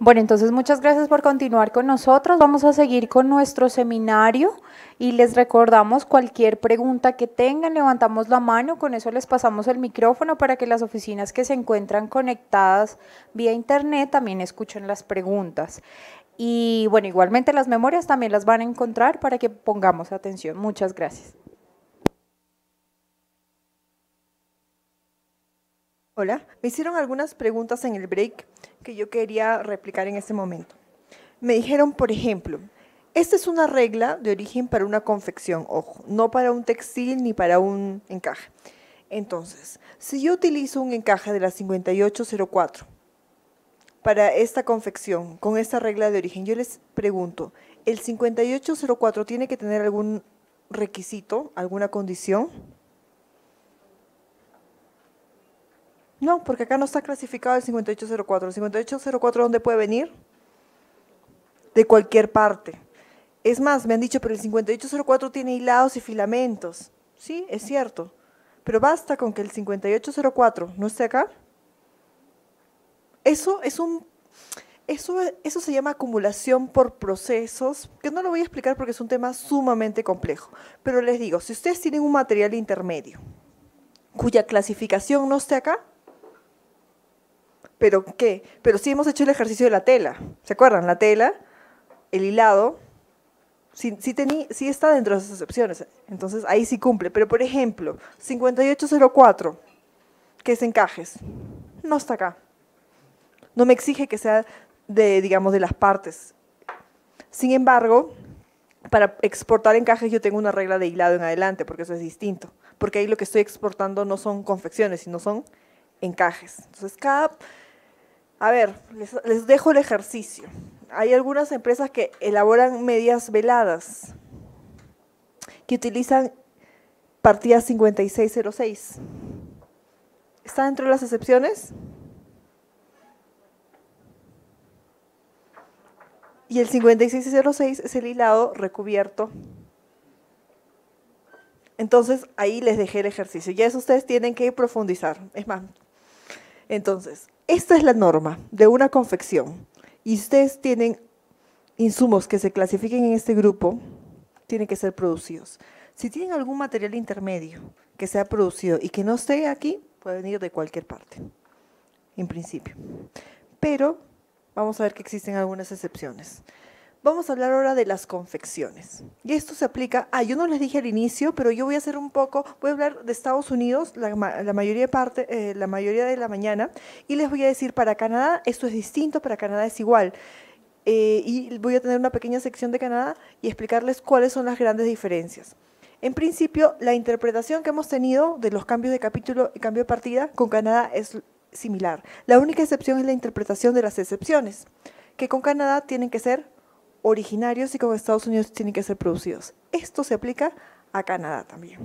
Bueno, entonces muchas gracias por continuar con nosotros. Vamos a seguir con nuestro seminario y les recordamos cualquier pregunta que tengan, levantamos la mano, con eso les pasamos el micrófono para que las oficinas que se encuentran conectadas vía internet también escuchen las preguntas. Y bueno, igualmente las memorias también las van a encontrar para que pongamos atención. Muchas gracias. Hola, me hicieron algunas preguntas en el break que yo quería replicar en este momento. Me dijeron, por ejemplo, esta es una regla de origen para una confección, ojo, no para un textil ni para un encaje. Entonces, si yo utilizo un encaje de la 5804 para esta confección, con esta regla de origen, yo les pregunto, ¿el 5804 tiene que tener algún requisito, alguna condición? No, porque acá no está clasificado el 5804. ¿El 5804 dónde puede venir? De cualquier parte. Es más, me han dicho, pero el 5804 tiene hilados y filamentos. Sí, es cierto. Pero basta con que el 5804 no esté acá. Eso se llama acumulación por procesos, que no lo voy a explicar porque es un tema sumamente complejo. Pero les digo, si ustedes tienen un material intermedio, cuya clasificación no esté acá, ¿pero qué? Pero sí hemos hecho el ejercicio de la tela. ¿Se acuerdan? La tela, el hilado, sí está dentro de esas excepciones. Entonces, ahí sí cumple. Pero, por ejemplo, 5804, que es encajes, no está acá. No me exige que sea digamos, de las partes. Sin embargo, para exportar encajes yo tengo una regla de hilado en adelante, porque eso es distinto. Porque ahí lo que estoy exportando no son confecciones, sino son encajes. Entonces, a ver, les dejo el ejercicio. Hay algunas empresas que elaboran medias veladas, que utilizan partida 5606. ¿Está dentro de las excepciones? Y el 5606 es el hilado recubierto. Entonces, ahí les dejé el ejercicio. Ya eso ustedes tienen que profundizar. Es más, entonces, esta es la norma de una confección. Y ustedes tienen insumos que se clasifiquen en este grupo, tienen que ser producidos. Si tienen algún material intermedio que sea producido y que no esté aquí, puede venir de cualquier parte, en principio. Pero vamos a ver que existen algunas excepciones. Vamos a hablar ahora de las confecciones. Y esto se aplica, yo no les dije al inicio, pero yo voy a hacer voy a hablar de Estados Unidos la mayoría de la mañana, y les voy a decir, para Canadá esto es distinto, para Canadá es igual. Y voy a tener una pequeña sección de Canadá y explicarles cuáles son las grandes diferencias. En principio, la interpretación que hemos tenido de los cambios de capítulo y cambio de partida con Canadá es similar. La única excepción es la interpretación de las excepciones, que con Canadá tienen que ser originarios y con Estados Unidos tienen que ser producidos. Esto se aplica a Canadá también.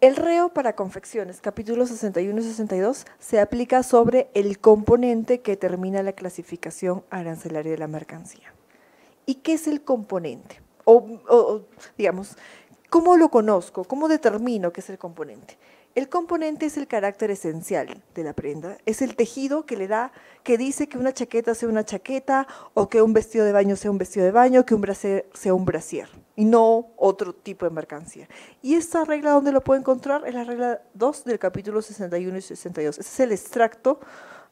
El reo para confecciones, capítulos 61 y 62, se aplica sobre el componente que determina la clasificación arancelaria de la mercancía. ¿Y qué es el componente? Digamos, ¿cómo lo conozco? ¿Cómo determino qué es el componente? El componente es el carácter esencial de la prenda, es el tejido que dice que una chaqueta sea una chaqueta, o que un vestido de baño sea un vestido de baño, que un brasier sea un brasier, y no otro tipo de mercancía. Y esta regla, ¿dónde lo puedo encontrar? Es la regla 2 del capítulo 61 y 62. Ese es el extracto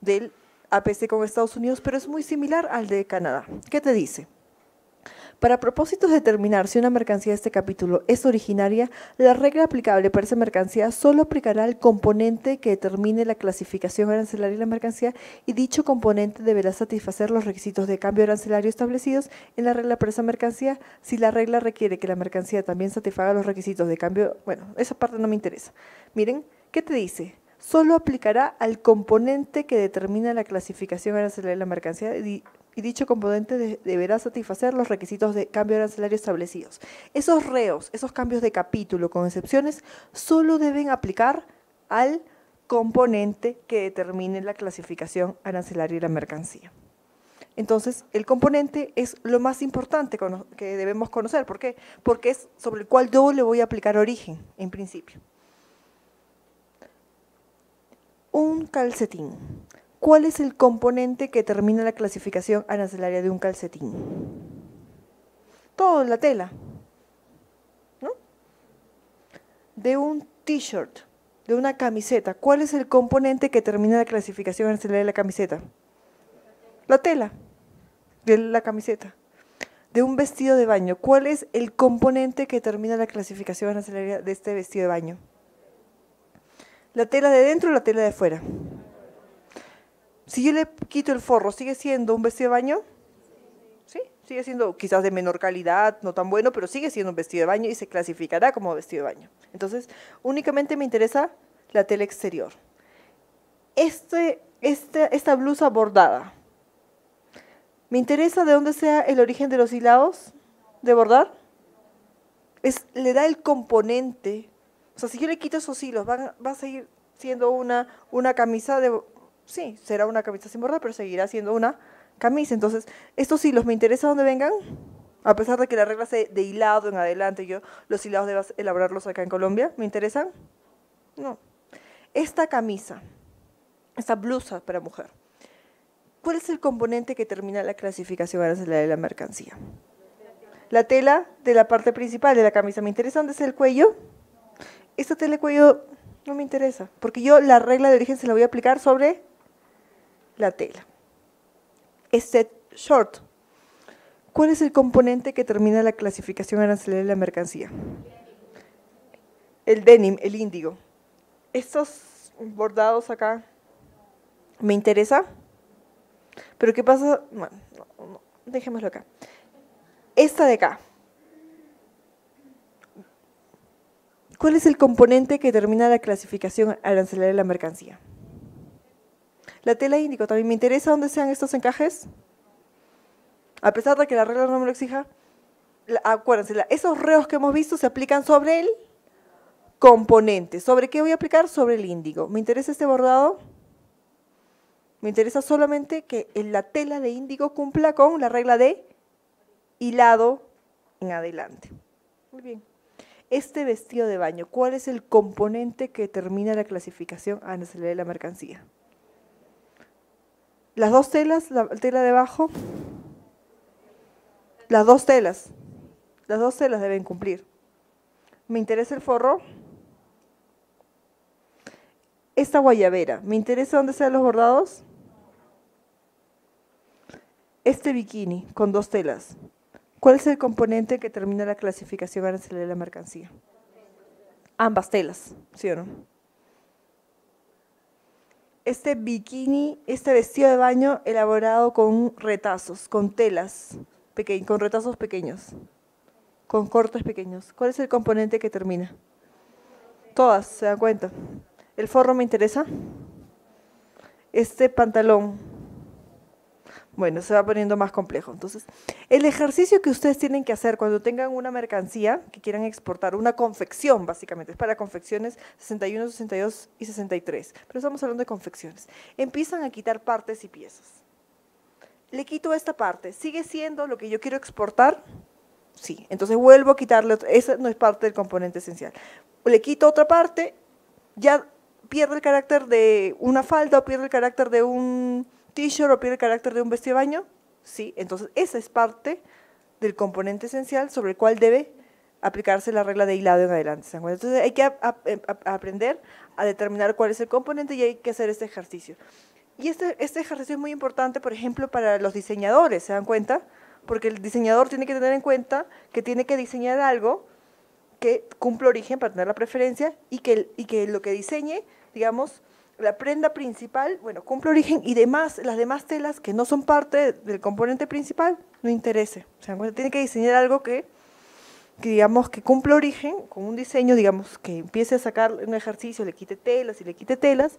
del APC con Estados Unidos, pero es muy similar al de Canadá. ¿Qué te dice? Para propósitos de determinar si una mercancía de este capítulo es originaria, la regla aplicable para esa mercancía solo aplicará al componente que determine la clasificación arancelaria de la mercancía, y dicho componente deberá satisfacer los requisitos de cambio arancelario establecidos en la regla para esa mercancía. Si la regla requiere que la mercancía también satisfaga los requisitos de cambio, bueno, esa parte no me interesa. Miren, ¿qué te dice? Solo aplicará al componente que determina la clasificación arancelaria de la mercancía, y dicho componente deberá satisfacer los requisitos de cambio arancelario establecidos. Esos reos, esos cambios de capítulo con excepciones, solo deben aplicar al componente que determine la clasificación arancelaria de la mercancía. Entonces, el componente es lo más importante que debemos conocer. ¿Por qué? Porque es sobre el cual yo le voy a aplicar origen, en principio. Un calcetín. ¿cuál es el componente que determina la clasificación arancelaria de un calcetín? Todo, la tela, ¿no? De un t-shirt, de una camiseta, ¿cuál es el componente que determina la clasificación arancelaria de la camiseta? La tela de la camiseta. De un vestido de baño, ¿cuál es el componente que determina la clasificación arancelaria de este vestido de baño? ¿La tela de dentro o la tela de fuera? Si yo le quito el forro, ¿sigue siendo un vestido de baño? Sí, sigue siendo quizás de menor calidad, no tan bueno, pero sigue siendo un vestido de baño y se clasificará como vestido de baño. Entonces, únicamente me interesa la tela exterior. Esta blusa bordada, ¿me interesa de dónde sea el origen de los hilados de bordar? Le da el componente. O sea, si yo le quito esos hilos, va a seguir siendo una camisa de... Sí, será una camisa sin bordar, pero seguirá siendo una camisa. Entonces, estos hilos, ¿me interesa dónde vengan? A pesar de que la regla sea de hilado en adelante, yo los hilados debo elaborarlos acá en Colombia, ¿me interesan? No. Esta camisa, esta blusa para mujer, ¿cuál es el componente que determina la clasificación arancelaria de la mercancía? La tela de la parte principal de la camisa. ¿Me interesa dónde es el cuello? Esta tela de cuello no me interesa, porque yo la regla de origen se la voy a aplicar sobre la tela. Este short, ¿cuál es el componente que determina la clasificación arancelaria de la mercancía? El denim, el índigo. Estos bordados acá, ¿me interesa? Pero ¿qué pasa? Bueno, no, dejémoslo acá. Esta de acá. ¿Cuál es el componente que determina la clasificación arancelaria de la mercancía? La tela índigo. ¿También me interesa dónde sean estos encajes? A pesar de que la regla no me lo exija, acuérdense, esos reos que hemos visto se aplican sobre el componente. ¿Sobre qué voy a aplicar? Sobre el índigo. ¿Me interesa este bordado? Me interesa solamente que la tela de índigo cumpla con la regla de hilado en adelante. Muy bien. Este vestido de baño, ¿cuál es el componente que determina la clasificación arancelaria de la mercancía? Las dos telas, la tela de abajo, las dos telas deben cumplir. ¿Me interesa el forro? Esta guayabera, ¿me interesa dónde sean los bordados? Este bikini con dos telas, ¿cuál es el componente que determina la clasificación arancelaria de la mercancía? Ambas telas, ¿sí o no? Este bikini, este vestido de baño elaborado con retazos, con telas, con retazos pequeños, con cortes pequeños. ¿Cuál es el componente que termina? Todas, ¿se dan cuenta? ¿El forro me interesa? Este pantalón, bueno, se va poniendo más complejo. Entonces, el ejercicio que ustedes tienen que hacer cuando tengan una mercancía que quieran exportar, una confección básicamente, es para confecciones 61, 62 y 63, pero estamos hablando de confecciones. Empiezan a quitar partes y piezas. Le quito esta parte, ¿sigue siendo lo que yo quiero exportar? Sí, entonces vuelvo a quitarle, esa no es parte del componente esencial. Le quito otra parte, ya pierde el carácter de una falda o pierde el carácter de un t-shirt o pierde el carácter de un vestido de baño, sí, entonces esa es parte del componente esencial sobre el cual debe aplicarse la regla de hilado en adelante. Entonces hay que aprender a determinar cuál es el componente y hay que hacer este ejercicio. Y este ejercicio es muy importante, por ejemplo, para los diseñadores, ¿se dan cuenta? Porque el diseñador tiene que tener en cuenta que tiene que diseñar algo que cumpla origen para tener la preferencia y que lo que diseñe, digamos, la prenda principal, bueno, cumple origen y las demás telas que no son parte del componente principal, no interese. O sea, tiene que diseñar algo que digamos, que cumpla origen con un diseño, digamos, que empiece a sacar un ejercicio, le quite telas y le quite telas,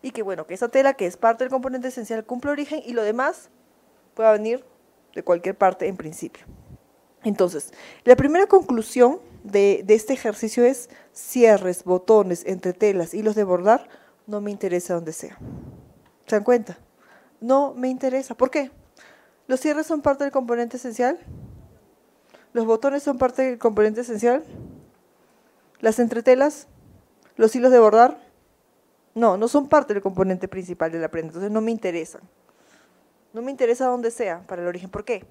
y que, bueno, que esa tela que es parte del componente esencial cumpla origen y lo demás pueda venir de cualquier parte en principio. Entonces, la primera conclusión de este ejercicio es cierres, botones, entretelas, hilos de bordar, no me interesa donde sea. ¿Se dan cuenta? No me interesa. ¿Por qué? ¿Los cierres son parte del componente esencial? ¿Los botones son parte del componente esencial? ¿Las entretelas? ¿Los hilos de bordar? No son parte del componente principal de la prenda, entonces no me interesan. No me interesa dónde sea para el origen. ¿Por qué?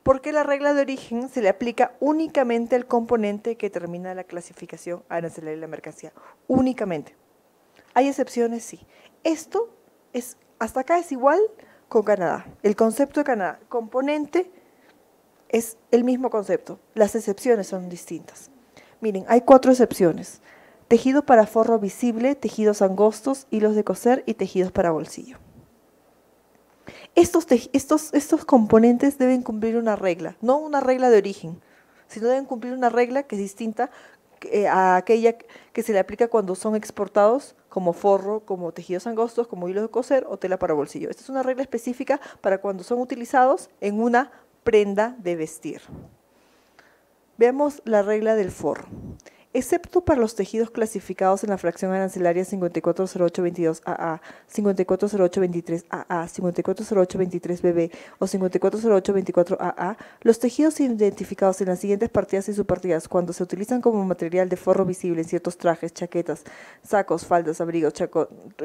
Porque la regla de origen se le aplica únicamente al componente que determina la clasificación arancelaria de la mercancía. Únicamente. ¿Hay excepciones? Sí. Esto es, hasta acá es igual con Canadá. El concepto de Canadá, componente, es el mismo concepto. Las excepciones son distintas. Miren, hay 4 excepciones. Tejido para forro visible, tejidos angostos, hilos de coser y tejidos para bolsillo. Estos componentes deben cumplir una regla, no una regla de origen, sino deben cumplir una regla que es distinta a aquella que se le aplica cuando son exportados como forro, como tejidos angostos, como hilos de coser o tela para bolsillo. Esta es una regla específica para cuando son utilizados en una prenda de vestir. Veamos la regla del forro. Excepto para los tejidos clasificados en la fracción arancelaria 540822AA, 540823AA, 540823BB o 540824AA, los tejidos identificados en las siguientes partidas y subpartidas cuando se utilizan como material de forro visible en ciertos trajes, chaquetas, sacos, faldas, abrigos,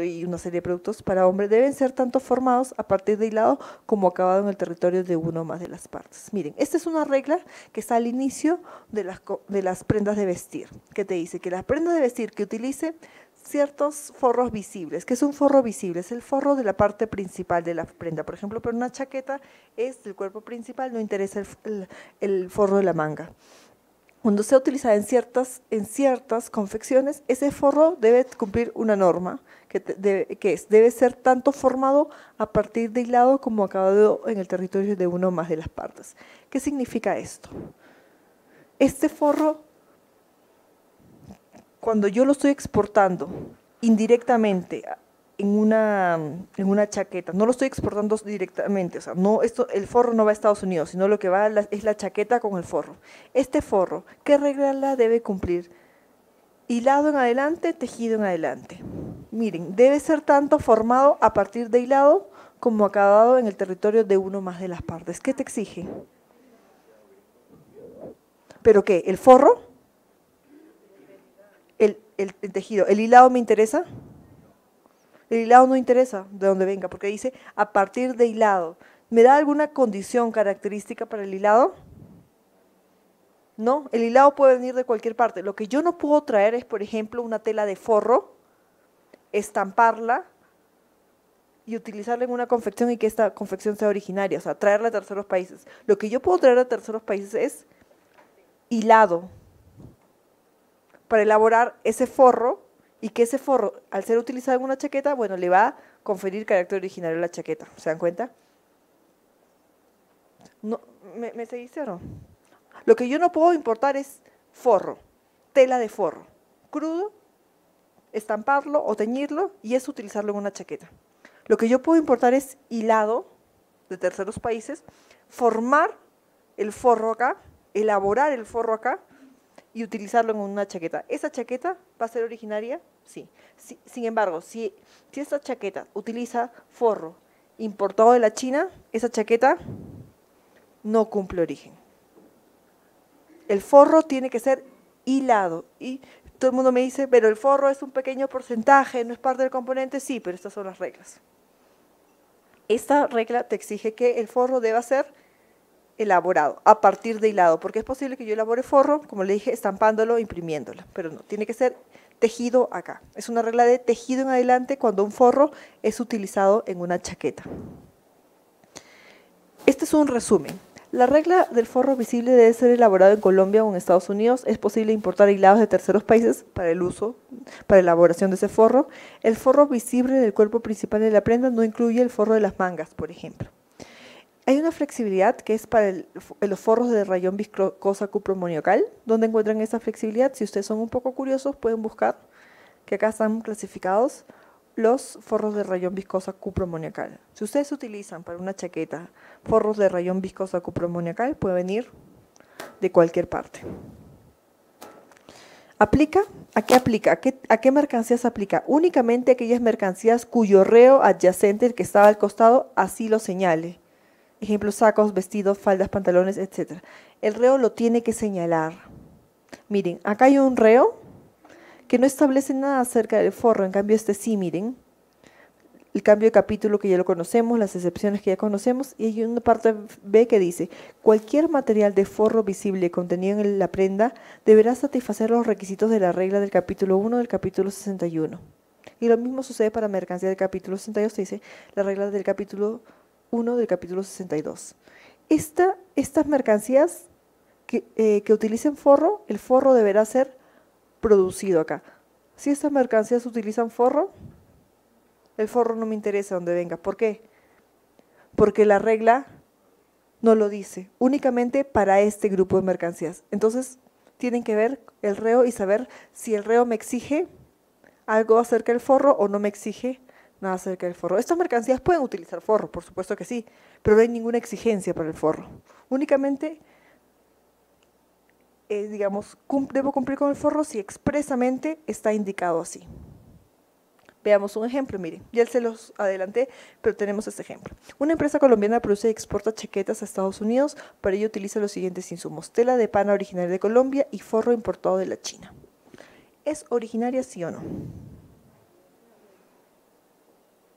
y una serie de productos para hombre deben ser tanto formados a partir de hilado como acabado en el territorio de uno o más de las partes. Miren, esta es una regla que está al inicio de las prendas de vestir, que te dice que la prenda de vestir que utilice ciertos forros visibles. ¿Qué es un forro visible? Es el forro de la parte principal de la prenda. Por ejemplo, para una chaqueta es del cuerpo principal, no interesa el forro de la manga. Cuando sea utilizada en ciertas confecciones, ese forro debe cumplir una norma, debe ser tanto formado a partir de hilado como acabado en el territorio de uno o más de las partes. ¿Qué significa esto? Este forro, cuando yo lo estoy exportando indirectamente en una chaqueta, no lo estoy exportando directamente, o sea, el forro no va a Estados Unidos, sino lo que va es la chaqueta con el forro. Este forro, ¿qué regla debe cumplir? Hilado en adelante, tejido en adelante. Miren, debe ser tanto formado a partir de hilado como acabado en el territorio de uno o más de las partes. ¿Qué te exige? ¿Pero qué? ¿El forro? El tejido. ¿El hilado me interesa? El hilado no interesa de dónde venga, porque dice a partir de hilado. ¿Me da alguna condición característica para el hilado? No, el hilado puede venir de cualquier parte. Lo que yo no puedo traer es, por ejemplo, una tela de forro, estamparla y utilizarla en una confección y que esta confección sea originaria, o sea, traerla a terceros países. Lo que yo puedo traer a terceros países es hilado para elaborar ese forro y que ese forro, al ser utilizado en una chaqueta, bueno, le va a conferir carácter originario a la chaqueta. ¿Se dan cuenta? No, ¿me seguiste o no? Lo que yo no puedo importar es forro, tela de forro, crudo, estamparlo o teñirlo y eso utilizarlo en una chaqueta. Lo que yo puedo importar es hilado de terceros países, formar el forro acá, elaborar el forro acá y utilizarlo en una chaqueta. ¿Esa chaqueta va a ser originaria? Sí. Sin embargo, si esta chaqueta utiliza forro importado de la China, esa chaqueta no cumple origen. El forro tiene que ser hilado. Y todo el mundo me dice, pero el forro es un pequeño porcentaje, no es parte del componente. Sí, pero estas son las reglas. Esta regla te exige que el forro deba ser elaborado a partir de hilado, porque es posible que yo elabore forro, como le dije, estampándolo, imprimiéndolo, pero no, tiene que ser tejido acá. Es una regla de tejido en adelante cuando un forro es utilizado en una chaqueta. Este es un resumen. La regla del forro visible debe ser elaborado en Colombia o en Estados Unidos. Es posible importar hilados de terceros países para el uso, para la elaboración de ese forro. El forro visible del cuerpo principal de la prenda no incluye el forro de las mangas, por ejemplo. Hay una flexibilidad que es para los forros de rayón viscosa cupromoniocal. ¿Dónde encuentran esa flexibilidad? Si ustedes son un poco curiosos, pueden buscar, que acá están clasificados los forros de rayón viscosa cupromoniocal. Si ustedes utilizan para una chaqueta forros de rayón viscosa cupromoniocal, puede venir de cualquier parte. ¿Aplica? ¿A qué aplica? ¿A qué mercancías aplica? Únicamente aquellas mercancías cuyo reo adyacente, el que estaba al costado, así lo señale. Ejemplo, sacos, vestidos, faldas, pantalones, etc. El reo lo tiene que señalar. Miren, acá hay un reo que no establece nada acerca del forro. En cambio, este sí, miren, el cambio de capítulo que ya lo conocemos, las excepciones que ya conocemos, y hay una parte B que dice, cualquier material de forro visible contenido en la prenda deberá satisfacer los requisitos de la regla del capítulo 1 del capítulo 61. Y lo mismo sucede para mercancía del capítulo 62, dice la regla del capítulo 1 del capítulo 62. Estas mercancías que utilicen forro, el forro deberá ser producido acá. Si estas mercancías utilizan forro, el forro no me interesa donde venga. ¿Por qué? Porque la regla no lo dice, únicamente para este grupo de mercancías. Entonces, tienen que ver el reo y saber si el reo me exige algo acerca del forro o no me exige nada acerca del forro. Estas mercancías pueden utilizar forro, por supuesto que sí, pero no hay ninguna exigencia para el forro. Únicamente, digamos, debo cumplir con el forro si expresamente está indicado así. Veamos un ejemplo, miren, ya se los adelanté, pero tenemos este ejemplo. Una empresa colombiana produce y exporta chaquetas a Estados Unidos, para ello utiliza los siguientes insumos: tela de pana originaria de Colombia y forro importado de la China. ¿Es originaria, sí o no?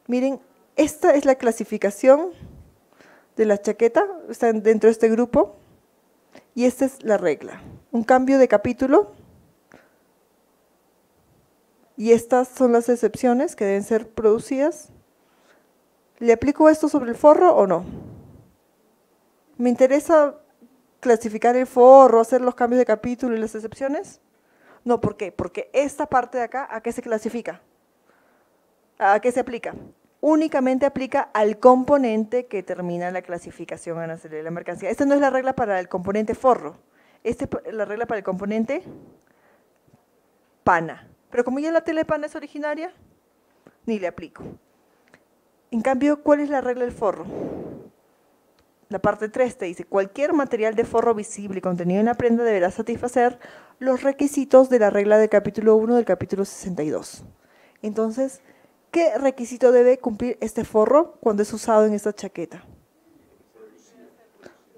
Miren, esta es la clasificación de la chaqueta, está dentro de este grupo, y esta es la regla. Un cambio de capítulo. Y estas son las excepciones que deben ser producidas. ¿Le aplico esto sobre el forro o no? ¿Me interesa clasificar el forro, hacer los cambios de capítulo y las excepciones? No, ¿por qué? Porque esta parte de acá, ¿a qué se clasifica? ¿A qué se aplica? Únicamente aplica al componente que termina la clasificación arancelaria de la mercancía. Esta no es la regla para el componente forro. Esta es la regla para el componente pana. Pero como ya la tela de pana es originaria, ni le aplico. En cambio, ¿cuál es la regla del forro? La parte 3 te dice, cualquier material de forro visible contenido en la prenda deberá satisfacer los requisitos de la regla del capítulo 1 del capítulo 62. Entonces, ¿qué requisito debe cumplir este forro cuando es usado en esta chaqueta?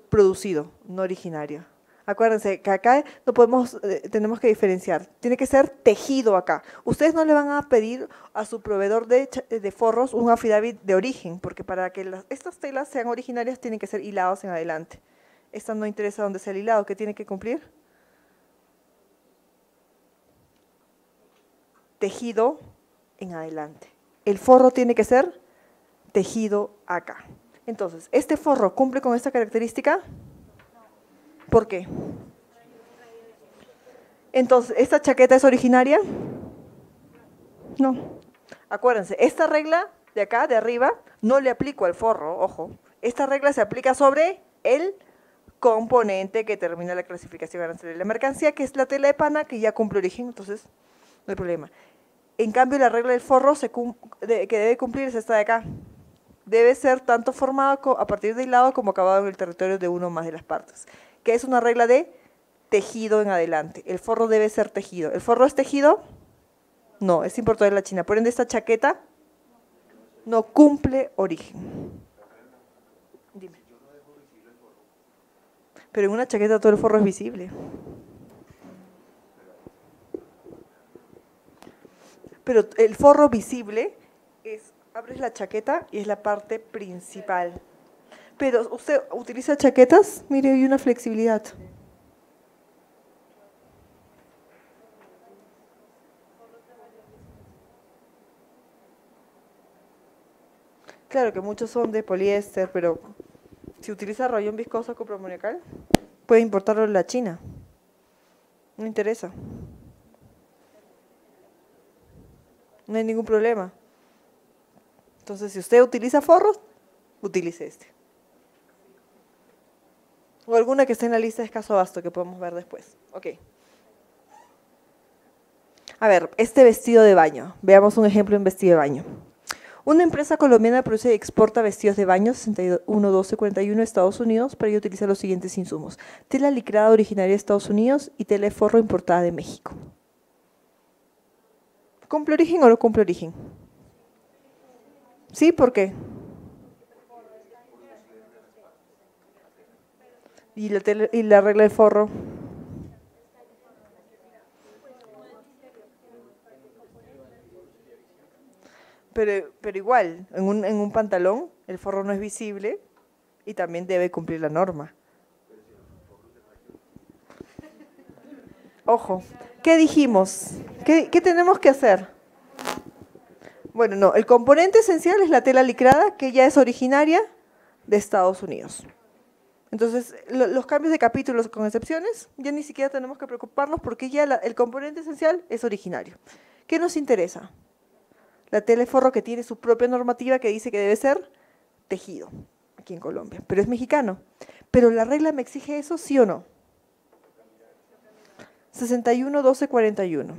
Producido, no originario. Acuérdense que acá no podemos, tenemos que diferenciar. Tiene que ser tejido acá. Ustedes no le van a pedir a su proveedor de forros un affidavit de origen, porque para que estas telas sean originarias tienen que ser hilados en adelante. Esta no interesa dónde sea el hilado. ¿Qué tiene que cumplir? Tejido en adelante. El forro tiene que ser tejido acá. Entonces, ¿este forro cumple con esta característica? ¿Por qué? Entonces, ¿esta chaqueta es originaria? No. Acuérdense, esta regla de acá, de arriba, no le aplico al forro, ojo. Esta regla se aplica sobre el componente que termina la clasificación arancelaria de la mercancía, que es la tela de pana, que ya cumple origen, entonces no hay problema. En cambio, la regla del forro que debe cumplir es esta de acá. Debe ser tanto formado a partir de hilado como acabado en el territorio de uno o más de las partes, que es una regla de tejido en adelante. El forro debe ser tejido. ¿El forro es tejido? No, es importado de la China. Por ende, esta chaqueta no cumple origen. Dime. Pero en una chaqueta todo el forro es visible. Pero el forro visible es, abres la chaqueta y es la parte principal. Pero usted utiliza chaquetas, mire, hay una flexibilidad. Claro que muchos son de poliéster, pero si utiliza rayón viscoso cupramoniacal, puede importarlo de la China. No interesa. No hay ningún problema. Entonces, si usted utiliza forros, utilice este. O alguna que esté en la lista de escaso abasto que podemos ver después. Ok. A ver, este vestido de baño. Veamos un ejemplo en vestido de baño. Una empresa colombiana produce y exporta vestidos de baño 611241 a Estados Unidos, para ello utiliza los siguientes insumos: tela licrada originaria de Estados Unidos y tela de forro importada de México. ¿Cumple origen o no cumple origen? ¿Sí? ¿Por qué? ¿Y la regla del forro? Pero igual, en un pantalón el forro no es visible y también debe cumplir la norma. Ojo, ¿qué dijimos? ¿Qué tenemos que hacer? Bueno, no, el componente esencial es la tela licrada, que ya es originaria de Estados Unidos. Entonces, los cambios de capítulos con excepciones, ya ni siquiera tenemos que preocuparnos porque ya el componente esencial es originario. ¿Qué nos interesa? La tela de forro que tiene su propia normativa que dice que debe ser tejido, aquí en Colombia, pero es mexicano. ¿Pero la regla me exige eso, sí o no? 61-12-41.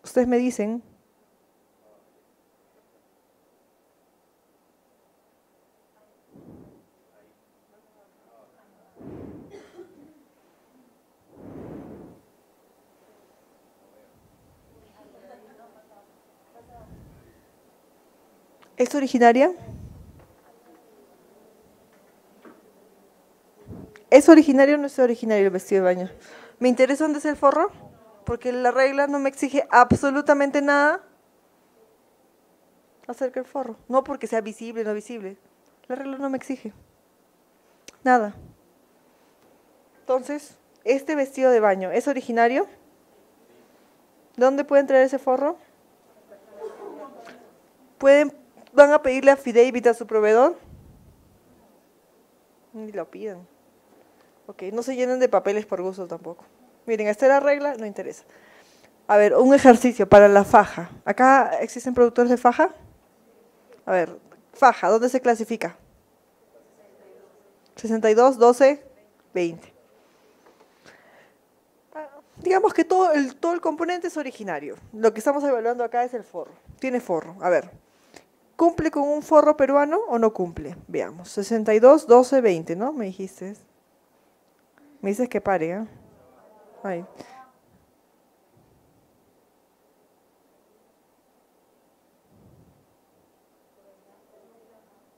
Ustedes me dicen. ¿Es originaria? ¿Es originario o no es originario el vestido de baño? ¿Me interesa dónde es el forro? Porque la regla no me exige absolutamente nada acerca del forro. No porque sea visible o no visible. La regla no me exige nada. Entonces, ¿este vestido de baño es originario? ¿Dónde pueden traer ese forro? ¿Van a pedirle affidavit a su proveedor? Ni lo pidan. Ok, no se llenen de papeles por gusto tampoco. Miren, esta es la regla, no interesa. A ver, un ejercicio para la faja. ¿Acá existen productores de faja? A ver, faja, ¿dónde se clasifica? 62, 12, 20. Digamos que todo el componente es originario. Lo que estamos evaluando acá es el forro. Tiene forro. A ver, ¿cumple con un forro peruano o no cumple? Veamos, 62, 12, 20, ¿no? Me dijiste. Me dices que pare, ¿eh? Ahí.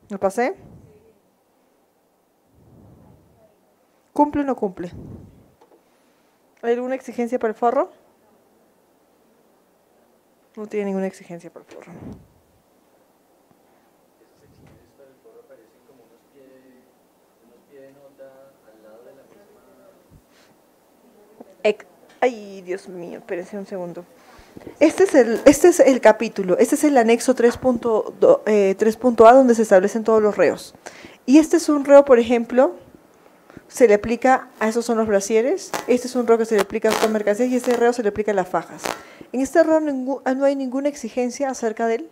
¿Lo pasé? ¿Cumple o no cumple? ¿Hay alguna exigencia para el forro? No tiene ninguna exigencia para el forro. Esas exigencias para el forro aparecen como unos pies de nota al lado de la misma. Ay, Dios mío, espérense un segundo. Este es el capítulo, este es el anexo 3.a donde se establecen todos los reos. Y este es un reo, por ejemplo, se le aplica a esos son los brasieres, este es un reo que se le aplica a estas mercancías y este reo se le aplica a las fajas. En este reo no hay ninguna exigencia acerca del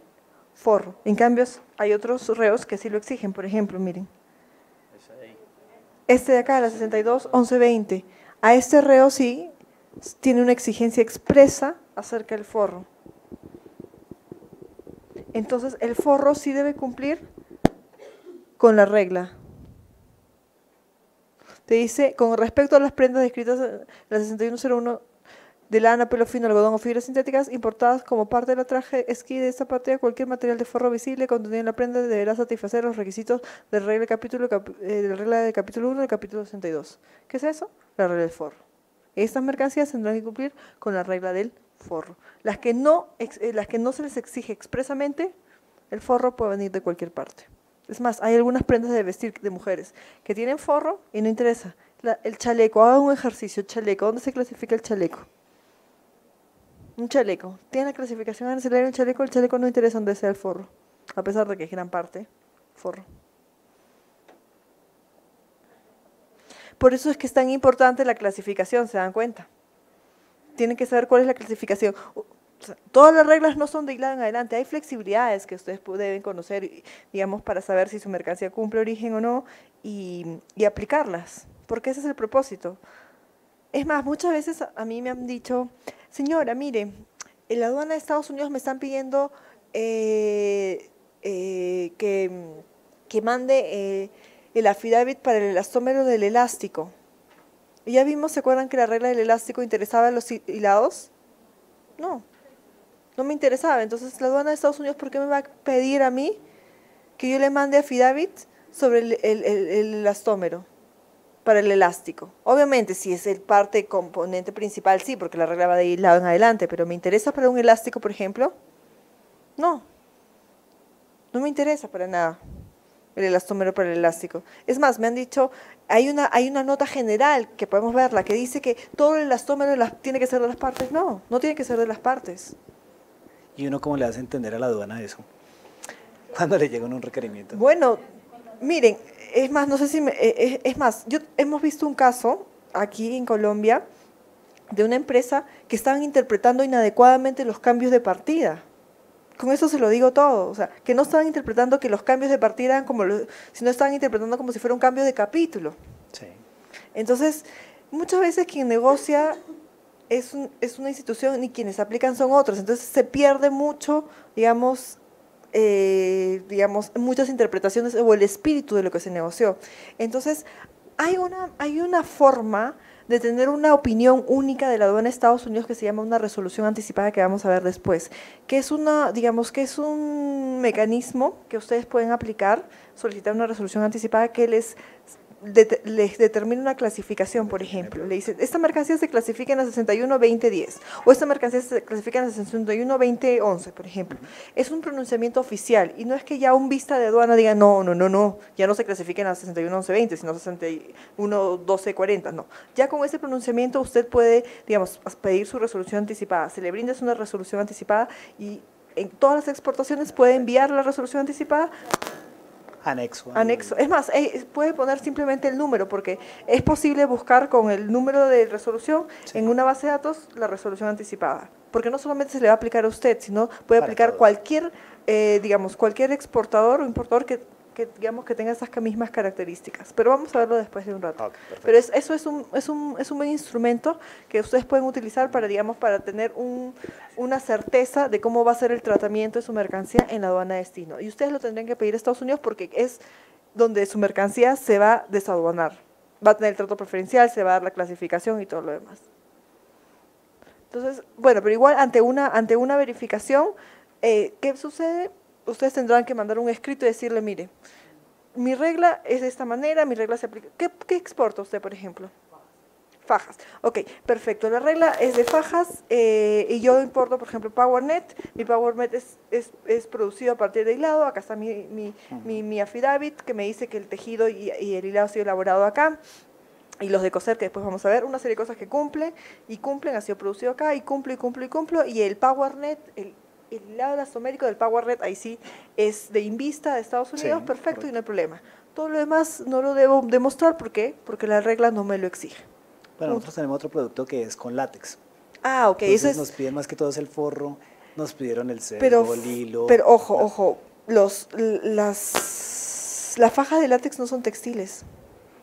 forro. En cambio, hay otros reos que sí lo exigen, por ejemplo, miren. Este de acá, la 62, 11, 20. A este reo sí tiene una exigencia expresa acerca del forro. Entonces, el forro sí debe cumplir con la regla. Te dice, con respecto a las prendas descritas en la 6101 de lana, pelo fino, algodón o fibras sintéticas importadas como parte del traje esquí de esta partida, cualquier material de forro visible contenido en la prenda deberá satisfacer los requisitos de la regla del capítulo 1 del capítulo 62. ¿Qué es eso? La regla del forro. Estas mercancías tendrán que cumplir con la regla del forro. Las que no se les exige expresamente, el forro puede venir de cualquier parte. Es más, hay algunas prendas de vestir de mujeres que tienen forro y no interesa. El chaleco, haga un ejercicio, chaleco. ¿Dónde se clasifica el chaleco? Un chaleco. ¿Tiene la clasificación arancelaria un chaleco? El chaleco no interesa dónde sea el forro, a pesar de que es gran parte forro. Por eso es que es tan importante la clasificación, ¿se dan cuenta? Tienen que saber cuál es la clasificación. O sea, todas las reglas no son de hilado en adelante, hay flexibilidades que ustedes deben conocer, digamos, para saber si su mercancía cumple origen o no y aplicarlas, porque ese es el propósito. Es más, muchas veces a mí me han dicho, señora, mire, en la aduana de Estados Unidos me están pidiendo que mande el affidavit para el elastómero del elástico. Y ya vimos, ¿se acuerdan que la regla del elástico interesaba a los hilados? No, no me interesaba. Entonces, la aduana de Estados Unidos, ¿por qué me va a pedir a mí que yo le mande affidavit sobre el elastómero para el elástico? Obviamente, si es el parte componente principal, sí, porque la regla va de hilado en adelante, pero ¿me interesa para un elástico, por ejemplo? No, no me interesa para nada el elastómero para el elástico. Es más, me han dicho, hay una nota general que podemos verla que dice que todo el elastómero tiene que ser de las partes. No, no tiene que ser de las partes. ¿Y uno cómo le hace entender a la aduana eso? Cuando le llega un requerimiento. Bueno, miren, es más, no sé si es más, hemos visto un caso aquí en Colombia de una empresa que estaban interpretando inadecuadamente los cambios de partida. Con eso se lo digo todo, o sea, que no estaban interpretando que los cambios de partida eran sino estaban interpretando como si fuera un cambio de capítulo. Sí. Entonces, muchas veces quien negocia es una institución y quienes aplican son otros, entonces se pierde mucho, digamos, muchas interpretaciones o el espíritu de lo que se negoció. Entonces, hay una forma de tener una opinión única de la aduana de Estados Unidos que se llama una resolución anticipada, que vamos a ver después, que es un mecanismo que ustedes pueden aplicar, solicitar una resolución anticipada que les determina una clasificación, por ejemplo. Le dicen, esta mercancía se clasifica en la 61-2010 o esta mercancía se clasifica en la 61-2011, por ejemplo. Es un pronunciamiento oficial y no es que ya un vista de aduana diga no, ya no se clasifica en la 61-11-20, sino 61-12-40, no. Ya con ese pronunciamiento usted puede, digamos, pedir su resolución anticipada. Se le brinda una resolución anticipada y en todas las exportaciones puede enviar la resolución anticipada. Anexo. Es más, puede poner simplemente el número, porque es posible buscar con el número de resolución en una base de datos la resolución anticipada. Porque no solamente se le va a aplicar a usted, sino puede aplicar cualquier exportador o importador que tenga esas mismas características. Pero vamos a verlo después de un rato. Okay, pero eso es un buen instrumento que ustedes pueden utilizar para tener una certeza de cómo va a ser el tratamiento de su mercancía en la aduana de destino. Y ustedes lo tendrían que pedir a Estados Unidos porque es donde su mercancía se va a desaduanar. Va a tener el trato preferencial, se va a dar la clasificación y todo lo demás. Entonces, bueno, pero igual ante una verificación, ¿qué sucede? Ustedes tendrán que mandar un escrito y decirle, mire, mi regla es de esta manera, mi regla se aplica. ¿Qué exporta usted, por ejemplo? Fajas. Ok, perfecto. La regla es de fajas y yo importo, por ejemplo, PowerNet. Mi PowerNet es producido a partir de hilado. Acá está mi affidavit que me dice que el tejido y el hilado ha sido elaborado acá. Y los de coser, que después vamos a ver, una serie de cosas que cumplen, ha sido producido acá, y cumplo. Y el PowerNet, el hilado elastomérico del PowerNet, ahí sí, es de Invista de Estados Unidos, sí, perfecto, correcto. Y no hay problema. Todo lo demás no lo debo demostrar, ¿por qué? Porque la regla no me lo exige. Bueno, nosotros tenemos otro producto que es con látex. Ah, ok. Entonces nos piden más que todo es el forro, nos pidieron el cerco, el hilo. Pero ojo, las fajas de látex no son textiles.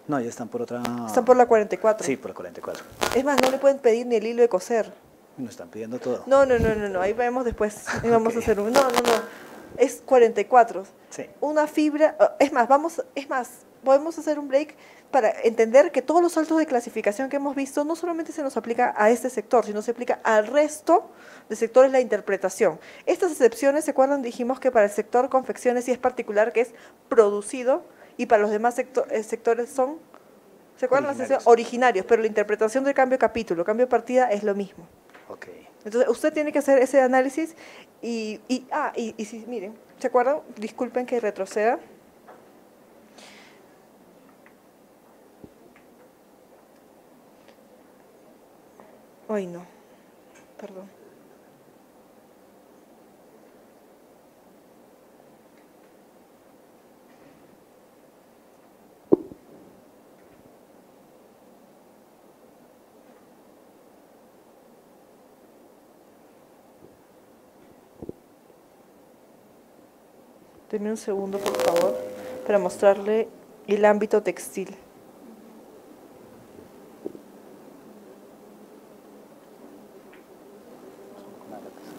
No, ya están por otra... Están por la 44. Sí, por la 44. Es más, no le pueden pedir ni el hilo de coser. Nos están pidiendo todo. No, ahí vemos después. Ahí vamos a hacer un... No. Es 44. Sí. Una fibra... Es más, podemos hacer un break para entender que todos los saltos de clasificación que hemos visto no solamente se nos aplica a este sector, sino se aplica al resto de sectores de la interpretación. Estas excepciones, ¿se acuerdan? Dijimos que para el sector confecciones sí es particular, que es producido, y para los demás sectores son... ¿Se acuerdan? Originarios, pero la interpretación del cambio de capítulo, cambio de partida es lo mismo. Okay. Entonces, usted tiene que hacer ese análisis y si, miren, ¿se acuerdan? Disculpen que retroceda. Ay, no, perdón. Denme un segundo, por favor, para mostrarle el ámbito textil.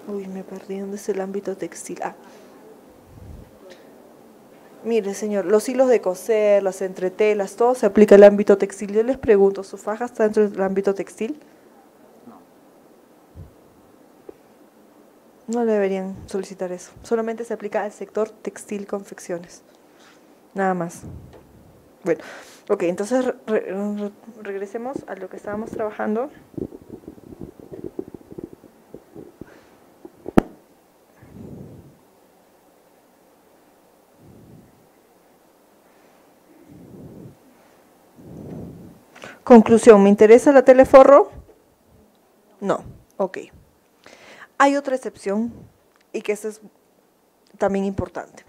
Uy, me perdí. ¿Dónde es el ámbito textil? Ah. Mire, señor, los hilos de coser, las entretelas, todo se aplica al ámbito textil. Yo les pregunto, ¿su faja está dentro del ámbito textil? No deberían solicitar eso. Solamente se aplica al sector textil confecciones. Nada más. Bueno, ok, entonces regresemos a lo que estábamos trabajando. Conclusión, ¿me interesa la tela de forro? No, ok. Hay otra excepción y que esta es también importante.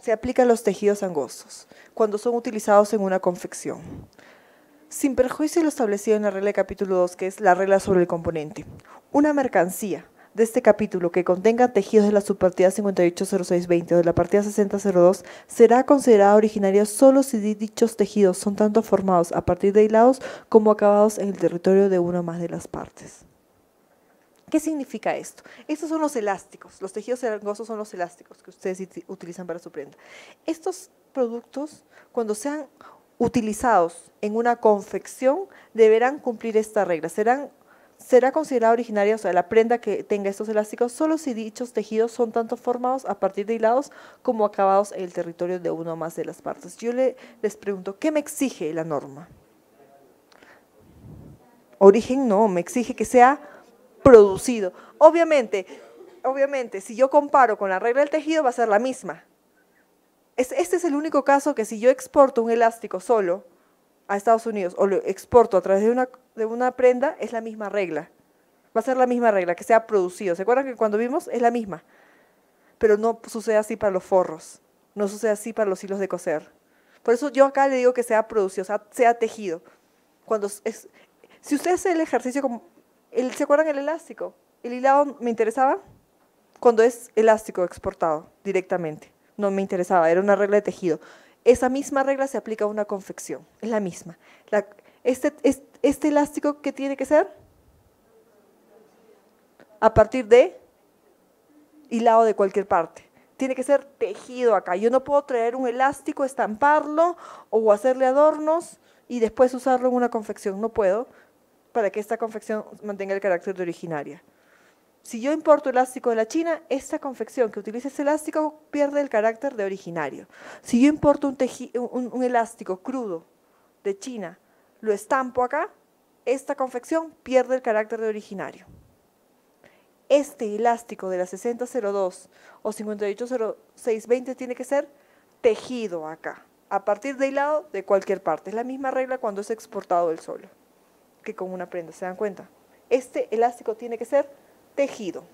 Se aplica a los tejidos angostos cuando son utilizados en una confección. Sin perjuicio de lo establecido en la regla de capítulo 2, que es la regla sobre el componente. Una mercancía de este capítulo que contenga tejidos de la subpartida 580620 o de la partida 6002 será considerada originaria solo si dichos tejidos son tanto formados a partir de hilados como acabados en el territorio de una o más de las partes. ¿Qué significa esto? Estos son los elásticos, los tejidos angosos son los elásticos que ustedes utilizan para su prenda. Estos productos, cuando sean utilizados en una confección, deberán cumplir esta regla. Será considerada originaria, o sea, la prenda que tenga estos elásticos, solo si dichos tejidos son tanto formados a partir de hilados como acabados en el territorio de una o más de las partes. Yo les pregunto, ¿qué me exige la norma? Origen no, me exige que sea producido. Obviamente, si yo comparo con la regla del tejido, va a ser la misma. Este es el único caso que si yo exporto un elástico solo a Estados Unidos o lo exporto a través de una prenda, es la misma regla. Va a ser la misma regla, que sea producido. ¿Se acuerdan que cuando vimos es la misma? Pero no sucede así para los forros, no sucede así para los hilos de coser. Por eso yo acá le digo que sea producido, o sea, sea tejido. Si usted hace el ejercicio, ¿se acuerdan el elástico? ¿El hilado me interesaba? Cuando es elástico exportado directamente. No me interesaba, era una regla de tejido. Esa misma regla se aplica a una confección, es la misma. Este elástico, ¿qué tiene que ser? A partir de hilado de cualquier parte. Tiene que ser tejido acá. Yo no puedo traer un elástico, estamparlo o hacerle adornos y después usarlo en una confección. No puedo, para que esta confección mantenga el carácter de originaria. Si yo importo elástico de la China, esta confección que utiliza ese elástico pierde el carácter de originario. Si yo importo un elástico crudo de China, lo estampo acá, esta confección pierde el carácter de originario. Este elástico de la 6002 o 580620 tiene que ser tejido acá, a partir de hilado de cualquier parte. Es la misma regla cuando es exportado del solo que con una prenda, ¿se dan cuenta? Este elástico tiene que ser tejido.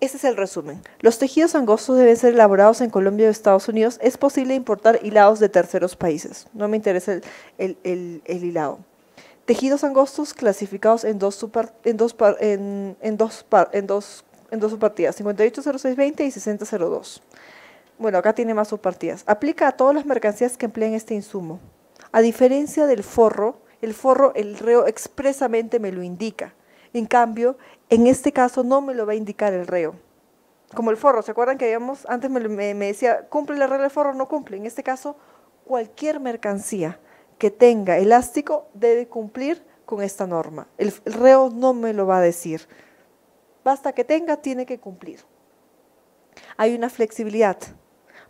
Ese es el resumen. Los tejidos angostos deben ser elaborados en Colombia o Estados Unidos. Es posible importar hilados de terceros países. No me interesa el hilado. Tejidos angostos clasificados en dos subpartidas, 580620 y 6002. Bueno, acá tiene más subpartidas. Aplica a todas las mercancías que empleen este insumo. A diferencia del forro, el reo expresamente me lo indica. En cambio, en este caso no me lo va a indicar el reo. Como el forro, ¿se acuerdan que antes me decía, ¿cumple la regla del forro? No cumple. En este caso, cualquier mercancía que tenga elástico debe cumplir con esta norma. El reo no me lo va a decir. Basta que tenga, tiene que cumplir. Hay una flexibilidad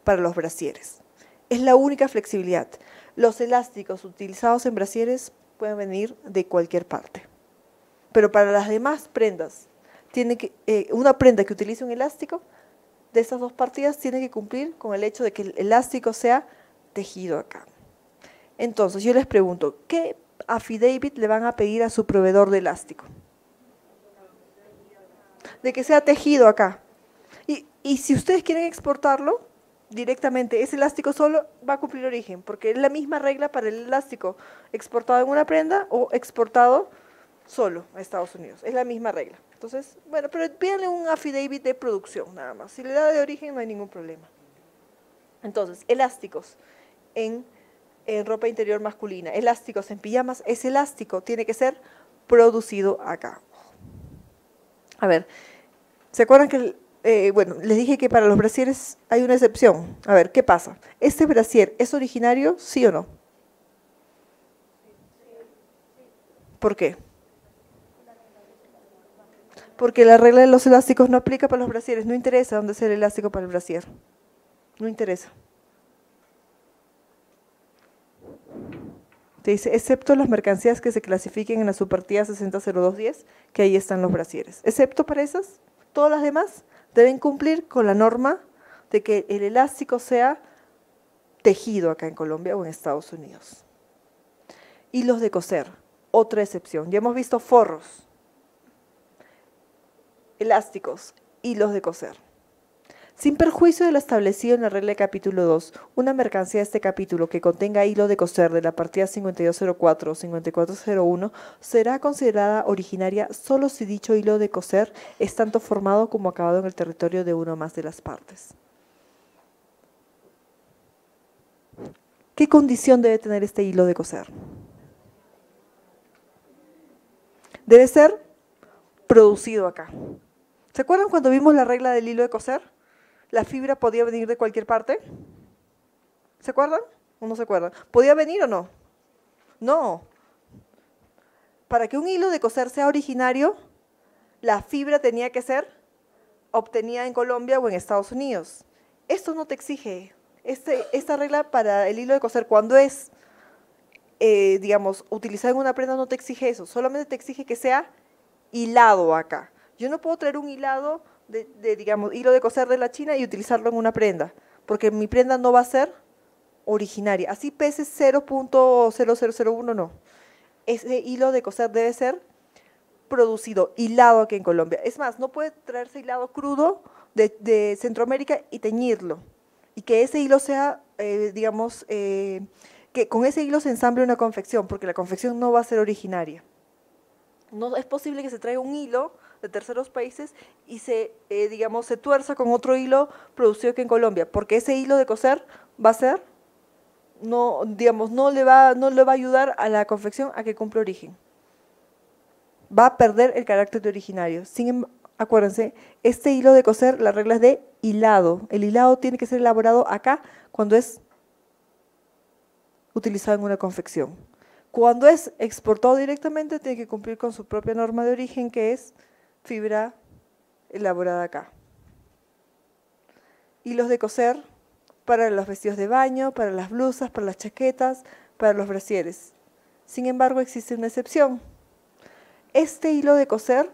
para los brasieres. Es la única flexibilidad. Los elásticos utilizados en brasieres pueden venir de cualquier parte. Pero para las demás prendas, una prenda que utilice un elástico, de estas dos partidas tiene que cumplir con el hecho de que el elástico sea tejido acá. Entonces, yo les pregunto, ¿qué affidavit le van a pedir a su proveedor de elástico? De que sea tejido acá. Y si ustedes quieren exportarlo, directamente ese elástico solo va a cumplir origen, porque es la misma regla para el elástico exportado en una prenda o exportado solo a Estados Unidos. Es la misma regla. Entonces, bueno, pero pídanle un affidavit de producción nada más. Si le da de origen no hay ningún problema. Entonces, elásticos en ropa interior masculina, elásticos en pijamas, ese elástico tiene que ser producido acá. A ver, ¿se acuerdan que bueno, les dije que para los brasieres hay una excepción? A ver, ¿qué pasa? ¿Este brasier es originario, sí o no? ¿Por qué? Porque la regla de los elásticos no aplica para los brasieres. No interesa dónde sea el elástico para el brasier. No interesa. Te dice, excepto las mercancías que se clasifiquen en la subpartida 600210, que ahí están los brasieres. Excepto para esas, todas las demás deben cumplir con la norma de que el elástico sea tejido acá en Colombia o en Estados Unidos. Hilos de coser, otra excepción. Ya hemos visto forros, elásticos, hilos de coser. Sin perjuicio de lo establecido en la regla de capítulo 2, una mercancía de este capítulo que contenga hilo de coser de la partida 5204 o 5401 será considerada originaria solo si dicho hilo de coser es tanto formado como acabado en el territorio de una o más de las partes. ¿Qué condición debe tener este hilo de coser? Debe ser producido acá. ¿Se acuerdan cuando vimos la regla del hilo de coser? ¿La fibra podía venir de cualquier parte? ¿Se acuerdan o no se acuerdan? ¿Podía venir o no? No. Para que un hilo de coser sea originario, la fibra tenía que ser obtenida en Colombia o en Estados Unidos. Esto no te exige. Esta regla para el hilo de coser, cuando es, digamos, utilizado en una prenda, no te exige eso. Solamente te exige que sea hilado acá. Yo no puedo traer un hilado digamos, hilo de coser de la China y utilizarlo en una prenda, porque mi prenda no va a ser originaria. Así pese 0.0001, no. Ese hilo de coser debe ser producido, hilado aquí en Colombia. Es más, no puede traerse hilado crudo de Centroamérica y teñirlo. Y que ese hilo sea, digamos, que con ese hilo se ensamble una confección, porque la confección no va a ser originaria. No es posible que se traiga un hilo de terceros países y digamos, se tuerza con otro hilo producido aquí en Colombia, porque ese hilo de coser va a ser, digamos, no le va a ayudar a la confección a que cumpla origen. Va a perder el carácter de originario. Acuérdense, este hilo de coser, la regla es de hilado. El hilado tiene que ser elaborado acá cuando es utilizado en una confección. Cuando es exportado directamente, tiene que cumplir con su propia norma de origen, que es fibra elaborada acá. Hilos de coser para los vestidos de baño, para las blusas, para las chaquetas, para los brasieres. Sin embargo, existe una excepción. Estos hilos de coser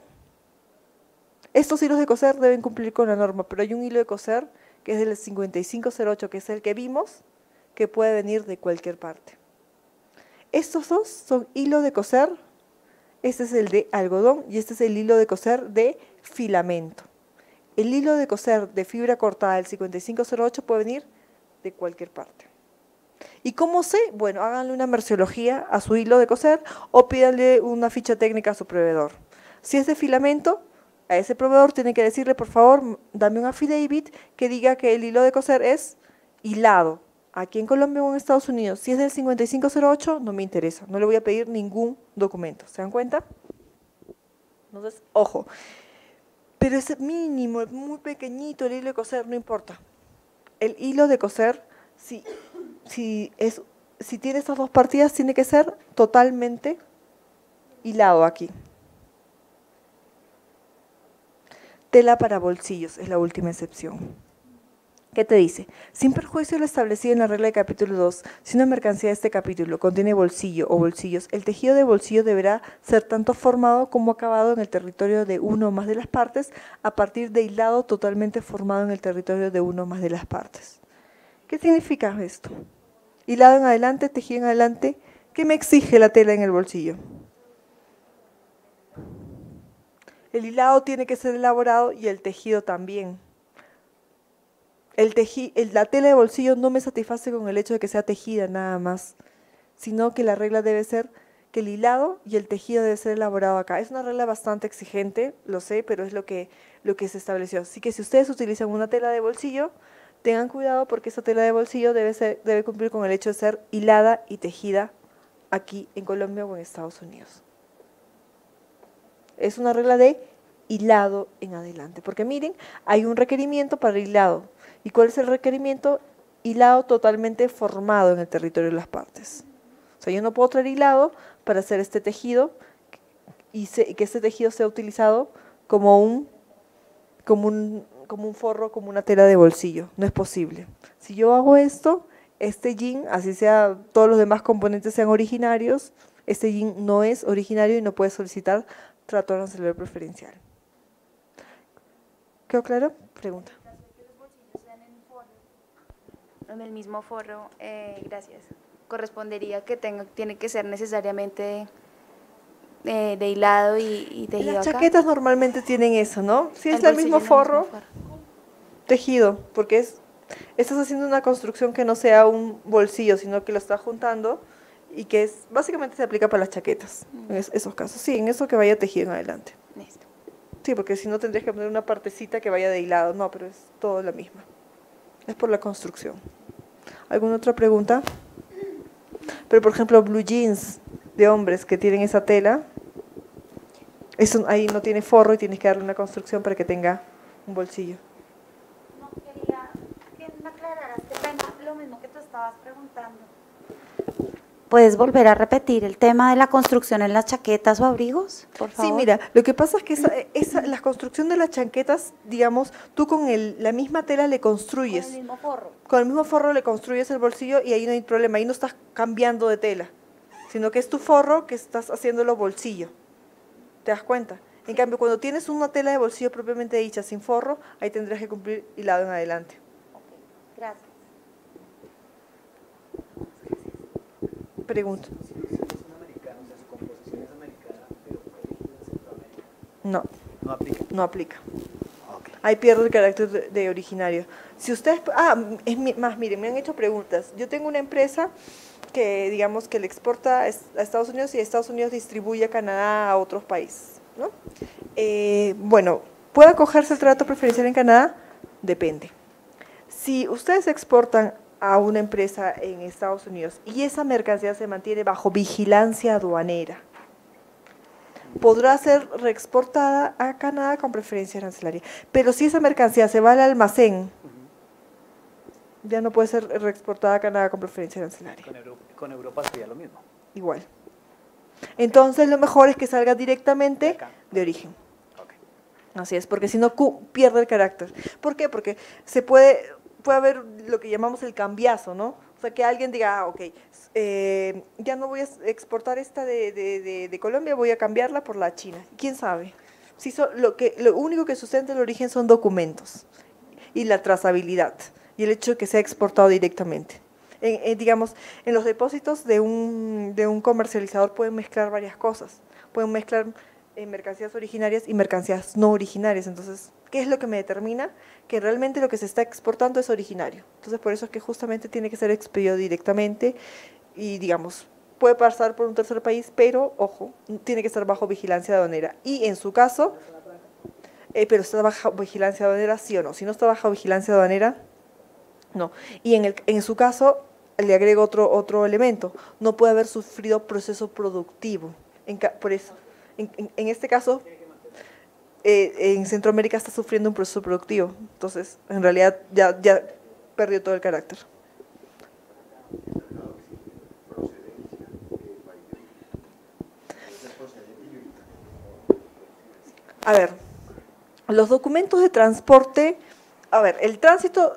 deben cumplir con la norma, pero hay un hilo de coser que es del 5508, que es el que vimos, que puede venir de cualquier parte. Estos dos son hilos de coser. Este es el de algodón y este es el hilo de coser de filamento. El hilo de coser de fibra cortada del 5508 puede venir de cualquier parte. ¿Y cómo sé? Bueno, háganle una merciología a su hilo de coser o pídanle una ficha técnica a su proveedor. Si es de filamento, a ese proveedor tiene que decirle, por favor, dame un affidavit que diga que el hilo de coser es hilado. Aquí en Colombia o en Estados Unidos, si es del 5508, no me interesa, no le voy a pedir ningún documento. ¿Se dan cuenta? Entonces, ojo, pero es mínimo, es muy pequeñito el hilo de coser, no importa. El hilo de coser, si tiene estas dos partidas, tiene que ser totalmente hilado aquí. Tela para bolsillos es la última excepción. ¿Qué te dice? Sin perjuicio de lo establecido en la regla de capítulo 2, si una mercancía de este capítulo contiene bolsillo o bolsillos, el tejido de bolsillo deberá ser tanto formado como acabado en el territorio de una o más de las partes, a partir de hilado totalmente formado en el territorio de una o más de las partes. ¿Qué significa esto? Hilado en adelante, tejido en adelante. ¿Qué me exige la tela en el bolsillo? El hilado tiene que ser elaborado y el tejido también. La tela de bolsillo no me satisface con el hecho de que sea tejida nada más, sino que la regla debe ser que el hilado y el tejido debe ser elaborado acá. Es una regla bastante exigente, lo sé, pero es lo que se estableció. Así que si ustedes utilizan una tela de bolsillo, tengan cuidado porque esa tela de bolsillo debe cumplir con el hecho de ser hilada y tejida aquí en Colombia o en Estados Unidos. Es una regla de hilado en adelante, porque miren, hay un requerimiento para el hilado. ¿Y cuál es el requerimiento? Hilado totalmente formado en el territorio de las partes. O sea, yo no puedo traer hilado para hacer este tejido y que este tejido sea utilizado como un forro, como una tela de bolsillo. No es posible. Si yo hago esto, este jean, así sea, todos los demás componentes sean originarios, este jean no es originario y no puede solicitar trato arancelario preferencial. ¿Quedó claro? Pregunta. En el mismo forro, gracias. Correspondería que tiene que ser necesariamente de hilado y tejido Las acá. chaquetas normalmente tienen eso, ¿no? Si es El el mismo bolsillo en el forro, mismo tejido, porque estás haciendo una construcción que no sea un bolsillo, sino que lo estás juntando y que básicamente se aplica para las chaquetas, en esos casos. Sí, en eso que vaya tejido en adelante. Listo. Sí, porque si no tendrías que poner una partecita que vaya de hilado. No, pero es todo la misma. Es por la construcción. ¿Alguna otra pregunta? Pero, por ejemplo, blue jeans de hombres que tienen esa tela, eso ahí no tiene forro y tienes que darle una construcción para que tenga un bolsillo. No, quería que me aclararas, qué pena, lo mismo que tú estabas preguntando. ¿Puedes volver a repetir el tema de la construcción en las chaquetas o abrigos, por favor? Sí, mira, lo que pasa es que la construcción de las chaquetas, digamos, tú con la misma tela le construyes. Con el mismo forro. Con el mismo forro le construyes el bolsillo y ahí no hay problema, ahí no estás cambiando de tela, sino que es tu forro que estás haciéndolo bolsillo. ¿Te das cuenta? En cambio, cuando tienes una tela de bolsillo propiamente dicha, sin forro, ahí tendrías que cumplir hilado en adelante. Ok, gracias. Pregunta. Si son americanos, o sea, su composición es americana, pero origen en Centroamérica. No, No aplica. no aplica. Ok. Ahí pierde el carácter de originario. Si ustedes, más, miren, me han hecho preguntas. Yo tengo una empresa que, digamos, que le exporta a Estados Unidos y Estados Unidos distribuye a Canadá a otros países, ¿no? Bueno, ¿puede acogerse el trato preferencial en Canadá? Depende. Si ustedes exportan a una empresa en Estados Unidos y esa mercancía se mantiene bajo vigilancia aduanera, podrá ser reexportada a Canadá con preferencia arancelaria. Pero si esa mercancía se va al almacén, ya no puede ser reexportada a Canadá con preferencia arancelaria. Con Europa sería lo mismo. Igual. Entonces lo mejor es que salga directamente De acá. de origen. Ok. Así es, porque si no pierde el carácter. ¿Por qué? Porque puede haber lo que llamamos el cambiazo, ¿no? O sea, que alguien diga, ok, ya no voy a exportar esta de Colombia, voy a cambiarla por la China. ¿Quién sabe? Si lo único que sustenta el origen son documentos y la trazabilidad y el hecho de que sea exportado directamente. Digamos, en los depósitos de un comercializador pueden mezclar varias cosas. Pueden mezclar mercancías originarias y mercancías no originarias. Entonces, ¿qué es lo que me determina? Que realmente lo que se está exportando es originario. Entonces, por eso es que justamente tiene que ser expedido directamente y, digamos, puede pasar por un tercer país, pero, ojo, tiene que estar bajo vigilancia aduanera. Y en su caso, pero está bajo vigilancia aduanera, sí o no. Si no está bajo vigilancia aduanera, no. Y en su caso, le agrego otro elemento. No puede haber sufrido proceso productivo. Por eso, en este caso, en Centroamérica está sufriendo un proceso productivo. Entonces, en realidad, ya perdió todo el carácter. A ver, los documentos de transporte, a ver, el tránsito,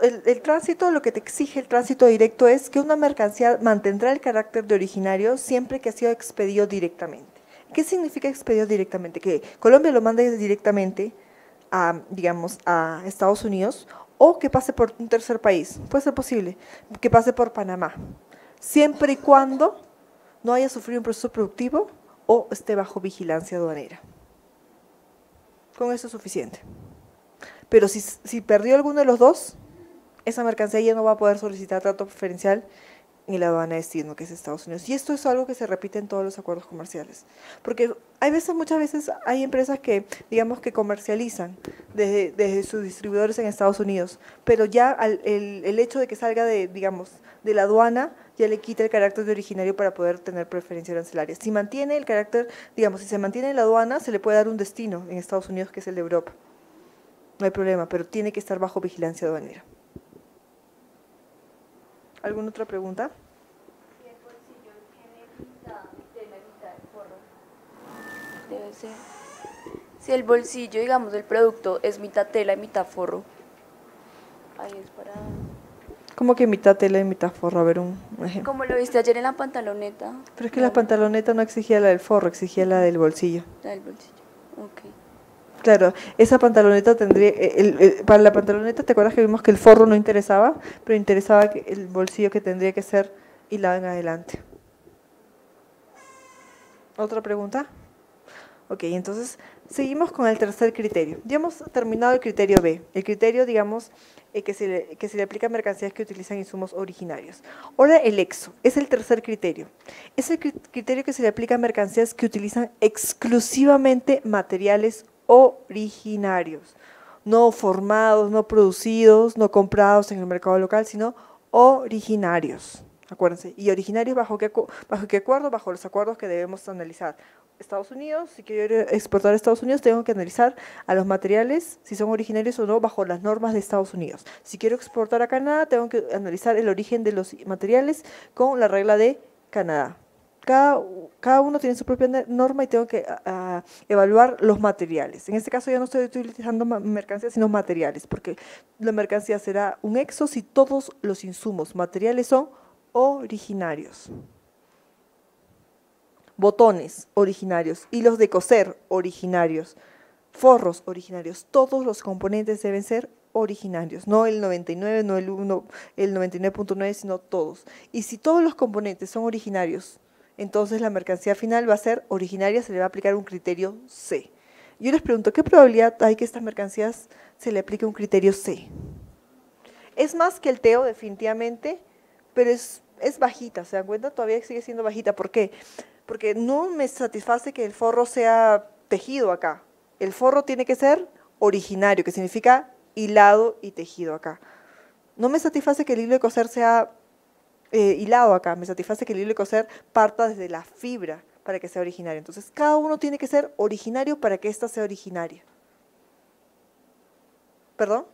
lo que te exige el tránsito directo es que una mercancía mantendrá el carácter de originario siempre que ha sido expedido directamente. ¿Qué significa expedido directamente? Que Colombia lo mande directamente a, digamos, a Estados Unidos o que pase por un tercer país. Puede ser posible que pase por Panamá, siempre y cuando no haya sufrido un proceso productivo o esté bajo vigilancia aduanera. Con eso es suficiente. Pero si perdió alguno de los dos, esa mercancía ya no va a poder solicitar trato preferencial en la aduana de destino, que es Estados Unidos. Y esto es algo que se repite en todos los acuerdos comerciales. Porque muchas veces hay empresas que, digamos, que comercializan desde sus distribuidores en Estados Unidos, pero ya el hecho de que salga digamos, de la aduana, ya le quita el carácter de originario para poder tener preferencia arancelaria. Si mantiene el carácter, digamos, si se mantiene en la aduana, se le puede dar un destino en Estados Unidos, que es el de Europa. No hay problema, pero tiene que estar bajo vigilancia aduanera. ¿Alguna otra pregunta? Si el bolsillo tiene mitad tela y mitad de forro, debe ser. Si el bolsillo, digamos, del producto es mitad tela y mitad forro, ahí es para... ¿Cómo que mitad tela y mitad forro? A ver, un ejemplo. Como lo viste ayer en la pantaloneta. Pero es que la pantaloneta no exigía la del forro, exigía la del bolsillo. La del bolsillo, ok. Claro, esa pantaloneta tendría, para la pantaloneta, ¿te acuerdas que vimos que el forro no interesaba? Pero interesaba el bolsillo que tendría que ser hilado en adelante. ¿Otra pregunta? Ok, entonces seguimos con el tercer criterio. Ya hemos terminado el criterio B. El criterio, digamos, que se le aplica a mercancías que utilizan insumos originarios. Ahora el EXO, es el tercer criterio. Es el criterio que se le aplica a mercancías que utilizan exclusivamente materiales originarios, no formados, no producidos, no comprados en el mercado local, sino originarios. Acuérdense, y originarios bajo qué acuerdo, bajo los acuerdos que debemos analizar. Estados Unidos, si quiero exportar a Estados Unidos, tengo que analizar a los materiales, si son originarios o no, bajo las normas de Estados Unidos. Si quiero exportar a Canadá, tengo que analizar el origen de los materiales con la regla de Canadá. Cada uno tiene su propia norma y tengo que evaluar los materiales. En este caso ya no estoy utilizando mercancías, sino materiales, porque la mercancía será un EXO si todos los insumos materiales son originarios. Botones originarios, hilos de coser originarios, forros originarios, todos los componentes deben ser originarios, no el 99, no el 99.9, sino todos. Y si todos los componentes son originarios, entonces la mercancía final va a ser originaria, se le va a aplicar un criterio C. Yo les pregunto, ¿qué probabilidad hay que a estas mercancías se le aplique un criterio C? Es más que el TEO definitivamente, pero es bajita, ¿se dan cuenta? Todavía sigue siendo bajita. ¿Por qué? Porque no me satisface que el forro sea tejido acá. El forro tiene que ser originario, que significa hilado y tejido acá. No me satisface que el hilo de coser sea hilado acá, me satisface que el hilo de coser parta desde la fibra para que sea originario. Entonces, cada uno tiene que ser originario para que ésta sea originaria. ¿Perdón?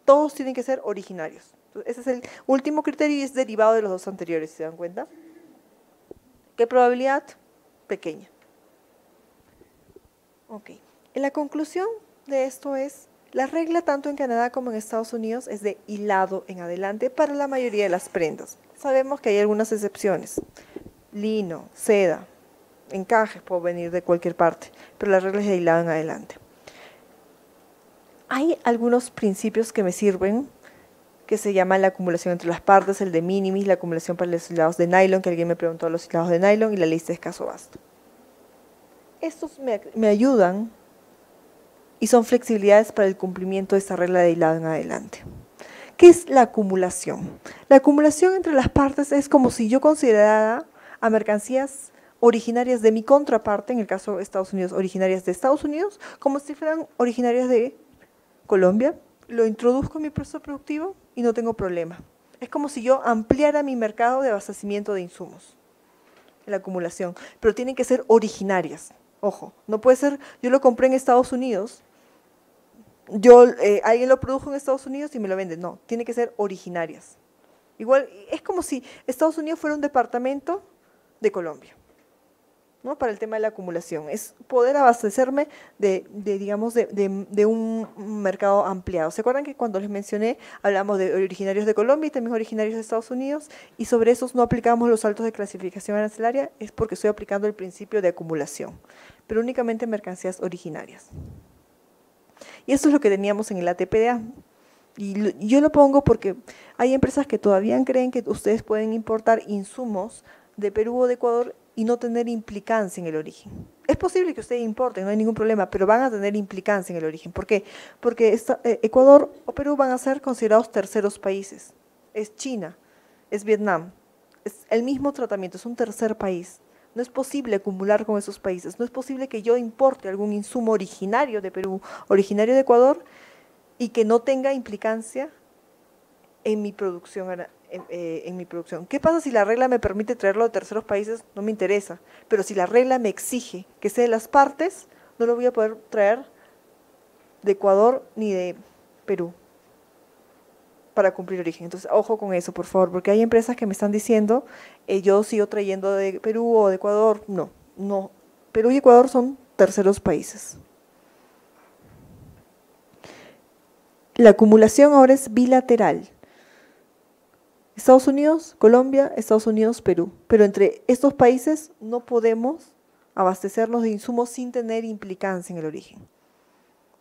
Todos tienen que ser originarios. Ese es el último criterio y es derivado de los dos anteriores, ¿se dan cuenta? ¿Qué probabilidad? Pequeña. Ok. En la conclusión de esto es, la regla tanto en Canadá como en Estados Unidos es de hilado en adelante para la mayoría de las prendas. Sabemos que hay algunas excepciones. Lino, seda, encajes pueden venir de cualquier parte, pero la regla es de hilado en adelante. Hay algunos principios que me sirven, que se llama la acumulación entre las partes, el de minimis, la acumulación para los hilados de nylon, que alguien me preguntó los hilados de nylon, y la lista de escaso basto. Estos me ayudan y son flexibilidades para el cumplimiento de esta regla de hilado en adelante. ¿Qué es la acumulación? La acumulación entre las partes es como si yo considerara a mercancías originarias de mi contraparte, en el caso de Estados Unidos, originarias de Estados Unidos, como si fueran originarias de Colombia, lo introduzco en mi proceso productivo y no tengo problema. Es como si yo ampliara mi mercado de abastecimiento de insumos, la acumulación, pero tienen que ser originarias. Ojo, no puede ser, yo lo compré en Estados Unidos, alguien lo produjo en Estados Unidos y me lo vende. No, tiene que ser originarias. Igual, es como si Estados Unidos fuera un departamento de Colombia, ¿no? Para el tema de la acumulación, es poder abastecerme de un mercado ampliado. ¿Se acuerdan que cuando les mencioné, hablamos de originarios de Colombia y también originarios de Estados Unidos, y sobre esos no aplicamos los saltos de clasificación arancelaria? Es porque estoy aplicando el principio de acumulación, pero únicamente mercancías originarias. Y eso es lo que teníamos en el ATPDA. Y yo lo pongo porque hay empresas que todavía creen que ustedes pueden importar insumos de Perú o de Ecuador y no tener implicancia en el origen. Es posible que ustedes importen, no hay ningún problema, pero van a tener implicancia en el origen. ¿Por qué? Porque Ecuador o Perú van a ser considerados terceros países. Es China, es Vietnam, es el mismo tratamiento, es un tercer país. No es posible acumular con esos países, no es posible que yo importe algún insumo originario de Perú, originario de Ecuador, y que no tenga implicancia en mi producción. ¿Qué pasa si la regla me permite traerlo de terceros países? No me interesa, pero si la regla me exige que sea de las partes, no lo voy a poder traer de Ecuador ni de Perú para cumplir origen. Entonces, ojo con eso, por favor, porque hay empresas que me están diciendo, yo sigo trayendo de Perú o de Ecuador. No, Perú y Ecuador son terceros países. La acumulación ahora es bilateral. Estados Unidos, Colombia, Estados Unidos, Perú. Pero entre estos países no podemos abastecernos de insumos sin tener implicancia en el origen.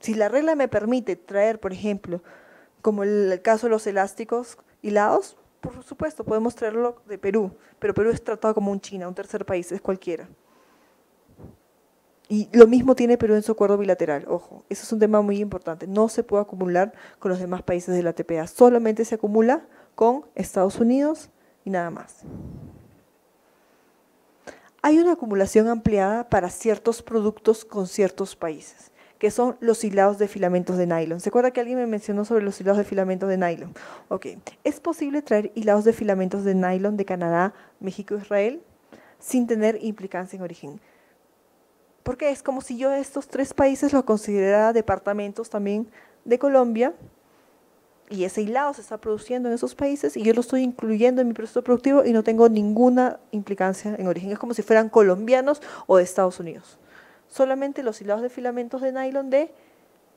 Si la regla me permite traer, por ejemplo, como el caso de los elásticos hilados, por supuesto, podemos traerlo de Perú, pero Perú es tratado como un China, un tercer país, es cualquiera. Y lo mismo tiene Perú en su acuerdo bilateral, ojo, eso es un tema muy importante, no se puede acumular con los demás países de la TPA, solamente se acumula con Estados Unidos y nada más. Hay una acumulación ampliada para ciertos productos con ciertos países, que son los hilados de filamentos de nylon. ¿Se acuerda que alguien me mencionó sobre los hilados de filamentos de nylon? Ok, ¿es posible traer hilados de filamentos de nylon de Canadá, México, Israel, sin tener implicancia en origen? Porque es como si yo estos 3 países los considerara departamentos también de Colombia, y ese hilado se está produciendo en esos países y yo lo estoy incluyendo en mi proceso productivo y no tengo ninguna implicancia en origen. Es como si fueran colombianos o de Estados Unidos. Solamente los hilados de filamentos de nylon de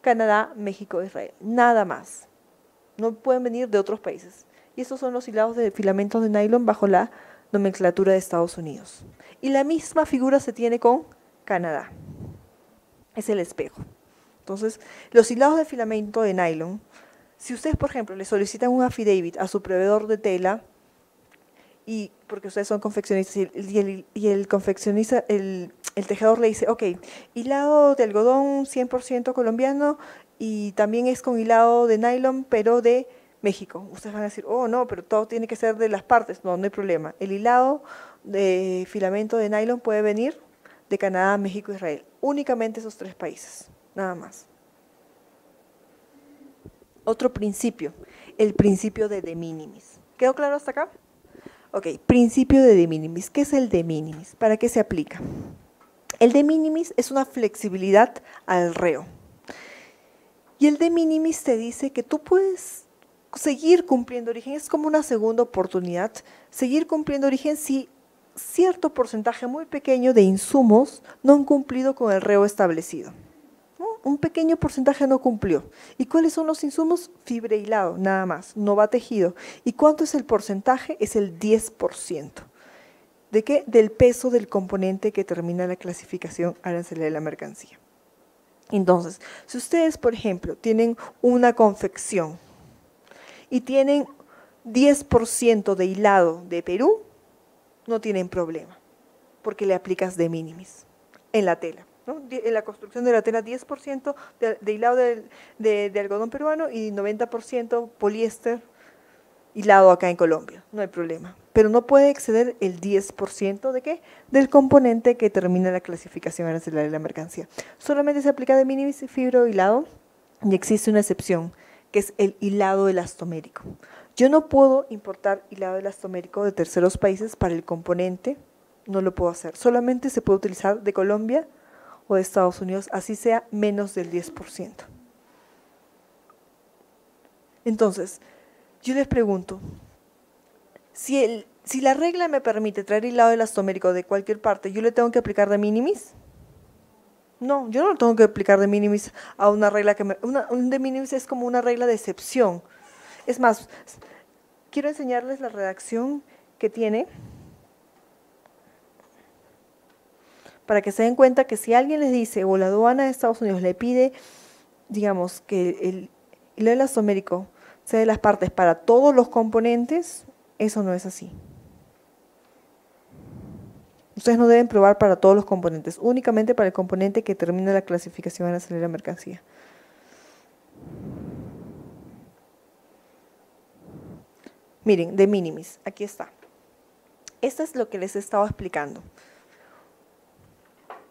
Canadá, México, Israel. Nada más. No pueden venir de otros países. Y estos son los hilados de filamentos de nylon bajo la nomenclatura de Estados Unidos. Y la misma figura se tiene con Canadá. Es el espejo. Entonces, los hilados de filamento de nylon, si ustedes, por ejemplo, le solicitan un affidavit a su proveedor de tela, y porque ustedes son confeccionistas y el confeccionista, el tejedor le dice, ok, hilado de algodón 100% colombiano y también es con hilado de nylon, pero de México. Ustedes van a decir, oh no, pero todo tiene que ser de las partes. No, no hay problema. El hilado de filamento de nylon puede venir de Canadá, México, Israel. Únicamente esos 3 países, nada más. Otro principio, el principio de minimis. ¿Quedó claro hasta acá? Ok, principio de minimis. ¿Qué es el de minimis? ¿Para qué se aplica? El de minimis es una flexibilidad al reo. Y el de minimis te dice que tú puedes seguir cumpliendo origen, es como una segunda oportunidad, seguir cumpliendo origen si cierto porcentaje muy pequeño de insumos no han cumplido con el reo establecido. Un pequeño porcentaje no cumplió. ¿Y cuáles son los insumos? Fibra e hilado, nada más, no va tejido. ¿Y cuánto es el porcentaje? Es el 10%. ¿De qué? Del peso del componente que termina la clasificación arancelaria de la mercancía. Entonces, si ustedes, por ejemplo, tienen una confección y tienen 10% de hilado de Perú, no tienen problema, porque le aplicas de minimis en la tela. ¿No? En la construcción de la tela 10% de hilado de algodón peruano y 90% poliéster hilado acá en Colombia, no hay problema. Pero no puede exceder el 10% ¿de qué? Del componente que termina la clasificación arancelaria de la mercancía. Solamente se aplica de minimis fibra o hilado y existe una excepción, que es el hilado elastomérico. Yo no puedo importar hilado elastomérico de terceros países para el componente, no lo puedo hacer. Solamente se puede utilizar de Colombia o de Estados Unidos, así sea menos del 10%. Entonces, yo les pregunto, si la regla me permite traer hilado elastomérico de cualquier parte, ¿yo le tengo que aplicar de minimis? No, yo no lo tengo que aplicar de minimis a una regla que un de minimis es como una regla de excepción. Es más, quiero enseñarles la redacción que tiene para que se den cuenta que si alguien les dice o la aduana de Estados Unidos le pide, digamos, que el hilo elastomérico sea de las partes para todos los componentes, eso no es así. Ustedes no deben probar para todos los componentes, únicamente para el componente que termina la clasificación arancelaria de la mercancía. Miren, de minimis, aquí está. Esto es lo que les he estado explicando.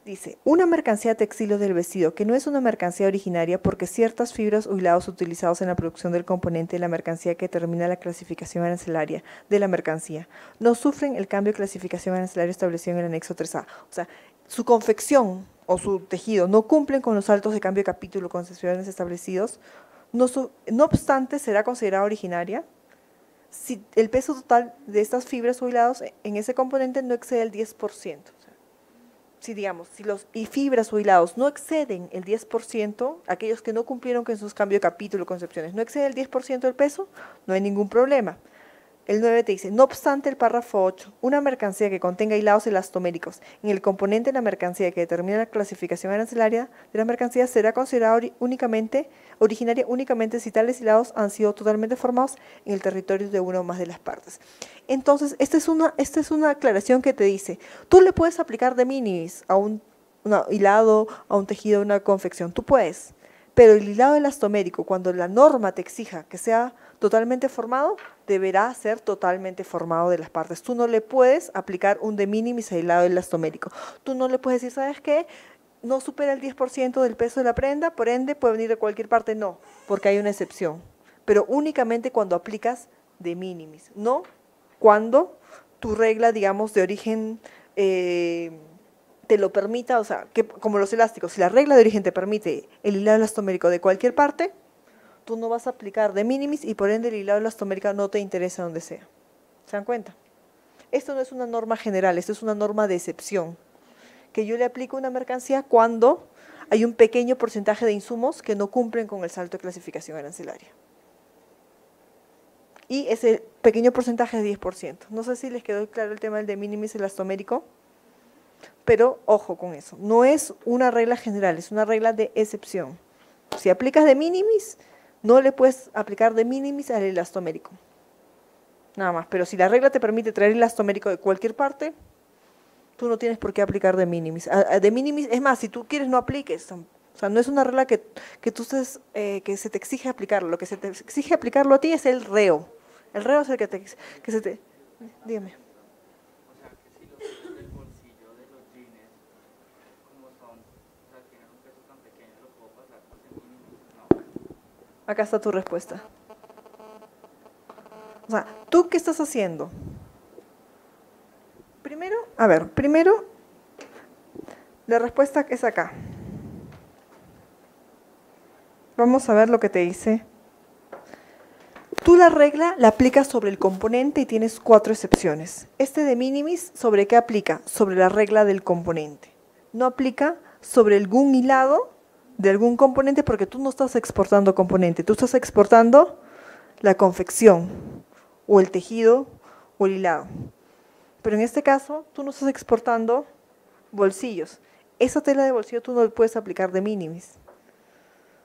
Dice, una mercancía textil o del vestido que no es una mercancía originaria porque ciertas fibras o hilados utilizados en la producción del componente de la mercancía que termina la clasificación arancelaria de la mercancía no sufren el cambio de clasificación arancelaria establecido en el anexo 3A. O sea, su confección o su tejido no cumplen con los saltos de cambio de capítulo concesionales establecidos, no obstante será considerada originaria si el peso total de estas fibras o hilados en ese componente no excede el 10%. Si digamos, si los fibras o hilados no exceden el 10%, aquellos que no cumplieron con sus cambios de capítulo, concepciones, no exceden el 10% del peso, no hay ningún problema. El 9 te dice, no obstante el párrafo 8, una mercancía que contenga hilados elastoméricos en el componente de la mercancía que determina la clasificación arancelaria de la mercancía será considerada originaria únicamente si tales hilados han sido totalmente formados en el territorio de una o más de las partes. Entonces, esta es una aclaración que te dice, tú le puedes aplicar de minimis a un hilado, a un tejido, a una confección, tú puedes, pero el hilado elastomérico, cuando la norma te exija que sea totalmente formado, deberá ser totalmente formado de las partes. Tú no le puedes aplicar un de minimis a hilado elastomérico. Tú no le puedes decir, ¿sabes qué? No supera el 10% del peso de la prenda, por ende puede venir de cualquier parte. No, porque hay una excepción. Pero únicamente cuando aplicas de minimis, no cuando tu regla, digamos, de origen te lo permita, o sea, que, como los elásticos, si la regla de origen te permite el hilado elastomérico de cualquier parte, tú no vas a aplicar de minimis y por ende el hilado elastomérico no te interesa donde sea. ¿Se dan cuenta? Esto no es una norma general, esto es una norma de excepción, que yo le aplico a una mercancía cuando hay un pequeño porcentaje de insumos que no cumplen con el salto de clasificación arancelaria. Y ese pequeño porcentaje es 10%. No sé si les quedó claro el tema del de minimis elastomérico, pero ojo con eso. No es una regla general, es una regla de excepción. Si aplicas de minimis, no le puedes aplicar de minimis al elastomérico. Nada más. Pero si la regla te permite traer elastomérico de cualquier parte, tú no tienes por qué aplicar de minimis. De minimis, es más, si tú quieres no apliques. O sea, no es una regla que tú estés, que se te exige aplicarlo. Lo que se te exige aplicarlo a ti es el reo. El reo es el que se te... Dígame. O sea, que si los hilos del bolsillo de los jeans, como son, o sea, tienen un peso tan pequeño, ¿lo puedo pasar por el mínimo? No. Acá está tu respuesta. O sea, ¿tú qué estás haciendo? Primero, la respuesta es acá. Vamos a ver lo que te dice. Tú la regla la aplicas sobre el componente y tienes 4 excepciones. Este de minimis, ¿sobre qué aplica? Sobre la regla del componente. No aplica sobre algún hilado de algún componente porque tú no estás exportando componente, tú estás exportando la confección o el tejido o el hilado. Pero en este caso, tú no estás exportando bolsillos. Esa tela de bolsillo tú no le puedes aplicar de minimis.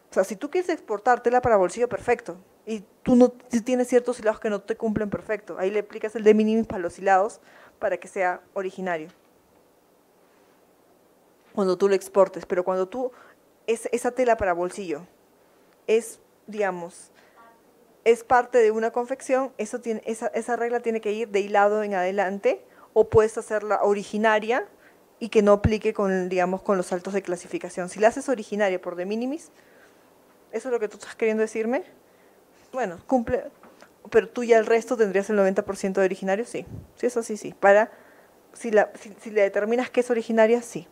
O sea, si tú quieres exportar tela para bolsillo, perfecto. Y tú no tienes ciertos hilados que no te cumplen perfecto. Ahí le aplicas el de minimis para los hilados para que sea originario. Cuando tú lo exportes. Pero cuando tú, esa tela para bolsillo es, digamos, es parte de una confección, esa regla tiene que ir de hilado en adelante o puedes hacerla originaria y que no aplique con, digamos, con los saltos de clasificación. Si la haces originaria por de minimis, ¿eso es lo que tú estás queriendo decirme? Bueno, cumple, pero tú ya el resto tendrías el 90% de originario, sí. Sí, eso sí, sí. Si le determinas que es originaria, sí.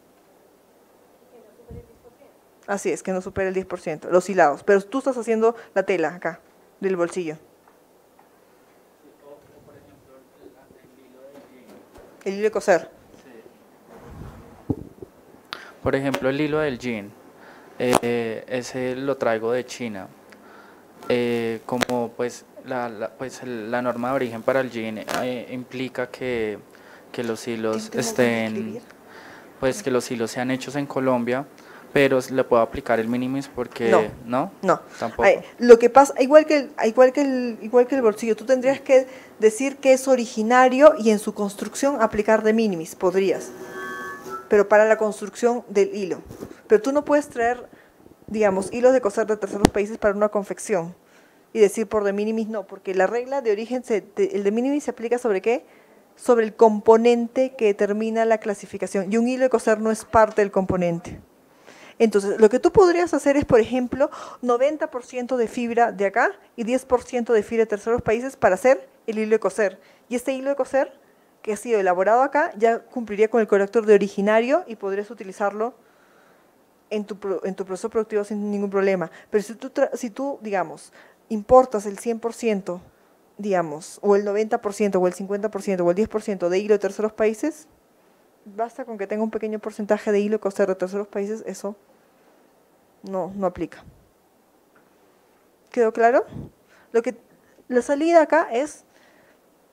Así es, que no supere el 10%, los hilados. Pero tú estás haciendo la tela acá, del bolsillo. O por ejemplo, el hilo del jean. El hilo de coser. Sí. Por ejemplo, el hilo del jean, ese lo traigo de China. Como pues la norma de origen para el jean implica que los hilos estén, pues que los hilos sean hechos en Colombia, pero le puedo aplicar el minimis porque no tampoco. Lo que pasa, igual que el bolsillo, tú tendrías que decir que es originario y en su construcción aplicar de minimis, podrías, pero para la construcción del hilo. Pero tú no puedes traer, digamos, hilos de coser de terceros países para una confección y decir por de minimis no, porque la regla de origen, el de minimis se aplica sobre ¿qué? Sobre el componente que determina la clasificación, y un hilo de coser no es parte del componente. Entonces, lo que tú podrías hacer es, por ejemplo, 90% de fibra de acá y 10% de fibra de terceros países para hacer el hilo de coser. Y este hilo de coser, que ha sido elaborado acá, ya cumpliría con el corrector de originario y podrías utilizarlo en tu proceso productivo sin ningún problema. Pero si tú, digamos, importas el 100%, digamos, o el 90%, o el 50%, o el 10% de hilo de terceros países, basta con que tenga un pequeño porcentaje de hilo de coser de terceros países, eso no aplica. ¿Quedó claro? La salida acá es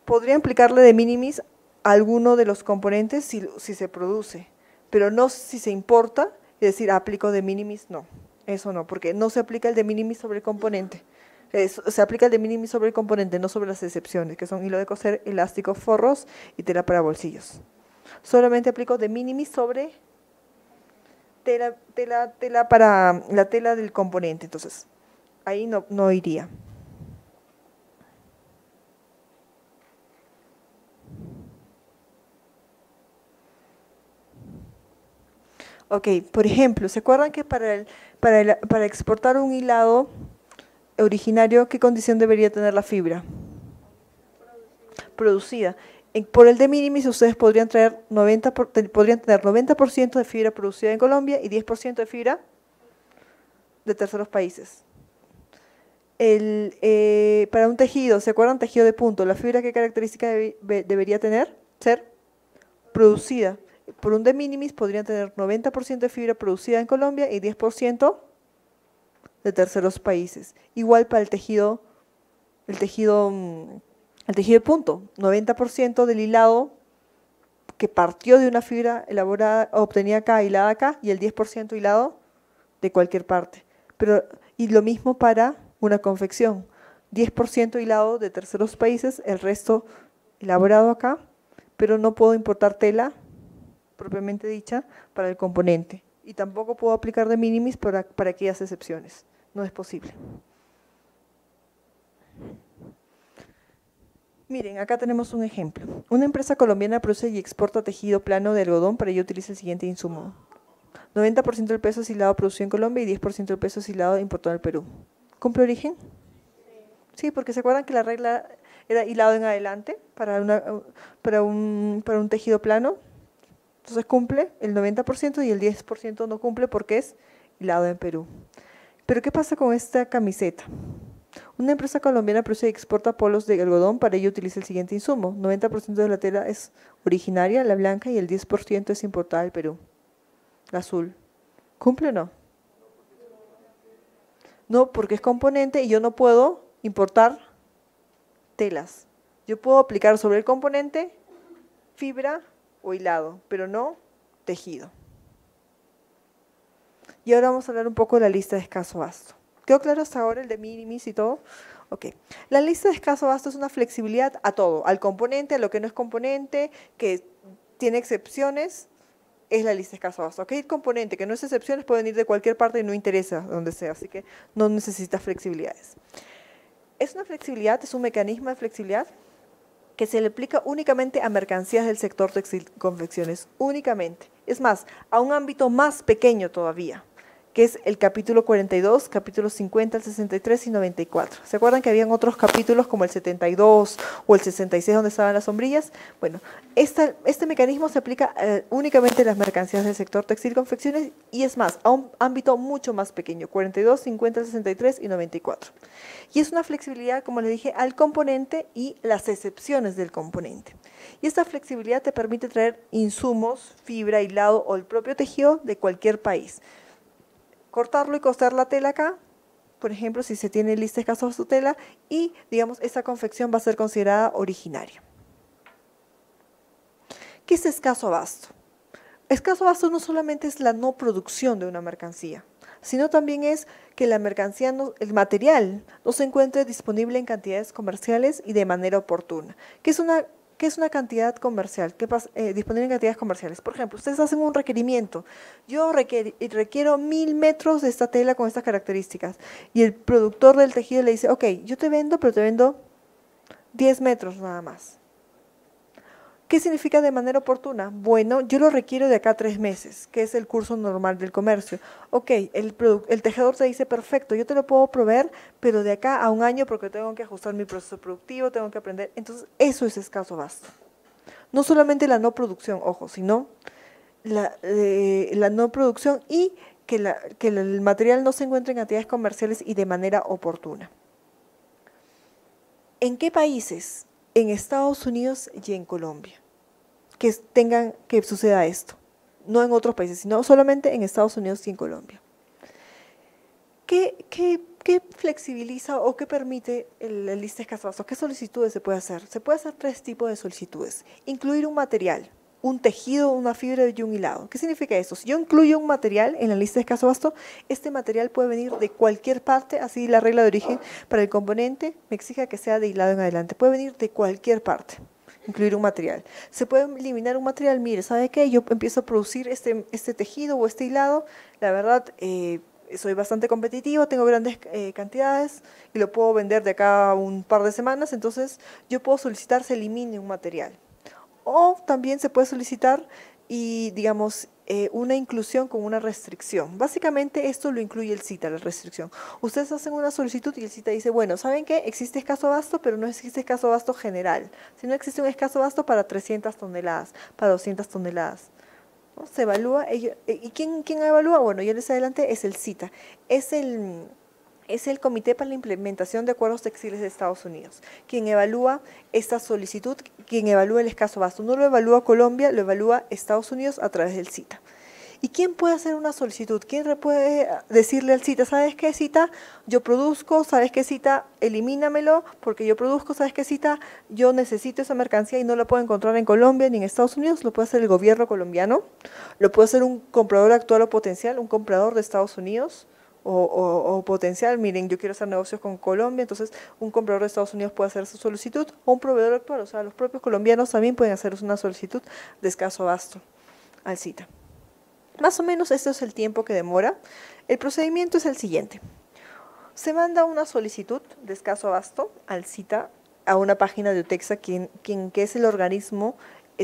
podría aplicarle de minimis a alguno de los componentes si se produce, pero no si se importa y decir, aplico de minimis, no, eso no, porque no se aplica el de minimis sobre el componente. Se aplica el de minimis sobre el componente, no sobre las excepciones, que son hilo de coser, elástico, forros y tela para bolsillos. Solamente aplico de minimis sobre tela para la tela del componente, entonces ahí no iría. Ok, por ejemplo, ¿se acuerdan que para exportar un hilado originario, qué condición debería tener la fibra? Producida. Por el de minimis ustedes podrían tener 90% de fibra producida en Colombia y 10% de fibra de terceros países. Para un tejido, ¿se acuerdan? Tejido de punto, ¿la fibra qué característica debería tener? Ser producida. Por un de minimis podrían tener 90% de fibra producida en Colombia y 10% de terceros países. Igual para el tejido de punto, 90% del hilado que partió de una fibra elaborada, obtenida acá, hilada acá, y el 10% hilado de cualquier parte. Y lo mismo para una confección, 10% hilado de terceros países, el resto elaborado acá, pero no puedo importar tela propiamente dicha para el componente. Y tampoco puedo aplicar de minimis para aquellas excepciones. No es posible. Miren, acá tenemos un ejemplo. Una empresa colombiana produce y exporta tejido plano de algodón, para ello utiliza el siguiente insumo. 90% del peso es hilado producido en Colombia y 10% del peso es hilado importado al Perú. ¿Cumple origen? Sí, porque se acuerdan que la regla era hilado en adelante para un tejido plano. Entonces cumple el 90% y el 10% no cumple porque es hilado en Perú. Pero ¿qué pasa con esta camiseta? Una empresa colombiana produce y exporta polos de algodón, para ello utiliza el siguiente insumo. 90% de la tela es originaria, la blanca, y el 10% es importada del Perú, la azul. ¿Cumple o no? No, porque es componente y yo no puedo importar telas. Yo puedo aplicar sobre el componente fibra o hilado, pero no tejido. Y ahora vamos a hablar un poco de la lista de escaso basto. ¿Quedó claro hasta ahora el de minimis y todo? Ok. La lista de escaso basto es una flexibilidad a todo, al componente, a lo que no es componente, que tiene excepciones, es la lista de escaso basto. Ok, el componente que no es excepciones puede venir de cualquier parte y no interesa donde sea, así que no necesita flexibilidades. Es una flexibilidad, es un mecanismo de flexibilidad que se le aplica únicamente a mercancías del sector textil confecciones, únicamente. Es más, a un ámbito más pequeño todavía, que es el capítulo 42, capítulos 50, el 63 y 94. ¿Se acuerdan que habían otros capítulos como el 72 o el 66 donde estaban las sombrillas? Bueno, este mecanismo se aplica únicamente a las mercancías del sector textil confecciones y es más, a un ámbito mucho más pequeño, 42, 50, 63 y 94. Y es una flexibilidad, como les dije, al componente y las excepciones del componente. Y esta flexibilidad te permite traer insumos, fibra, hilado o el propio tejido de cualquier país. Cortarlo y coser la tela acá, por ejemplo, si se tiene lista de escaso basto tela, y digamos, esa confección va a ser considerada originaria. ¿Qué es escaso basto? Escaso basto no solamente es la no producción de una mercancía, sino también es que la mercancía, el material, no se encuentre disponible en cantidades comerciales y de manera oportuna. ¿Qué es una cantidad comercial? Disponible en cantidades comerciales. Por ejemplo, ustedes hacen un requerimiento. Yo requiero 1000 metros de esta tela con estas características. Y el productor del tejido le dice, ok, yo te vendo, pero te vendo 10 metros nada más. ¿Qué significa de manera oportuna? Bueno, yo lo requiero de acá a 3 meses, que es el curso normal del comercio. Ok, el tejedor te dice, perfecto, yo te lo puedo proveer, pero de acá a 1 año porque tengo que ajustar mi proceso productivo, tengo que aprender. Entonces, eso es escaso basto. No solamente la no producción, ojo, sino la no producción y que el material no se encuentre en cantidades comerciales y de manera oportuna. ¿En qué países? En Estados Unidos y en Colombia, que suceda esto, no en otros países, sino solamente en Estados Unidos y en Colombia. ¿Qué ¿qué flexibiliza o qué permite la lista de escaso abasto? ¿Qué solicitudes se puede hacer? Se puede hacer 3 tipos de solicitudes. Incluir un material, un tejido, una fibra y un hilado. ¿Qué significa eso? Si yo incluyo un material en la lista de escaso abasto, este material puede venir de cualquier parte, así la regla de origen para el componente me exige que sea de hilado en adelante. Puede venir de cualquier parte. Incluir un material. Se puede eliminar un material, mire, ¿sabe qué? Yo empiezo a producir este tejido o este hilado, la verdad, soy bastante competitivo, tengo grandes cantidades y lo puedo vender de acá a un par de semanas, entonces yo puedo solicitar se elimine un material. O también se puede solicitar y, digamos, una inclusión con una restricción. Básicamente esto lo incluye el CITA, la restricción. Ustedes hacen una solicitud y el CITA dice, bueno, ¿saben qué? Existe escaso abasto, pero no existe escaso abasto general. Si no existe un escaso abasto para 300 toneladas, para 200 toneladas. ¿No? Se evalúa, ¿y quién evalúa? Bueno, ya les adelante, es el CITA. Es el Comité para la Implementación de Acuerdos Textiles de Estados Unidos, quien evalúa esta solicitud, quien evalúa el escaso abasto. No lo evalúa Colombia, lo evalúa Estados Unidos a través del CITA. ¿Y quién puede hacer una solicitud? ¿Quién puede decirle al CITA, ¿sabes qué, CITA? Yo produzco, ¿sabes qué, CITA? Elimínamelo, porque yo produzco, ¿sabes qué, CITA? Yo necesito esa mercancía y no la puedo encontrar en Colombia ni en Estados Unidos. Lo puede hacer el gobierno colombiano, lo puede hacer un comprador actual o potencial, un comprador de Estados Unidos, o potencial, miren, yo quiero hacer negocios con Colombia, entonces un comprador de Estados Unidos puede hacer su solicitud, o un proveedor actual, o sea, los propios colombianos también pueden hacer una solicitud de escaso abasto al CITA. Más o menos este es el tiempo que demora. El procedimiento es el siguiente. Se manda una solicitud de escaso abasto al CITA, a una página de UTEXA, que es el organismo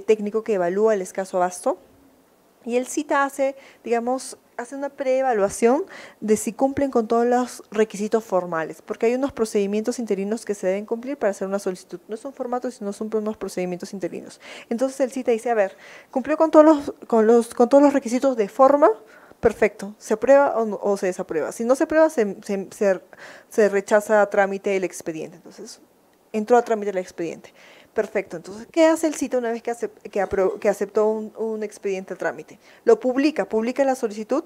técnico que evalúa el escaso abasto, y el CITA hace una preevaluación de si cumplen con todos los requisitos formales, porque hay unos procedimientos interinos que se deben cumplir para hacer una solicitud. No es un formato, sino son unos procedimientos interinos. Entonces el CITA dice, a ver, ¿cumplió con todos los requisitos de forma? Perfecto, ¿se aprueba o se desaprueba? Si no se aprueba, se rechaza a trámite el expediente. Entonces, entró a trámite el expediente. Perfecto, entonces, ¿qué hace el CITA una vez que aceptó un expediente a trámite? Lo publica la solicitud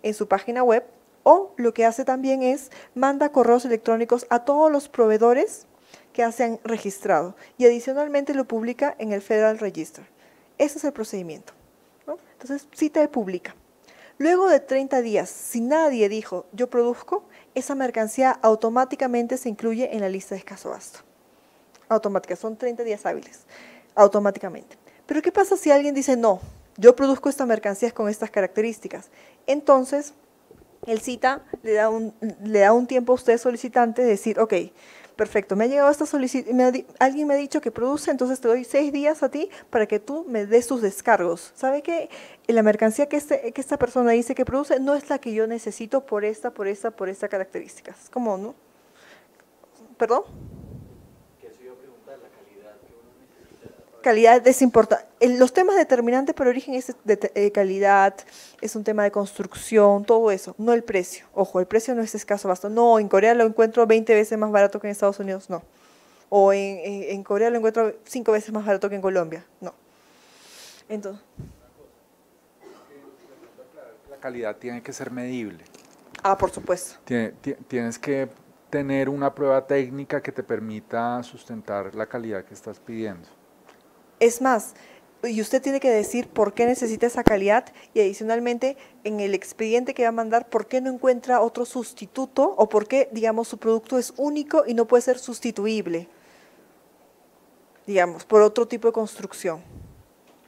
en su página web, o lo que hace también es manda correos electrónicos a todos los proveedores que se han registrado y adicionalmente lo publica en el Federal Register. Ese es el procedimiento, ¿no? Entonces, CITA publica. Luego de 30 días, si nadie dijo yo produzco, esa mercancía automáticamente se incluye en la lista de escaso abasto. Automática, son 30 días hábiles, automáticamente. Pero ¿qué pasa si alguien dice, no, yo produzco estas mercancías con estas características? Entonces, el CITA le da un tiempo a usted solicitante de decir, ok, perfecto, me ha llegado esta solicitud, alguien me ha dicho que produce, entonces te doy 6 días a ti para que tú me des tus descargos. ¿Sabe qué? La mercancía que esta persona dice que produce no es la que yo necesito por esta característica. Es como, ¿no? ¿Perdón? Calidad es importante. Los temas determinantes por origen es calidad, es un tema de construcción, todo eso, no el precio. Ojo, el precio no es escaso abasto. No, en Corea lo encuentro 20 veces más barato que en Estados Unidos, no. O en Corea lo encuentro 5 veces más barato que en Colombia, no. Entonces, la calidad tiene que ser medible. por supuesto. Tienes que tener una prueba técnica que te permita sustentar la calidad que estás pidiendo. Es más, y usted tiene que decir por qué necesita esa calidad y adicionalmente en el expediente que va a mandar por qué no encuentra otro sustituto o por qué, digamos, su producto es único y no puede ser sustituible, digamos, por otro tipo de construcción,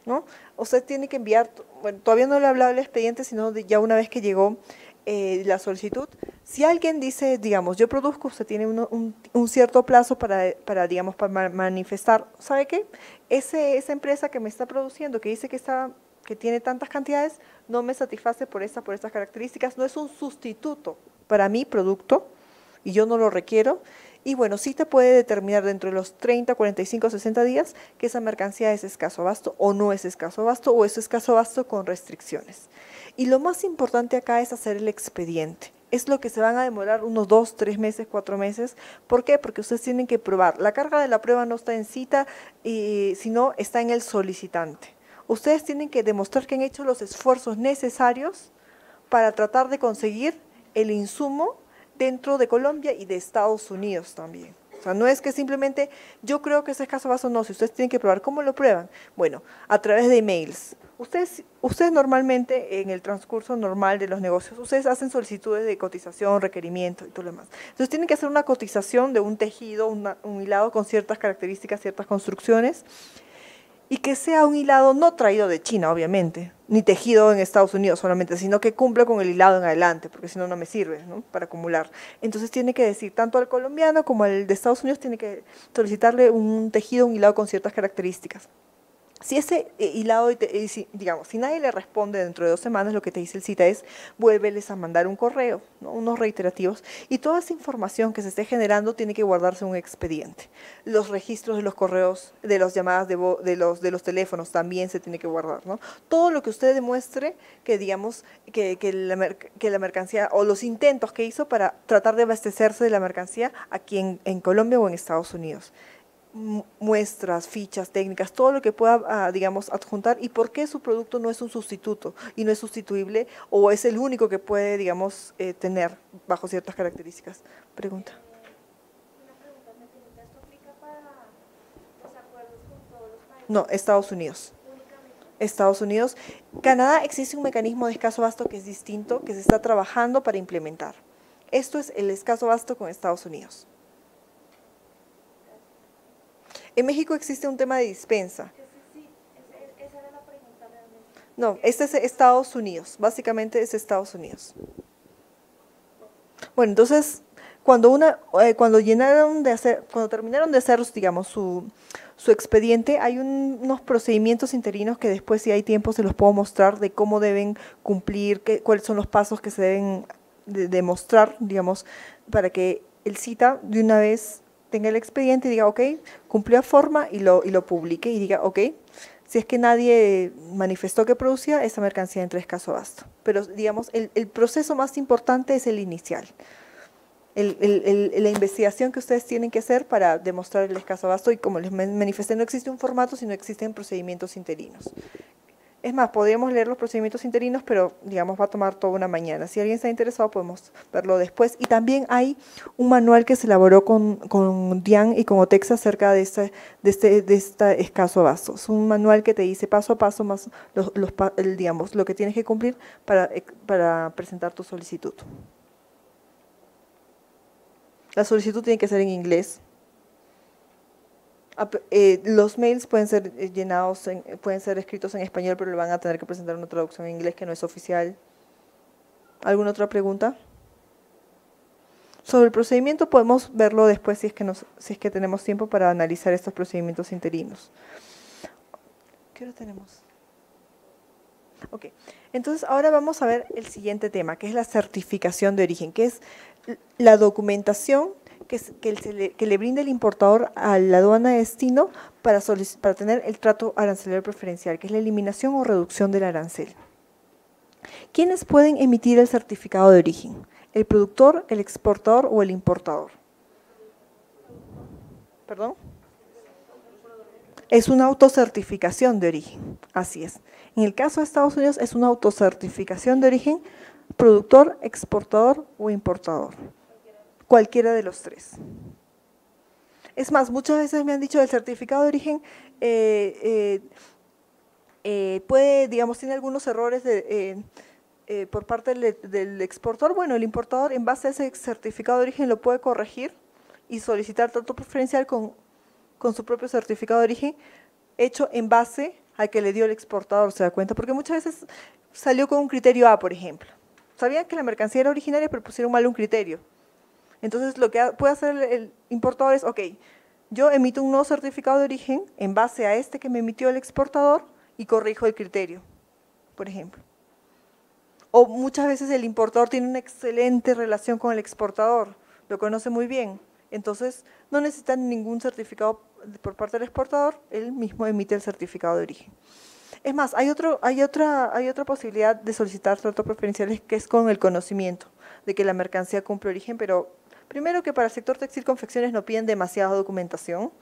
¿no? Usted tiene que enviar, bueno, todavía no le he hablado del expediente, sino ya una vez que llegó la solicitud. Si alguien dice, digamos, yo produzco, usted tiene un cierto plazo para manifestar, ¿sabe qué? Esa empresa que me está produciendo, que dice que tiene tantas cantidades, no me satisface por estas características, no es un sustituto para mi producto y yo no lo requiero. Y bueno, CITA puede determinar dentro de los 30, 45, 60 días que esa mercancía es escaso abasto o no es escaso abasto o es escaso abasto con restricciones. Y lo más importante acá es hacer el expediente. Es lo que se van a demorar unos 2, 3 meses, 4 meses. ¿Por qué? Porque ustedes tienen que probar. La carga de la prueba no está en CITA, sino está en el solicitante. Ustedes tienen que demostrar que han hecho los esfuerzos necesarios para tratar de conseguir el insumo dentro de Colombia y de Estados Unidos también. O sea, no es que simplemente yo creo que ese es escaso vaso, no, si ustedes tienen que probar, ¿cómo lo prueban? Bueno, a través de emails. Ustedes normalmente en el transcurso normal de los negocios, ustedes hacen solicitudes de cotización, requerimiento y todo lo demás. Entonces tienen que hacer una cotización de un tejido, un hilado con ciertas características, ciertas construcciones, y que sea un hilado no traído de China, obviamente, ni tejido en Estados Unidos solamente, sino que cumpla con el hilado en adelante, porque si no, no me sirve, ¿no?, para acumular. Entonces tiene que decir, tanto al colombiano como al de Estados Unidos, tiene que solicitarle un tejido, un hilado con ciertas características. Si ese hilado, digamos, si nadie le responde dentro de 2 semanas, lo que te dice el CITA es, vuélveles a mandar un correo, ¿no?, unos reiterativos, y toda esa información que se esté generando tiene que guardarse en un expediente. Los registros de los correos, de las llamadas de los teléfonos también se tiene que guardar, ¿no? Todo lo que usted demuestre que, digamos, que la mercancía, o los intentos que hizo para tratar de abastecerse de la mercancía aquí en Colombia o en Estados Unidos. Muestras, fichas técnicas, todo lo que pueda, digamos, adjuntar, y por qué su producto no es un sustituto y no es sustituible, o es el único que puede, digamos, tener bajo ciertas características. Pregunta. ¿Esto aplica para los acuerdos con todos los países? No, Estados Unidos. Estados Unidos. Canadá existe un mecanismo de escaso abasto que es distinto, que se está trabajando para implementar. Esto es el escaso abasto con Estados Unidos. En México existe un tema de dispensa. Sí, esa era la pregunta realmente. No, este es Estados Unidos, básicamente es Estados Unidos. Bueno, entonces, cuando terminaron de hacer, digamos, su expediente, hay unos procedimientos interinos que después, si hay tiempo, se los puedo mostrar de cómo deben cumplir, cuáles son los pasos que se deben demostrar, digamos, para que el CITA de una vez tenga el expediente y diga, ok, cumplió a forma, y lo publique y diga, ok, si es que nadie manifestó que producía, esa mercancía entra en escaso abasto. Pero, digamos, el proceso más importante es el inicial. La investigación que ustedes tienen que hacer para demostrar el escaso abasto, y como les manifesté, no existe un formato, sino existen procedimientos interinos. Es más, podríamos leer los procedimientos interinos, pero, digamos, va a tomar toda una mañana. Si alguien está interesado, podemos verlo después. Y también hay un manual que se elaboró con DIAN y con OTEXA acerca de este escaso abasto. Es un manual que te dice paso a paso más digamos, lo que tienes que cumplir para presentar tu solicitud. La solicitud tiene que ser en inglés. Los mails pueden ser llenados, pueden ser escritos en español, pero le van a tener que presentar una traducción en inglés que no es oficial. ¿Alguna otra pregunta? Sobre el procedimiento podemos verlo después si es que tenemos tiempo para analizar estos procedimientos interinos. ¿Qué hora tenemos? Ok, entonces ahora vamos a ver el siguiente tema, que es la certificación de origen, que es la documentación que le brinda el importador a la aduana de destino para tener el trato arancelario preferencial, que es la eliminación o reducción del arancel. ¿Quiénes pueden emitir el certificado de origen? ¿El productor, el exportador o el importador? ¿Perdón? Es una autocertificación de origen, así es. En el caso de Estados Unidos es una autocertificación de origen, productor, exportador o importador. Cualquiera de los tres. Es más, muchas veces me han dicho el certificado de origen puede, digamos, tiene algunos errores por parte del exportador. Bueno, el importador en base a ese certificado de origen lo puede corregir y solicitar trato preferencial con su propio certificado de origen hecho en base al que le dio el exportador, ¿se da cuenta? Porque muchas veces salió con un criterio A, por ejemplo. Sabían que la mercancía era originaria, pero pusieron mal un criterio. Entonces, lo que puede hacer el importador es, ok, yo emito un nuevo certificado de origen en base a este que me emitió el exportador y corrijo el criterio, por ejemplo. O muchas veces el importador tiene una excelente relación con el exportador, lo conoce muy bien, entonces no necesitan ningún certificado por parte del exportador, él mismo emite el certificado de origen. Es más, hay otra posibilidad de solicitar trato preferenciales que es con el conocimiento de que la mercancía cumple origen, pero primero que para el sector textil confecciones no piden demasiada documentación,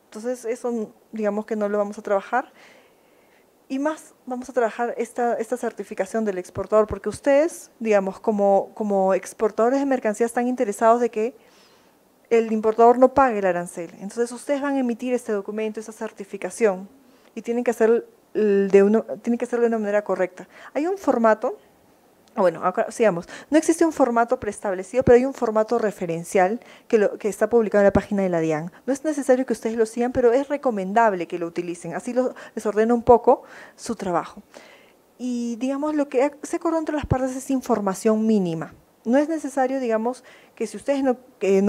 entonces eso digamos que no lo vamos a trabajar. Y más vamos a trabajar esta certificación del exportador, porque ustedes, digamos, como exportadores de mercancías están interesados de que el importador no pague el arancel. Entonces ustedes van a emitir este documento, esta certificación, y tienen que hacerlo de una manera correcta. Hay un formato, bueno, acá sigamos, no existe un formato preestablecido, pero hay un formato referencial que está publicado en la página de la DIAN. No es necesario que ustedes lo sigan, pero es recomendable que lo utilicen, así les ordena un poco su trabajo. Y digamos, lo que se acordó entre las partes es información mínima. No es necesario, digamos, que si ustedes no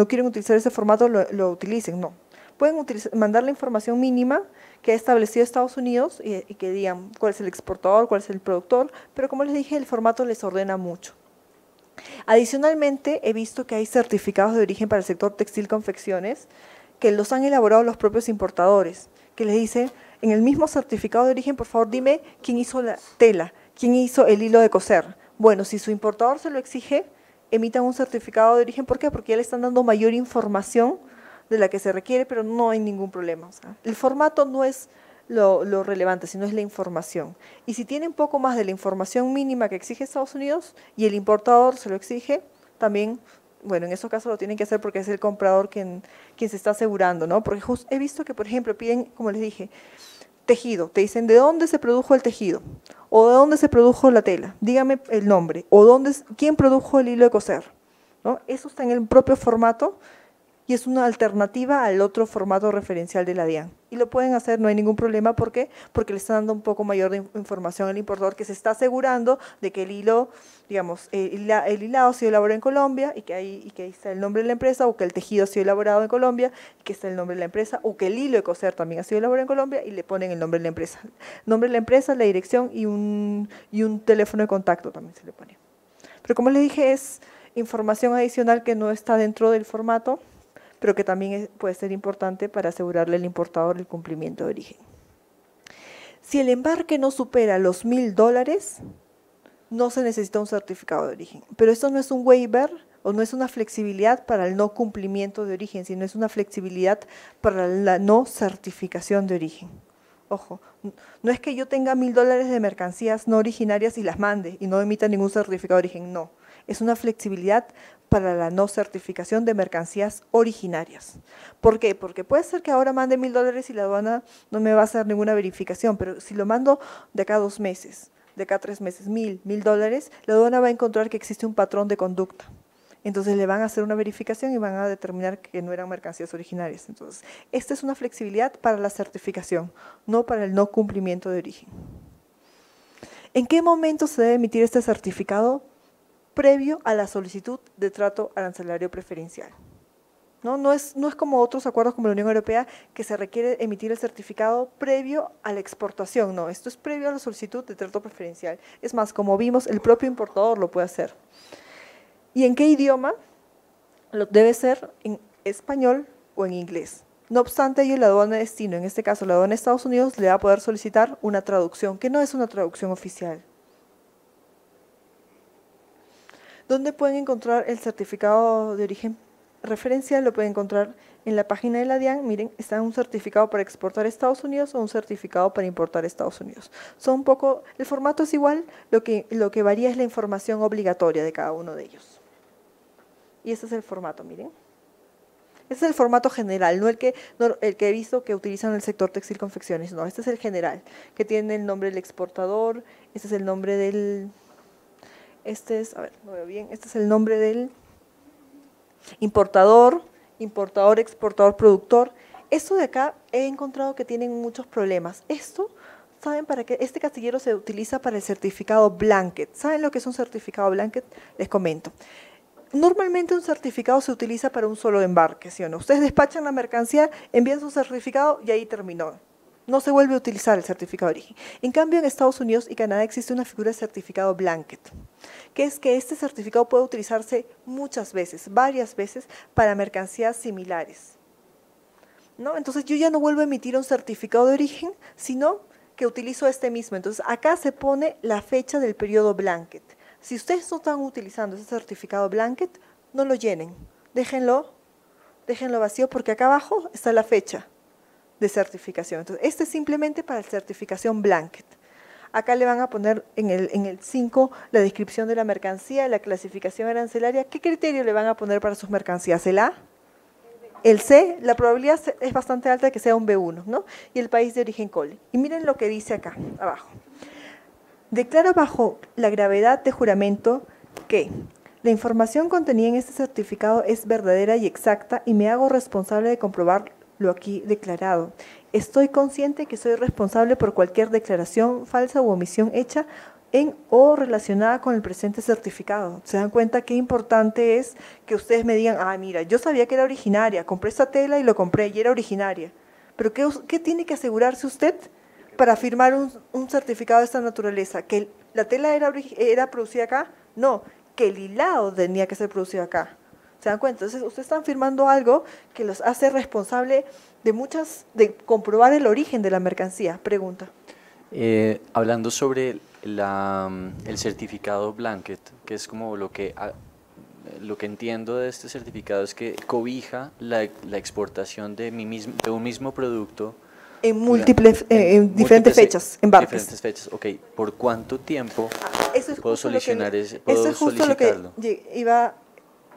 quieren utilizar ese formato, lo utilicen, no. Pueden mandar la información mínima que ha establecido Estados Unidos y que digan cuál es el exportador, cuál es el productor, pero como les dije, el formato les ordena mucho. Adicionalmente, he visto que hay certificados de origen para el sector textil confecciones que los han elaborado los propios importadores, que les dicen, en el mismo certificado de origen, por favor, dime quién hizo la tela, quién hizo el hilo de coser. Bueno, si su importador se lo exige, emitan un certificado de origen. ¿Por qué? Porque ya le están dando mayor información de la que se requiere, pero no hay ningún problema. O sea, el formato no es lo relevante, sino es la información. Y si tienen poco más de la información mínima que exige Estados Unidos y el importador se lo exige, también, bueno, en esos casos lo tienen que hacer porque es el comprador quien se está asegurando, ¿no? Porque he visto que, por ejemplo, piden, como les dije, tejido, te dicen de dónde se produjo el tejido o de dónde se produjo la tela, dígame el nombre, o quién produjo el hilo de coser, ¿no? Eso está en el propio formato y es una alternativa al otro formato referencial de la DIAN. Y lo pueden hacer, no hay ningún problema. ¿Por qué? Porque le están dando un poco mayor de información al importador, que se está asegurando de que el hilo, digamos, el hilado ha sido elaborado en Colombia y que ahí está el nombre de la empresa, o que el tejido ha sido elaborado en Colombia y que está el nombre de la empresa, o que el hilo de coser también ha sido elaborado en Colombia y le ponen el nombre de la empresa. Nombre de la empresa, la dirección y un teléfono de contacto también se le pone. Pero como les dije, es información adicional que no está dentro del formato, pero que también puede ser importante para asegurarle al importador el cumplimiento de origen. Si el embarque no supera los $1.000, no se necesita un certificado de origen. Pero esto no es un waiver o no es una flexibilidad para el no cumplimiento de origen, sino es una flexibilidad para la no certificación de origen. Ojo, no es que yo tenga $1.000 de mercancías no originarias y las mande y no emita ningún certificado de origen, no. Es una flexibilidad para la no certificación de mercancías originarias. ¿Por qué? Porque puede ser que ahora mande $1.000 y la aduana no me va a hacer ninguna verificación, pero si lo mando de acá a 2 meses, de acá a 3 meses, $1.000, la aduana va a encontrar que existe un patrón de conducta. Entonces le van a hacer una verificación y van a determinar que no eran mercancías originarias. Entonces, esta es una flexibilidad para la certificación, no para el no cumplimiento de origen. ¿En qué momento se debe emitir este certificado? Previo a la solicitud de trato arancelario preferencial. No es como otros acuerdos como la Unión Europea, que se requiere emitir el certificado previo a la exportación. No, esto es previo a la solicitud de trato preferencial. Es más, como vimos, el propio importador lo puede hacer. ¿Y en qué idioma? Debe ser en español o en inglés. No obstante ello, la aduana de destino, en este caso la aduana de Estados Unidos, le va a poder solicitar una traducción, que no es una traducción oficial. ¿Dónde pueden encontrar el certificado de origen referencial? Lo pueden encontrar en la página de la DIAN. Miren, está un certificado para exportar a Estados Unidos o un certificado para importar a Estados Unidos. Son un poco, el formato es igual, lo que varía es la información obligatoria de cada uno de ellos. Y este es el formato, miren. Este es el formato general, no el que he visto que utilizan en el sector textil confecciones, no, este es el general, que tiene el nombre del exportador, este es el nombre del... Este es, a ver, no veo bien, este es el nombre del importador, exportador, productor. Esto de acá he encontrado que tienen muchos problemas. Esto, ¿saben para qué? Este casillero se utiliza para el certificado blanket. ¿Saben lo que es un certificado blanket? Les comento. Normalmente un certificado se utiliza para un solo embarque, ¿sí o no? Ustedes despachan la mercancía, envían su certificado y ahí terminó. No se vuelve a utilizar el certificado de origen. En cambio, en Estados Unidos y Canadá existe una figura de certificado blanket, que es que este certificado puede utilizarse muchas veces, varias veces, para mercancías similares, ¿no? Entonces, yo ya no vuelvo a emitir un certificado de origen, sino que utilizo este mismo. Entonces, acá se pone la fecha del periodo blanket. Si ustedes no están utilizando ese certificado blanket, no lo llenen, déjenlo vacío, porque acá abajo está la fecha de certificación. Entonces, este es simplemente para la certificación blanket. Acá le van a poner en el 5 la descripción de la mercancía, la clasificación arancelaria. ¿Qué criterio le van a poner para sus mercancías? ¿El A? El C, la probabilidad es bastante alta de que sea un B1, ¿no? Y el país de origen cole. Y miren lo que dice acá, abajo. Declaro bajo la gravedad de juramento que la información contenida en este certificado es verdadera y exacta y me hago responsable de comprobar lo aquí declarado. Estoy consciente que soy responsable por cualquier declaración falsa u omisión hecha en o relacionada con el presente certificado. ¿Se dan cuenta qué importante es que ustedes me digan, ah, mira, yo sabía que era originaria, compré esta tela y lo compré y era originaria? Pero ¿qué tiene que asegurarse usted para firmar un certificado de esta naturaleza? ¿Que la tela era producida acá? No, que el hilado tenía que ser producido acá. ¿Se dan cuenta? Entonces, ustedes están firmando algo que los hace responsable de comprobar el origen de la mercancía. Pregunta. Hablando sobre el certificado blanket, que es como lo que entiendo de este certificado es que cobija la exportación de un mismo producto en diferentes fechas, embarques. Diferentes fechas, ok. ¿Por cuánto tiempo eso es puedo solicitarlo? Eso es justo lo que iba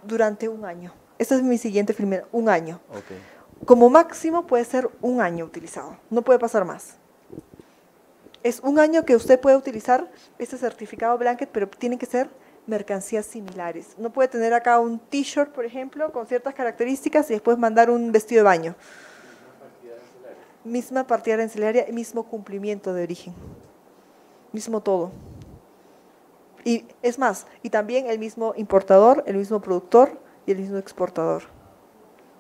durante un año. Esta es mi siguiente primera, un año. Okay. Como máximo puede ser un año utilizado, no puede pasar más. Es un año que usted puede utilizar este certificado blanket, pero tienen que ser mercancías similares. No puede tener acá un t-shirt, por ejemplo, con ciertas características y después mandar un vestido de baño. Misma partida arancelaria, mismo cumplimiento de origen. Mismo todo. Y es más, y también el mismo importador, el mismo productor y el mismo exportador.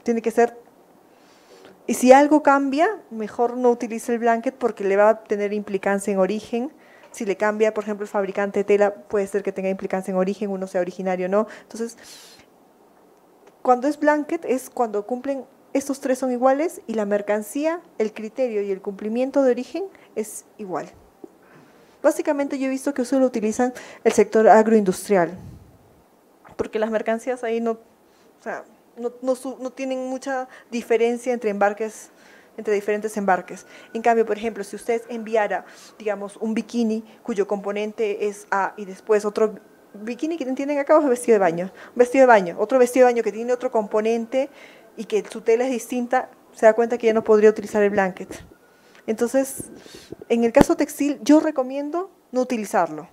Tiene que ser. Y si algo cambia, mejor no utilice el blanket porque le va a tener implicancia en origen. Si le cambia, por ejemplo, el fabricante de tela, puede ser que tenga implicancia en origen, uno sea originario o no. Entonces, cuando es blanket es cuando cumplen, estos tres son iguales y la mercancía, el criterio y el cumplimiento de origen es igual. Básicamente yo he visto que solo utilizan el sector agroindustrial, porque las mercancías ahí no tienen mucha diferencia entre embarques, entre diferentes embarques. En cambio, por ejemplo, si usted enviara, digamos, un bikini cuyo componente es A y después otro bikini que tienen acá es vestido de baño, otro vestido de baño que tiene otro componente y que su tela es distinta, se da cuenta que ya no podría utilizar el blanket. Entonces, en el caso textil, yo recomiendo no utilizarlo.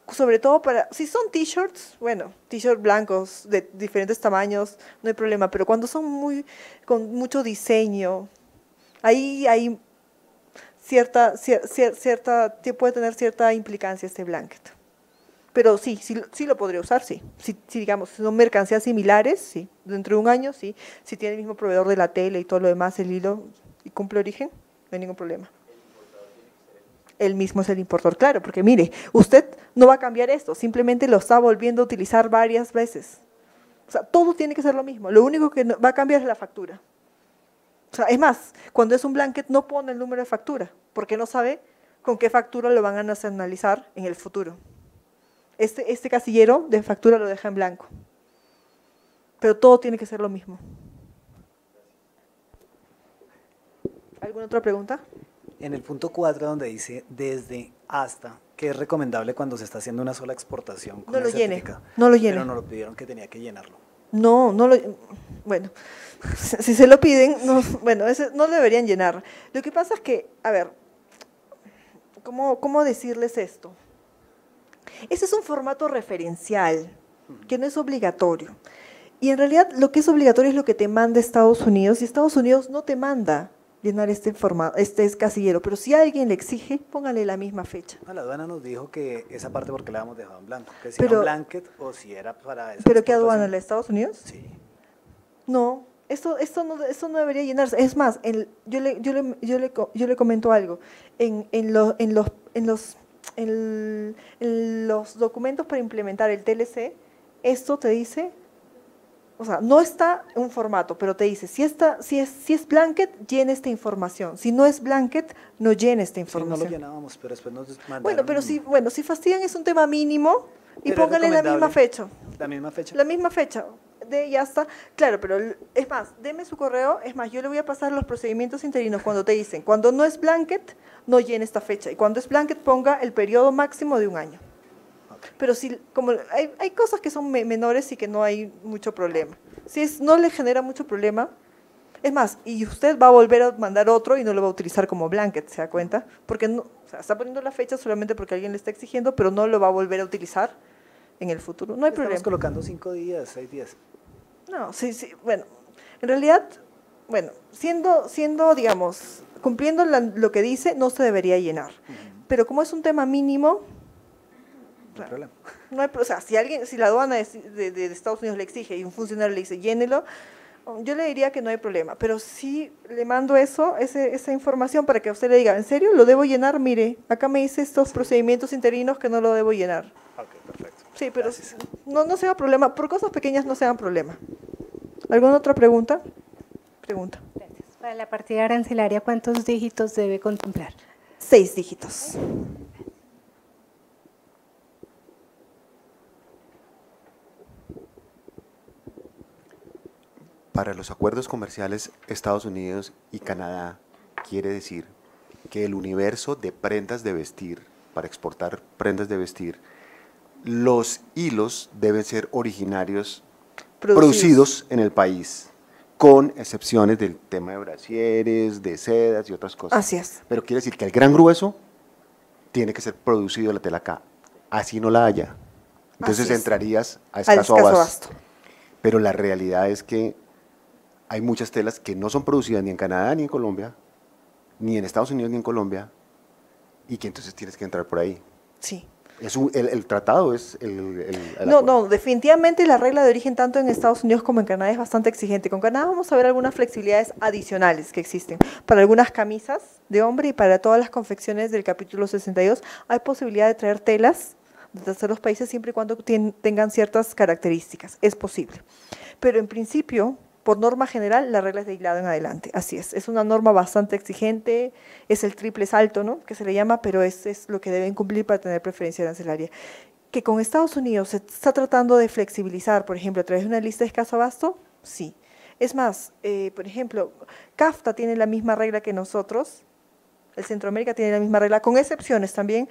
Sobre todo si son t-shirts, bueno, t-shirts blancos de diferentes tamaños, no hay problema, pero cuando son con mucho diseño, ahí hay puede tener cierta implicancia este blanket. Pero sí lo podría usar, sí. Si digamos, si son mercancías similares, sí. Dentro de un año, sí. Si tiene el mismo proveedor de la tela y todo lo demás, el hilo, y cumple origen, no hay ningún problema. Él mismo es el importador, claro, porque mire, usted no va a cambiar esto, simplemente lo está volviendo a utilizar varias veces. O sea, todo tiene que ser lo mismo, lo único que va a cambiar es la factura. O sea, es más, cuando es un blanket no pone el número de factura, porque no sabe con qué factura lo van a nacionalizar en el futuro. Este casillero de factura lo deja en blanco, pero todo tiene que ser lo mismo. ¿Alguna otra pregunta? En el punto 4, donde dice desde hasta, ¿qué es recomendable cuando se está haciendo una sola exportación? No lo llene, no lo llene. Pero no lo pidieron que tenía que llenarlo. Bueno, si se lo piden, no lo deberían llenar. Lo que pasa es que, a ver, ¿cómo decirles esto? Ese es un formato referencial, que no es obligatorio. Y en realidad lo que es obligatorio es lo que te manda Estados Unidos, y Estados Unidos no te manda llenar este casillero, pero si alguien le exige, póngale la misma fecha. La aduana nos dijo que esa parte porque la habíamos dejado en blanco, que si era un blanket o si era para esa ¿Pero qué aduana? ¿La de Estados Unidos? Sí. No, esto no debería llenarse. Es más, yo le comento algo. En los documentos para implementar el TLC, esto te dice, o sea, no está en un formato, pero te dice, si es blanket, llene esta información. Si no es blanket, no llene esta información. Sí, no lo llenábamos, pero después nos mandaron. Bueno, pero si fastidian es un tema mínimo y póngale la misma fecha. ¿La misma fecha? La misma fecha. dé y ya está. Claro, pero es más, deme su correo, es más, yo le voy a pasar los procedimientos interinos cuando te dicen, cuando no es blanket, no llene esta fecha, y cuando es blanket ponga el periodo máximo de 1 año. Pero si, como hay cosas que son menores y que no hay mucho problema. Si no le genera mucho problema, es más, y usted va a volver a mandar otro y no lo va a utilizar como blanket, ¿se da cuenta? Porque no, o sea, está poniendo la fecha solamente porque alguien le está exigiendo, pero no lo va a volver a utilizar en el futuro. No hay problema. Estamos colocando 5 días, 6 días. No, sí, bueno, en realidad, bueno, siendo digamos, cumpliendo lo que dice, no se debería llenar. Pero como es un tema mínimo, No hay problema. no hay, o sea, si la aduana de Estados Unidos le exige y un funcionario le dice, llénelo, yo le diría que no hay problema, pero sí le mando esa información para que usted le diga, ¿en serio lo debo llenar? Mire, acá me dice estos procedimientos interinos que no lo debo llenar. Ok, perfecto. Sí, pero Gracias. no sea problema, por cosas pequeñas no sean problema. ¿Alguna otra pregunta? Pregunta. Gracias. Para la partida arancelaria, ¿cuántos dígitos debe contemplar? 6 dígitos. Para los acuerdos comerciales Estados Unidos y Canadá, quiere decir que el universo de prendas de vestir, para exportar prendas de vestir, los hilos deben ser originarios, producidos en el país, con excepciones del tema de brasieres, de sedas y otras cosas. Así es. Pero quiere decir que el gran grueso tiene que ser producido la tela acá, así no la haya. Entonces Así es. entrarías a Al escaso escaso abasto. Pero la realidad es que hay muchas telas que no son producidas ni en Canadá ni en Colombia, ni en Estados Unidos ni en Colombia, y que entonces tienes que entrar por ahí. Sí. El tratado es el No, acuerdo. no, definitivamente la regla de origen tanto en Estados Unidos como en Canadá es bastante exigente. Con Canadá vamos a ver algunas flexibilidades adicionales que existen. Para algunas camisas de hombre y para todas las confecciones del capítulo 62 hay posibilidad de traer telas de terceros países siempre y cuando tengan ciertas características. Es posible. Pero en principio, por norma general, la regla es de hilado en adelante. Así es una norma bastante exigente, es el triple salto, ¿no?, que se le llama, pero es lo que deben cumplir para tener preferencia arancelaria. Que con Estados Unidos se está tratando de flexibilizar, por ejemplo, a través de una lista de escaso abasto, sí. Es más, por ejemplo, CAFTA tiene la misma regla que nosotros, el Centroamérica tiene la misma regla, con excepciones también.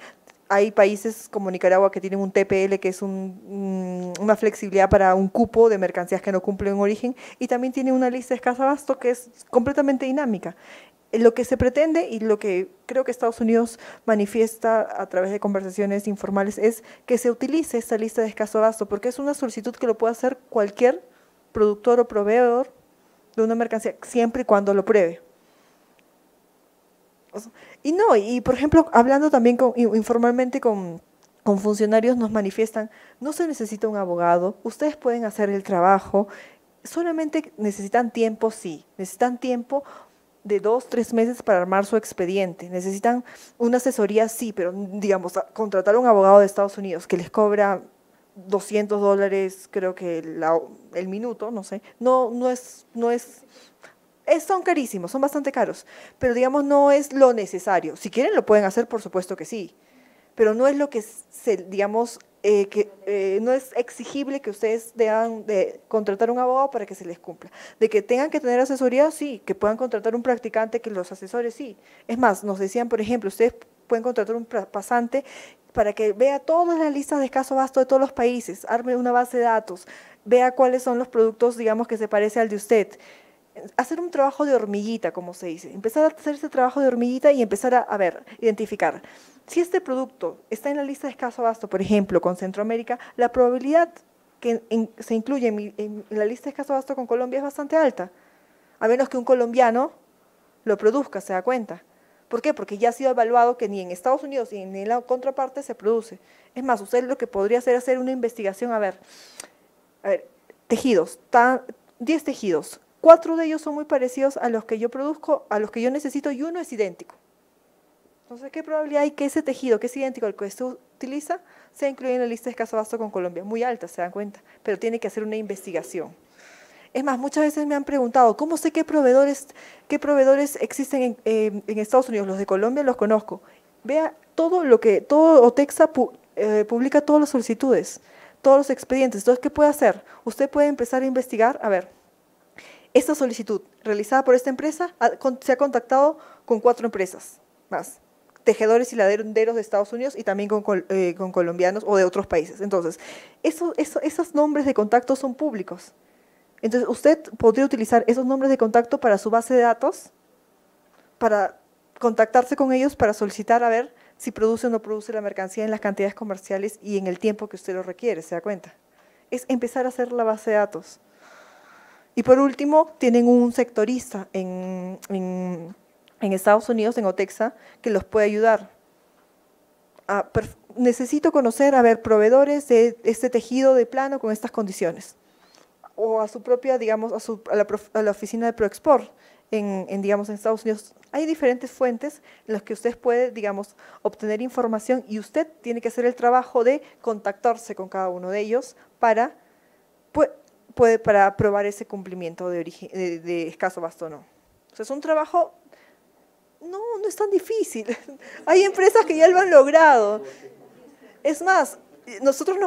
Hay países como Nicaragua que tienen un TPL, que es una flexibilidad para un cupo de mercancías que no cumplen origen, y también tiene una lista de escaso abasto que es completamente dinámica. Lo que se pretende y lo que creo que Estados Unidos manifiesta a través de conversaciones informales es que se utilice esta lista de escaso abasto, porque es una solicitud que lo puede hacer cualquier productor o proveedor de una mercancía, siempre y cuando lo pruebe. Y no, y por ejemplo, hablando también informalmente con funcionarios, nos manifiestan, no se necesita un abogado, ustedes pueden hacer el trabajo, solamente necesitan tiempo, sí, necesitan tiempo de 2, 3 meses para armar su expediente, necesitan una asesoría, sí, pero digamos, contratar a un abogado de Estados Unidos que les cobra $200, creo que el minuto, no sé, son carísimos, son bastante caros, pero digamos no es lo necesario. Si quieren lo pueden hacer, por supuesto que sí, pero no es lo que digamos, no es exigible que ustedes deban de contratar un abogado para que se les cumpla. De que tengan que tener asesoría, sí, que puedan contratar un practicante que los asesore, sí. Es más, nos decían, por ejemplo, ustedes pueden contratar un pasante para que vea todas las listas de escaso abasto de todos los países, arme una base de datos, vea cuáles son los productos, digamos, que se parece al de usted. Hacer un trabajo de hormiguita, como se dice, empezar a hacer ese trabajo de hormiguita y empezar a ver, identificar. Si este producto está en la lista de escaso abasto, por ejemplo, con Centroamérica, la probabilidad que se incluya en la lista de escaso abasto con Colombia es bastante alta, a menos que un colombiano lo produzca, se da cuenta. ¿Por qué? Porque ya ha sido evaluado que ni en Estados Unidos ni en la contraparte se produce. Es más, usted lo que podría hacer es hacer una investigación, a ver, tejidos, 10 tejidos, 4 de ellos son muy parecidos a los que yo produzco, a los que yo necesito, y uno es idéntico. Entonces, ¿qué probabilidad hay que ese tejido, que es idéntico al que usted utiliza, sea incluido en la lista de escaso abasto con Colombia? Muy alta, se dan cuenta, pero tiene que hacer una investigación. Es más, muchas veces me han preguntado, ¿cómo sé qué proveedores existen en Estados Unidos? Los de Colombia los conozco. Vea todo OTEXA publica todas las solicitudes. todos los expedientes. Entonces, ¿qué puede hacer? Usted puede empezar a investigar, a ver, esta solicitud realizada por esta empresa se ha contactado con 4 empresas más, tejedores y hiladeros de Estados Unidos y también con colombianos o de otros países. Entonces, esos nombres de contacto son públicos. Entonces, usted podría utilizar esos nombres de contacto para su base de datos, para contactarse con ellos, para solicitar a ver si produce o no produce la mercancía en las cantidades comerciales y en el tiempo que usted lo requiere, ¿se da cuenta? Es empezar a hacer la base de datos. Y por último, tienen un sectorista en Estados Unidos, en Otexa, que los puede ayudar. Necesito conocer, a ver, proveedores de este tejido de plano con estas condiciones. O a su propia, digamos, a la oficina de ProExport digamos, en Estados Unidos. Hay diferentes fuentes en las que usted puede, digamos, obtener información y usted tiene que hacer el trabajo de contactarse con cada uno de ellos para probar ese cumplimiento de escaso abasto o no. O sea, es un trabajo, no es tan difícil. Hay empresas que ya lo han logrado. Es más, nosotros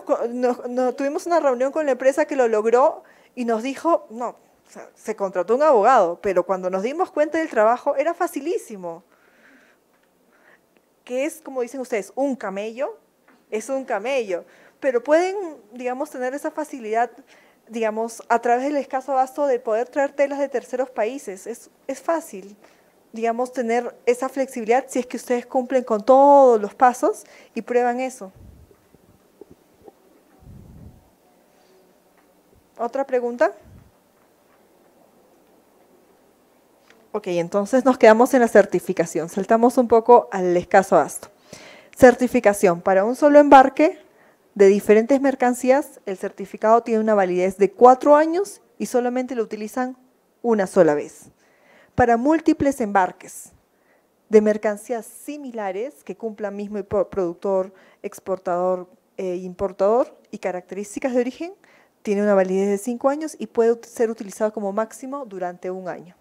tuvimos una reunión con la empresa que lo logró y nos dijo, no, o sea, se contrató un abogado, pero cuando nos dimos cuenta del trabajo era facilísimo. Que es, como dicen ustedes, un camello, es un camello, pero pueden, digamos, tener esa facilidad, digamos, a través del escaso abasto de poder traer telas de terceros países. Es fácil, digamos, tener esa flexibilidad si es que ustedes cumplen con todos los pasos y prueban eso. ¿Otra pregunta? Ok, entonces nos quedamos en la certificación. Saltamos un poco al escaso abasto. Certificación. Para un solo embarque de diferentes mercancías, el certificado tiene una validez de 4 años y solamente lo utilizan una sola vez. Para múltiples embarques de mercancías similares que cumplan mismo productor, exportador e importador y características de origen, tiene una validez de 5 años y puede ser utilizado como máximo durante 1 año.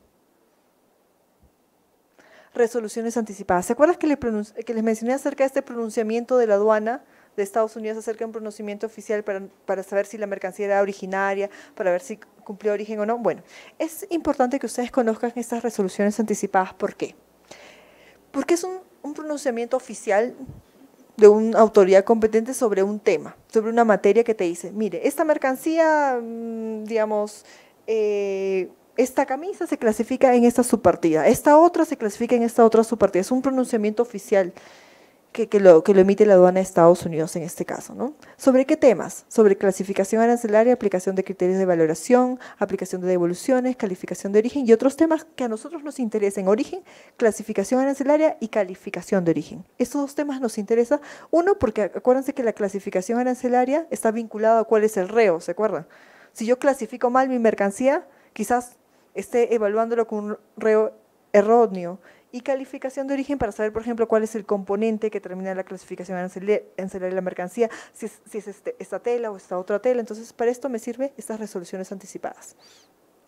Resoluciones anticipadas. ¿Se acuerdan que les mencioné acerca de este pronunciamiento de la aduana de Estados Unidos acerca de un pronunciamiento oficial para saber si la mercancía era originaria, para ver si cumplió origen o no? Bueno, es importante que ustedes conozcan estas resoluciones anticipadas. ¿Por qué? Porque es un pronunciamiento oficial de una autoridad competente sobre un tema, sobre una materia que te dice, mire, esta mercancía, digamos, esta camisa se clasifica en esta subpartida, esta otra se clasifica en esta otra subpartida. Es un pronunciamiento oficial que lo emite la aduana de Estados Unidos en este caso, ¿no? ¿Sobre qué temas? Sobre clasificación arancelaria, aplicación de criterios de valoración, aplicación de devoluciones, calificación de origen y otros temas que a nosotros nos interesan: origen, clasificación arancelaria y calificación de origen. Estos 2 temas nos interesan, uno, porque acuérdense que la clasificación arancelaria está vinculada a cuál es el reo, ¿se acuerdan? Si yo clasifico mal mi mercancía, quizás esté evaluándolo con un reo erróneo. Y calificación de origen para saber, por ejemplo, cuál es el componente que determina la clasificación arancelaria de la mercancía, si es esta tela o esta otra tela. Entonces, para esto me sirven estas resoluciones anticipadas.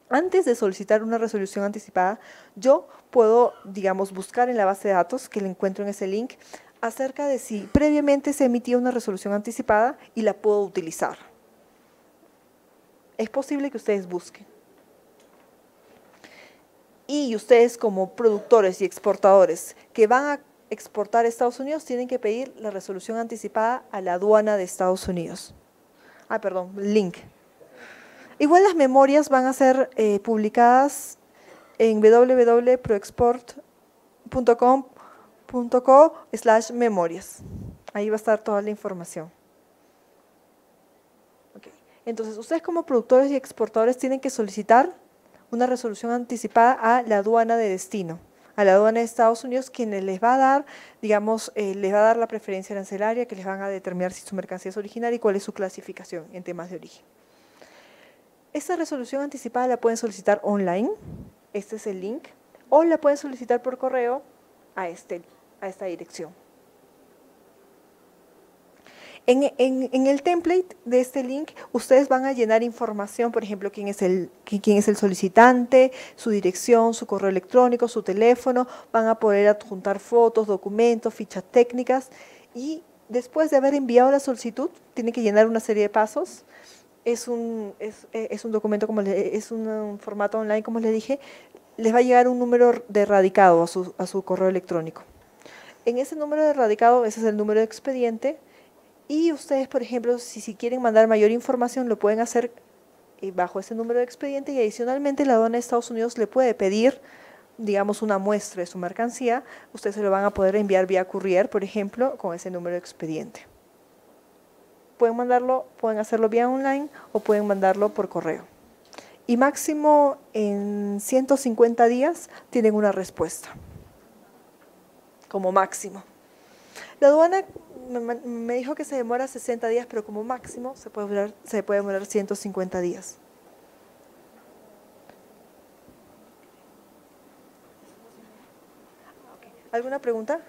Antes de solicitar una resolución anticipada, yo puedo, digamos, buscar en la base de datos, que le encuentro en ese link, acerca de si previamente se emitía una resolución anticipada y la puedo utilizar. Es posible que ustedes busquen. Y ustedes, como productores y exportadores que van a exportar a Estados Unidos, tienen que pedir la resolución anticipada a la aduana de Estados Unidos. Link. Igual las memorias van a ser publicadas en www.proexport.com.co/memorias. Ahí va a estar toda la información. Okay. Entonces, ustedes como productores y exportadores tienen que solicitar una resolución anticipada a la aduana de destino, a la aduana de Estados Unidos, quienes les va a dar, digamos, les va a dar la preferencia arancelaria, que les van a determinar si su mercancía es originaria y cuál es su clasificación en temas de origen. Esta resolución anticipada la pueden solicitar online, este es el link, o la pueden solicitar por correo a esta dirección. En el template de este link, ustedes van a llenar información, por ejemplo, quién es el solicitante, su dirección, su correo electrónico, su teléfono, van a poder adjuntar fotos, documentos, fichas técnicas y después de haber enviado la solicitud, tiene que llenar una serie de pasos. Es un documento, es un formato online, como les dije. Les va a llegar un número de radicado a su correo electrónico. En ese número de radicado, ese es el número de expediente. Y ustedes, por ejemplo, si quieren mandar mayor información, lo pueden hacer bajo ese número de expediente, y adicionalmente la aduana de Estados Unidos le puede pedir, digamos, una muestra de su mercancía. Ustedes se lo van a poder enviar vía courier, por ejemplo, con ese número de expediente. Pueden mandarlo, pueden hacerlo vía online o pueden mandarlo por correo. Y máximo en 150 días tienen una respuesta, como máximo. La aduana me dijo que se demora 60 días, pero como máximo se puede demorar 150 días. ¿Alguna pregunta?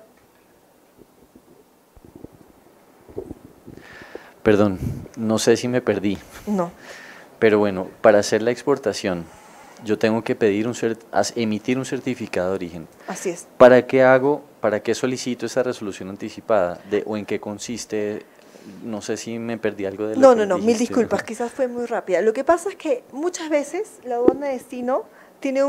Perdón, no sé si me perdí. No. Pero bueno, para hacer la exportación, yo tengo que pedir emitir un certificado de origen. Así es. ¿Para qué solicito esa resolución anticipada? ¿O en qué consiste? No sé si me perdí algo de lo que No, mil dijiste. disculpas, quizás fue muy rápida. Lo que pasa es que muchas veces la aduana de destino tiene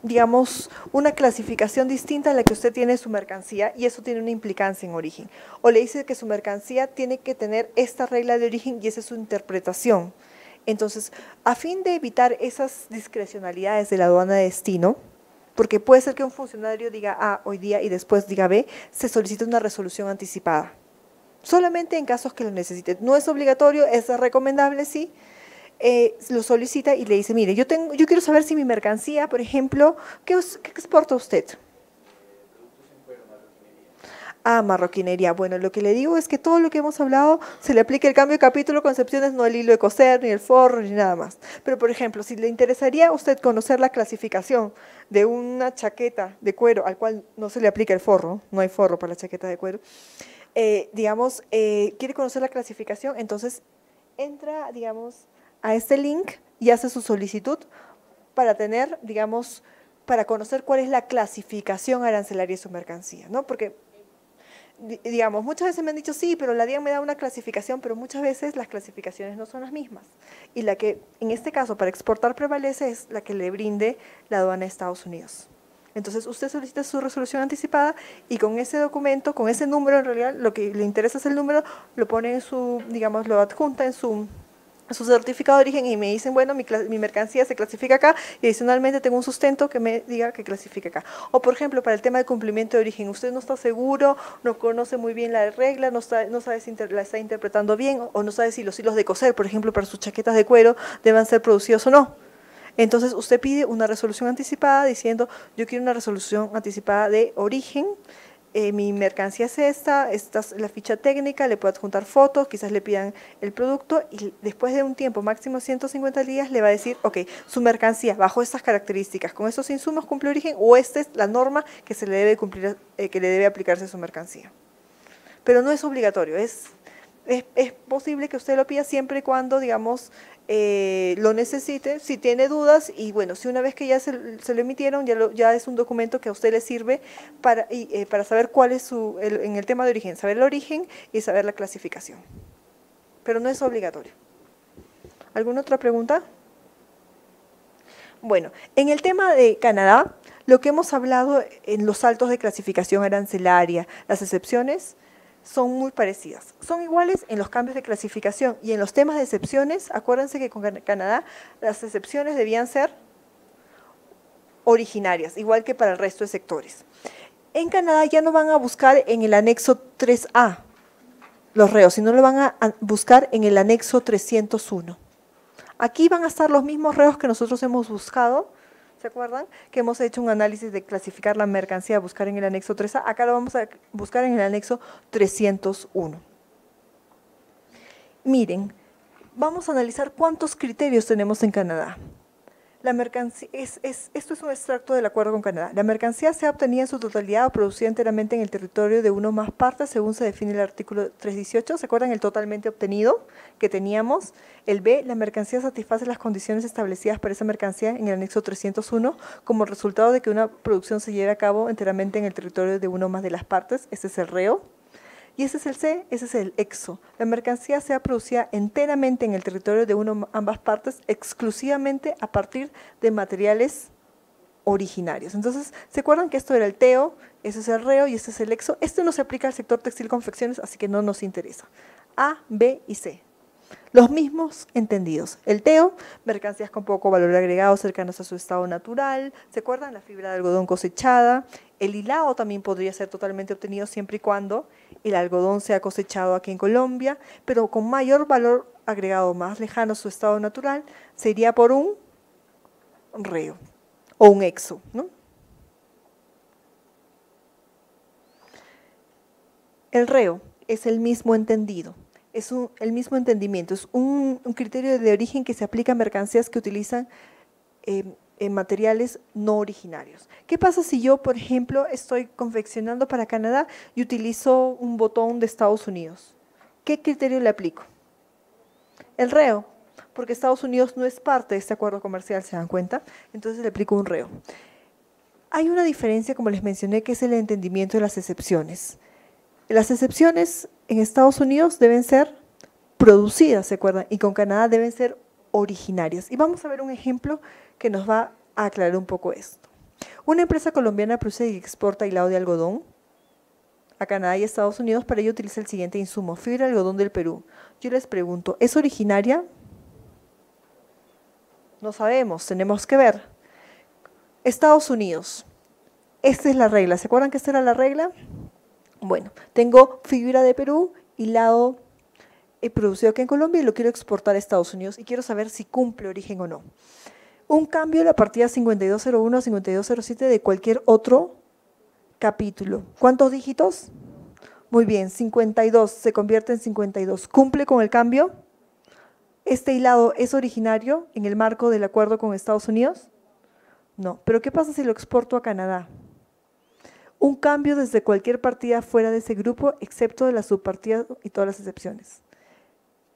digamos, una clasificación distinta a la que usted tiene en su mercancía, y eso tiene una implicancia en origen. O le dice que su mercancía tiene que tener esta regla de origen y esa es su interpretación. Entonces, a fin de evitar esas discrecionalidades de la aduana de destino, porque puede ser que un funcionario diga A hoy día y después diga B, se solicita una resolución anticipada. Solamente en casos que lo necesite. No es obligatorio, es recomendable, sí. Lo solicita y le dice, mire, yo quiero saber si mi mercancía, por ejemplo, ¿qué exporta usted? Marroquinería. Bueno, lo que le digo es que todo lo que hemos hablado se le aplica el cambio de capítulo, concepciones, no el hilo de coser, ni el forro, ni nada más. Pero, por ejemplo, si le interesaría a usted conocer la clasificación de una chaqueta de cuero, al cual no se le aplica el forro, no hay forro para la chaqueta de cuero, quiere conocer la clasificación, entonces entra, digamos, a este link y hace su solicitud para tener, digamos, para conocer cuál es la clasificación arancelaria de su mercancía, ¿no? Porque, digamos, muchas veces me han dicho, sí, pero la DIAN me da una clasificación, pero muchas veces las clasificaciones no son las mismas. Y la que, en este caso, para exportar prevalece es la que le brinde la aduana de Estados Unidos. Entonces, usted solicita su resolución anticipada y con ese documento, con ese número, en realidad, lo que le interesa es el número, lo pone en su, digamos, lo adjunta en su certificado de origen y me dicen, bueno, mi mercancía se clasifica acá y adicionalmente tengo un sustento que me diga que clasifica acá. O, por ejemplo, para el tema de cumplimiento de origen, usted no está seguro, no conoce muy bien la regla, no sabe si la está interpretando bien o no sabe si los hilos de coser, por ejemplo, para sus chaquetas de cuero, deban ser producidos o no. Entonces, usted pide una resolución anticipada diciendo, yo quiero una resolución anticipada de origen, mi mercancía es esta es la ficha técnica, le puedo adjuntar fotos, quizás le pidan el producto y después de un tiempo, máximo 150 días, le va a decir, ok, su mercancía bajo estas características, con estos insumos cumple origen o esta es la norma que se le debe cumplir, que le debe aplicarse a su mercancía. Pero no es obligatorio, es posible que usted lo pida siempre y cuando, digamos, lo necesite, si tiene dudas y bueno, si una vez que ya se lo emitieron, ya es un documento que a usted le sirve para saber cuál es en el tema de origen, saber el origen y saber la clasificación. Pero no es obligatorio. ¿Alguna otra pregunta? Bueno, en el tema de Canadá, lo que hemos hablado en los saltos de clasificación arancelaria, las excepciones, son muy parecidas. Son iguales en los cambios de clasificación y en los temas de excepciones. Acuérdense que con Canadá las excepciones debían ser originarias, igual que para el resto de sectores. En Canadá ya no van a buscar en el anexo 3A los reos, sino lo van a buscar en el anexo 301. Aquí van a estar los mismos reos que nosotros hemos buscado. ¿Se acuerdan? Que hemos hecho un análisis de clasificar la mercancía, buscar en el anexo 3A. Acá lo vamos a buscar en el anexo 301. Miren, vamos a analizar cuántos criterios tenemos en Canadá. La mercancía, esto es un extracto del acuerdo con Canadá. La mercancía sea obtenida en su totalidad o producida enteramente en el territorio de una o más partes, según se define el artículo 318. ¿Se acuerdan el totalmente obtenido que teníamos? El B, la mercancía satisface las condiciones establecidas para esa mercancía en el anexo 301 como resultado de que una producción se lleve a cabo enteramente en el territorio de una o más de las partes. Este es el reo. Y ese es el C, ese es el EXO. La mercancía sea producida enteramente en el territorio de una o ambas partes, exclusivamente a partir de materiales originarios. Entonces, ¿se acuerdan que esto era el TEO? Ese es el REO y este es el EXO. Este no se aplica al sector textil confecciones, así que no nos interesa. A, B y C. Los mismos entendidos. El TEO, mercancías con poco valor agregado cercanas a su estado natural. ¿Se acuerdan? La fibra de algodón cosechada. El hilado también podría ser totalmente obtenido siempre y cuando el algodón sea cosechado aquí en Colombia, pero con mayor valor agregado más lejano a su estado natural, sería por un REO o un EXO, ¿no? El REO es el mismo entendido. Es el mismo entendimiento, es un criterio de origen que se aplica a mercancías que utilizan en materiales no originarios. ¿Qué pasa si yo, por ejemplo, estoy confeccionando para Canadá y utilizo un botón de Estados Unidos? ¿Qué criterio le aplico? El REO, porque Estados Unidos no es parte de este acuerdo comercial, ¿se dan cuenta? Entonces le aplico un REO. Hay una diferencia, como les mencioné, que es el entendimiento de las excepciones. Las excepciones en Estados Unidos deben ser producidas, ¿se acuerdan? Y con Canadá deben ser originarias. Y vamos a ver un ejemplo que nos va a aclarar un poco esto. Una empresa colombiana produce y exporta hilado de algodón a Canadá y Estados Unidos. Para ello utiliza el siguiente insumo, fibra de algodón del Perú. Yo les pregunto, ¿es originaria? No sabemos, tenemos que ver. Estados Unidos, esta es la regla. ¿Se acuerdan que esta era la regla? Bueno, tengo fibra de Perú, hilado producido aquí en Colombia y lo quiero exportar a Estados Unidos y quiero saber si cumple origen o no. Un cambio de la partida 5201 a 5207 de cualquier otro capítulo. ¿Cuántos dígitos? Muy bien, 52 se convierte en 52. ¿Cumple con el cambio? ¿Este hilado es originario en el marco del acuerdo con Estados Unidos? No, pero ¿qué pasa si lo exporto a Canadá? Un cambio desde cualquier partida fuera de ese grupo, excepto de la subpartida y todas las excepciones.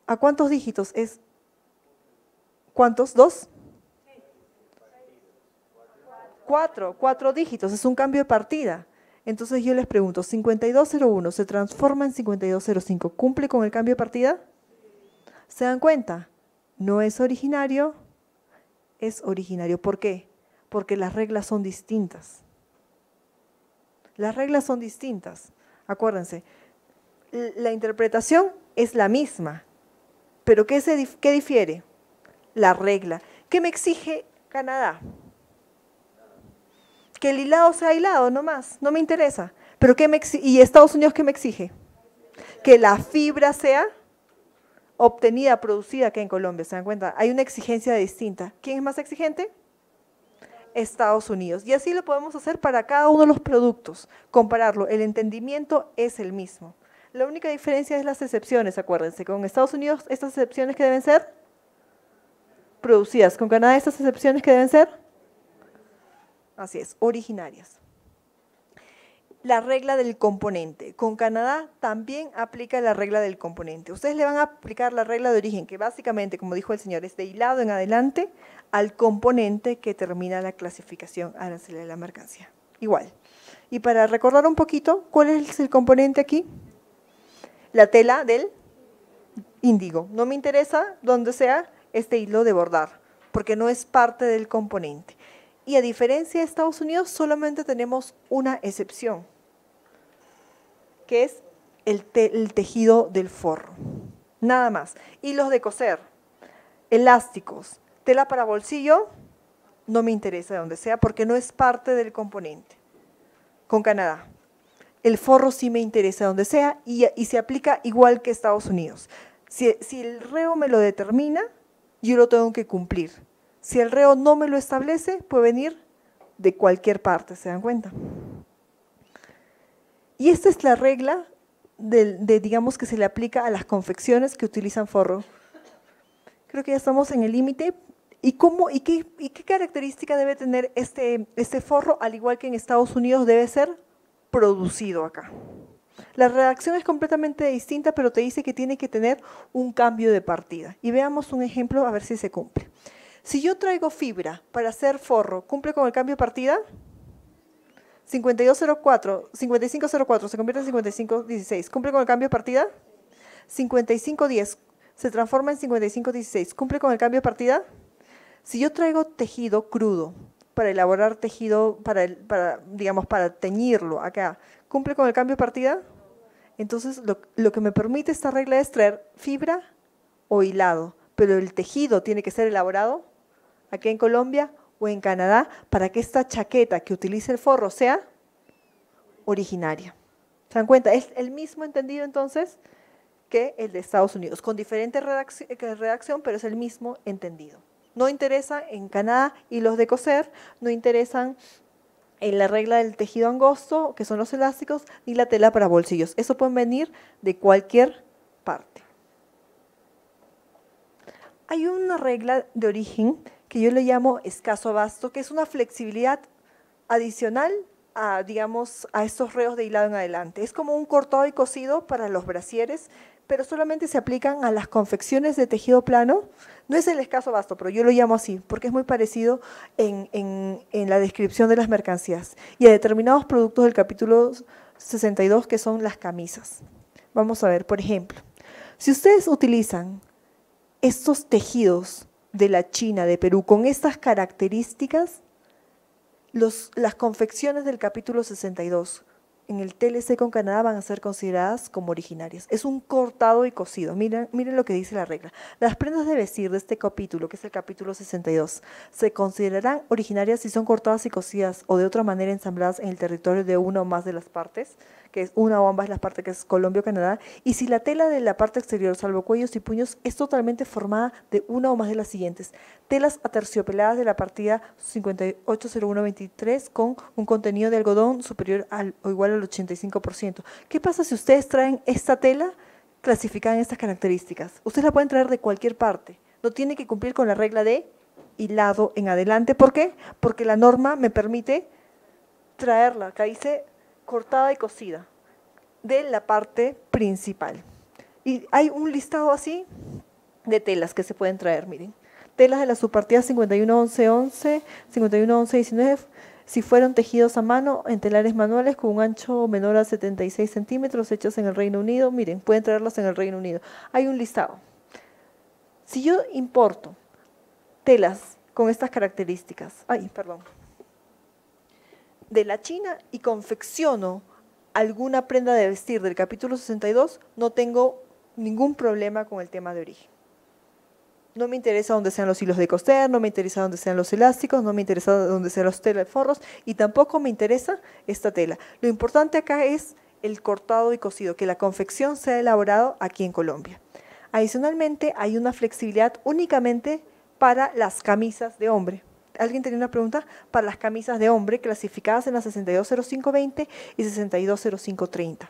¿A cuántos dígitos es? ¿Cuántos? ¿2? 4 dígitos, es un cambio de partida. Entonces yo les pregunto, 5201 se transforma en 5205, ¿cumple con el cambio de partida? ¿Se dan cuenta? No es originario, es originario. ¿Por qué? Porque las reglas son distintas. Las reglas son distintas, acuérdense. La interpretación es la misma, pero ¿qué difiere? La regla. ¿Qué me exige Canadá? Que el hilado sea hilado, no más, no me interesa. Pero ¿y Estados Unidos qué me exige? Que la fibra sea obtenida, producida aquí en Colombia, ¿se dan cuenta? Hay una exigencia distinta. ¿Quién es más exigente? Estados Unidos. Y así lo podemos hacer para cada uno de los productos, compararlo. El entendimiento es el mismo. La única diferencia es las excepciones, acuérdense. Con Estados Unidos, estas excepciones que deben ser producidas. Con Canadá, estas excepciones que deben ser, así es, originarias. La regla del componente. Con Canadá también aplica la regla del componente. Ustedes le van a aplicar la regla de origen, que básicamente, como dijo el señor, es de hilado en adelante al componente que termina la clasificación arancelaria de la mercancía. Igual. Y para recordar un poquito, ¿cuál es el componente aquí? La tela del índigo. No me interesa dónde sea este hilo de bordar, porque no es parte del componente. Y a diferencia de Estados Unidos, solamente tenemos una excepción, que es el tejido del forro. Nada más. Hilos de coser, elásticos, tela para bolsillo, no me interesa de donde sea, porque no es parte del componente. Con Canadá. El forro sí me interesa donde sea y se aplica igual que Estados Unidos. Si el REO me lo determina, yo lo tengo que cumplir. Si el REO no me lo establece, puede venir de cualquier parte, ¿se dan cuenta? Y esta es la regla digamos, que se le aplica a las confecciones que utilizan forro. Creo que ya estamos en el límite. ¿Y qué característica debe tener este forro, al igual que en Estados Unidos debe ser producido acá? La redacción es completamente distinta, pero te dice que tiene que tener un cambio de partida. Y veamos un ejemplo a ver si se cumple. Si yo traigo fibra para hacer forro, ¿cumple con el cambio de partida? 5504 se convierte en 5516. ¿Cumple con el cambio de partida? 5510 se transforma en 5516. ¿Cumple con el cambio de partida? Si yo traigo tejido crudo para elaborar tejido, digamos, para teñirlo acá, ¿cumple con el cambio de partida? Entonces, lo que me permite esta regla es traer fibra o hilado, pero el tejido tiene que ser elaborado aquí en Colombia o en Canadá para que esta chaqueta que utilice el forro sea originaria. ¿Se dan cuenta? Es el mismo entendido entonces que el de Estados Unidos, con diferente redacción, pero es el mismo entendido. No interesa en Canadá hilos de coser, no interesan en la regla del tejido angosto, que son los elásticos, ni la tela para bolsillos. Eso puede venir de cualquier parte. Hay una regla de origen que yo le llamo escaso abasto, que es una flexibilidad adicional a, digamos, a estos reos de hilado en adelante. Es como un cortado y cosido para los brasieres, pero solamente se aplican a las confecciones de tejido plano. No es el escaso abasto, pero yo lo llamo así, porque es muy parecido en la descripción de las mercancías y a determinados productos del capítulo 62, que son las camisas. Vamos a ver, por ejemplo, si ustedes utilizan estos tejidos de la China, de Perú, con estas características, las confecciones del capítulo 62 en el TLC con Canadá van a ser consideradas como originarias. Es un cortado y cosido. Miren lo que dice la regla. Las prendas de vestir de este capítulo, que es el capítulo 62, se considerarán originarias si son cortadas y cosidas o de otra manera ensambladas en el territorio de una o más de las partes, que es una o ambas de las partes, que es Colombia o Canadá, y si la tela de la parte exterior, salvo cuellos y puños, es totalmente formada de una o más de las siguientes: telas aterciopeladas de la partida 580123 con un contenido de algodón superior al o igual al 85%. ¿Qué pasa si ustedes traen esta tela clasificada en estas características? Ustedes la pueden traer de cualquier parte. No tiene que cumplir con la regla de hilado en adelante. ¿Por qué? Porque la norma me permite traerla, acá dice cortada y cosida, de la parte principal. Y hay un listado así de telas que se pueden traer, miren. Telas de la subpartida 511111, 511119, si fueron tejidos a mano en telares manuales con un ancho menor a 76 centímetros, hechos en el Reino Unido, miren, pueden traerlos en el Reino Unido. Hay un listado. Si yo importo telas con estas características, de la China y confecciono alguna prenda de vestir del capítulo 62, no tengo ningún problema con el tema de origen. No me interesa dónde sean los hilos de coser, no me interesa dónde sean los elásticos, no me interesa dónde sean los forros y tampoco me interesa esta tela. Lo importante acá es el cortado y cosido, que la confección sea elaborado aquí en Colombia. Adicionalmente, hay una flexibilidad únicamente para las camisas de hombre. ¿Alguien tenía una pregunta? Para las camisas de hombre clasificadas en la 620520 y 620530.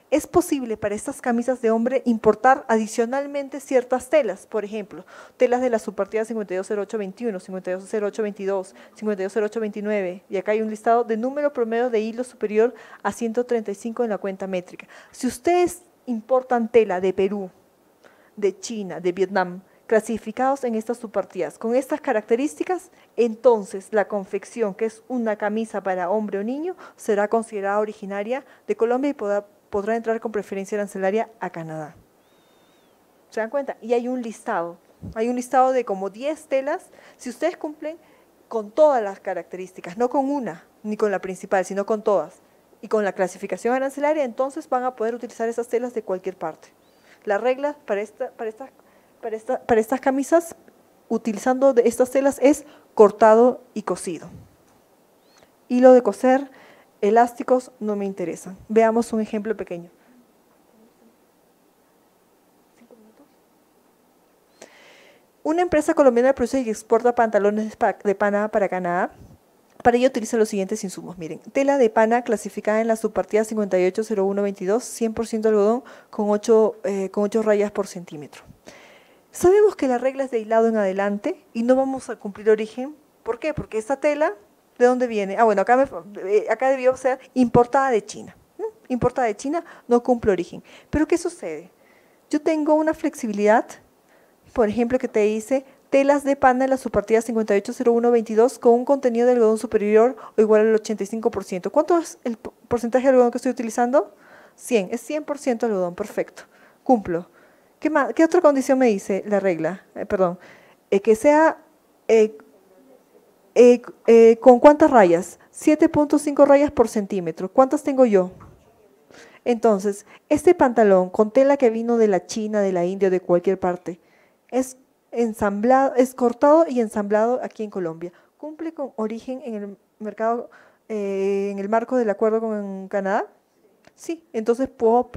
Es posible para estas camisas de hombre importar adicionalmente ciertas telas, por ejemplo, telas de la subpartida 520821, 520822, 520829, y acá hay un listado de número promedio de hilos superior a 135 en la cuenta métrica. Si ustedes importan tela de Perú, de China, de Vietnam, clasificados en estas subpartidas con estas características, entonces la confección, que es una camisa para hombre o niño, será considerada originaria de Colombia y podrá entrar con preferencia arancelaria a Canadá. ¿Se dan cuenta? Y hay un listado de como 10 telas, si ustedes cumplen con todas las características, no con una, ni con la principal, sino con todas, y con la clasificación arancelaria, entonces van a poder utilizar esas telas de cualquier parte. La regla para estas camisas, utilizando de estas telas, es cortado y cosido. Hilo de coser, elásticos no me interesan. Veamos un ejemplo pequeño. Una empresa colombiana produce y exporta pantalones de pana para Canadá. Para ello utiliza los siguientes insumos. Miren, tela de pana clasificada en la subpartida 580122, 100% algodón con 8 rayas por centímetro. Sabemos que la regla es de hilado en adelante y no vamos a cumplir origen. ¿Por qué? Porque esta tela, ¿de dónde viene? Acá debió ser importada de China. Importada de China, no cumple origen. Pero ¿qué sucede? Yo tengo una flexibilidad, por ejemplo, que te dice telas de pana en la subpartida 580122 con un contenido de algodón superior o igual al 85%. ¿Cuánto es el porcentaje de algodón que estoy utilizando? 100, es 100% algodón, perfecto, cumplo. ¿Qué más? ¿Qué otra condición me dice la regla? Que sea ¿con cuántas rayas? 7.5 rayas por centímetro. ¿Cuántas tengo yo? Entonces, este pantalón con tela que vino de la China, de la India o de cualquier parte, es ensamblado, es cortado y ensamblado aquí en Colombia. ¿Cumple con origen en el mercado, en el marco del acuerdo con Canadá? Sí, entonces puedo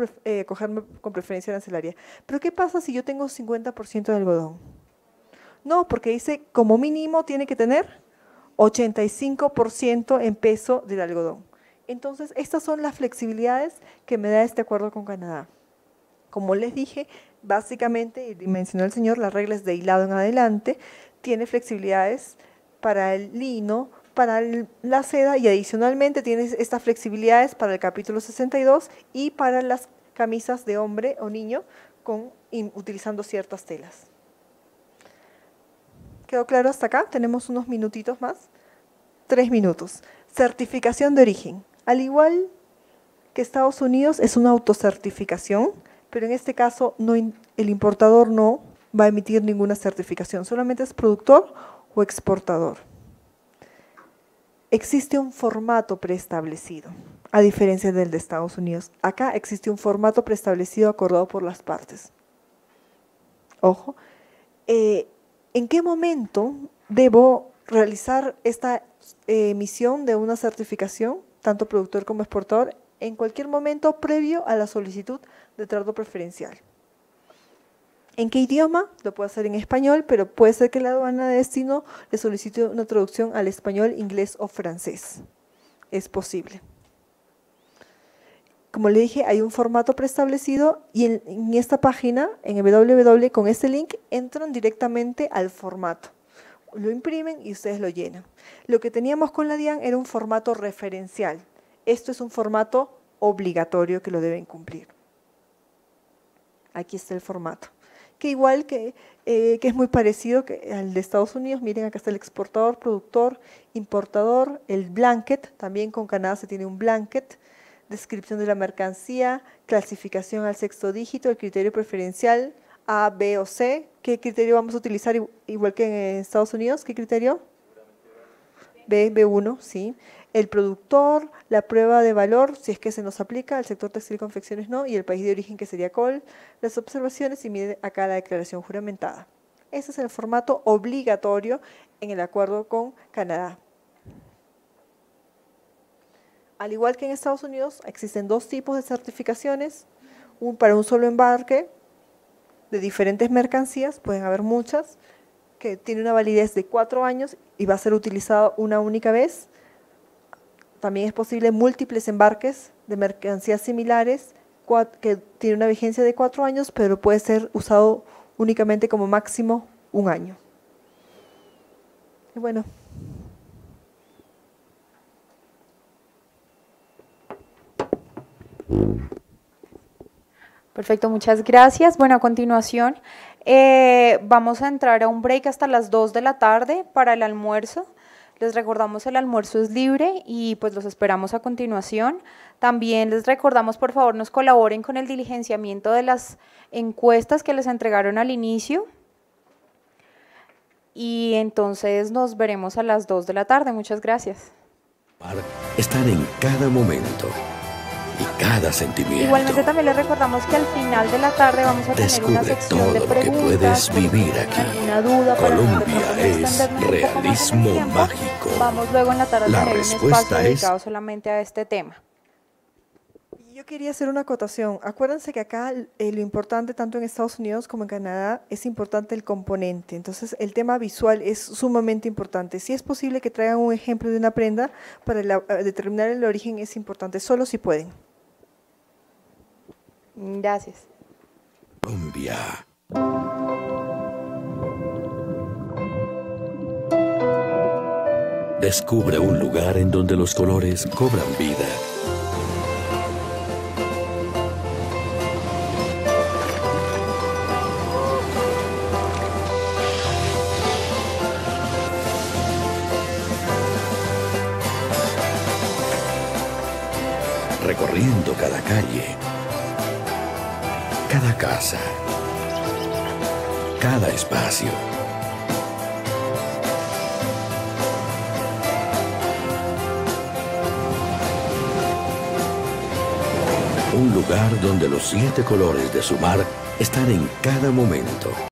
cogerme con preferencia arancelaria. Pero ¿qué pasa si yo tengo 50% de algodón? No, porque dice como mínimo tiene que tener 85% en peso del algodón. Entonces, estas son las flexibilidades que me da este acuerdo con Canadá. Como les dije, básicamente, y mencionó el señor, las reglas de hilado en adelante, tiene flexibilidades para el lino, para la seda y adicionalmente tiene estas flexibilidades para el capítulo 62 y para las camisas de hombre o niño utilizando ciertas telas. ¿Quedó claro hasta acá? Tenemos unos minutitos más. 3 minutos. Certificación de origen. Al igual que Estados Unidos, es una autocertificación, pero en este caso el importador no va a emitir ninguna certificación, solamente es productor o exportador. Existe un formato preestablecido, a diferencia del de Estados Unidos. Acá existe un formato preestablecido acordado por las partes. Ojo, ¿en qué momento debo realizar esta emisión de una certificación, tanto productor como exportador? En cualquier momento previo a la solicitud de trato preferencial. ¿En qué idioma? Lo puedo hacer en español, pero puede ser que la aduana de destino le solicite una traducción al español, inglés o francés. Es posible. Como le dije, hay un formato preestablecido y en esta página, en el www, con este link, entran directamente al formato. Lo imprimen y ustedes lo llenan. Lo que teníamos con la DIAN era un formato referencial. Esto es un formato obligatorio que lo deben cumplir. Aquí está el formato. Que igual que es muy parecido al de Estados Unidos. Miren, acá está el exportador, productor, importador, el blanket. También con Canadá se tiene un blanket. Descripción de la mercancía, clasificación al sexto dígito, el criterio preferencial A, B o C. ¿Qué criterio vamos a utilizar igual que en Estados Unidos? ¿Qué criterio? B, B1, sí. El productor, la prueba de valor, si es que se nos aplica, el sector textil y confecciones no, y el país de origen que sería COL, las observaciones y miren acá la declaración juramentada. Ese es el formato obligatorio en el acuerdo con Canadá. Al igual que en Estados Unidos, existen 2 tipos de certificaciones, para un solo embarque de diferentes mercancías, pueden haber muchas, que tiene una validez de 4 años y va a ser utilizado una única vez. También es posible múltiples embarques de mercancías similares que tiene una vigencia de 4 años, pero puede ser usado únicamente como máximo 1 año. Y bueno. Perfecto, muchas gracias. Bueno, a continuación vamos a entrar a un break hasta las 2 de la tarde para el almuerzo. Les recordamos el almuerzo es libre y pues los esperamos a continuación. También les recordamos, por favor, nos colaboren con el diligenciamiento de las encuestas que les entregaron al inicio. Y entonces nos veremos a las 2 de la tarde. Muchas gracias. Están en cada momento y cada sentimiento. Igualmente también les recordamos que al final de la tarde vamos a tener una sección de preguntas. Todo lo que puedes vivir aquí. Una duda Colombia es realismo mágico. Vamos luego en la tarde a tener un espacio es dedicado solamente a este tema. Yo quería hacer una acotación. Acuérdense que acá lo importante, tanto en Estados Unidos como en Canadá, es importante el componente. Entonces, el tema visual es sumamente importante. Si es posible que traigan un ejemplo de una prenda, para determinar el origen es importante, solo si pueden. Gracias. Colombia. Descubre un lugar en donde los colores cobran vida. recorriendo cada calle, cada casa, cada espacio. Un lugar donde los 7 colores de su mar están en cada momento.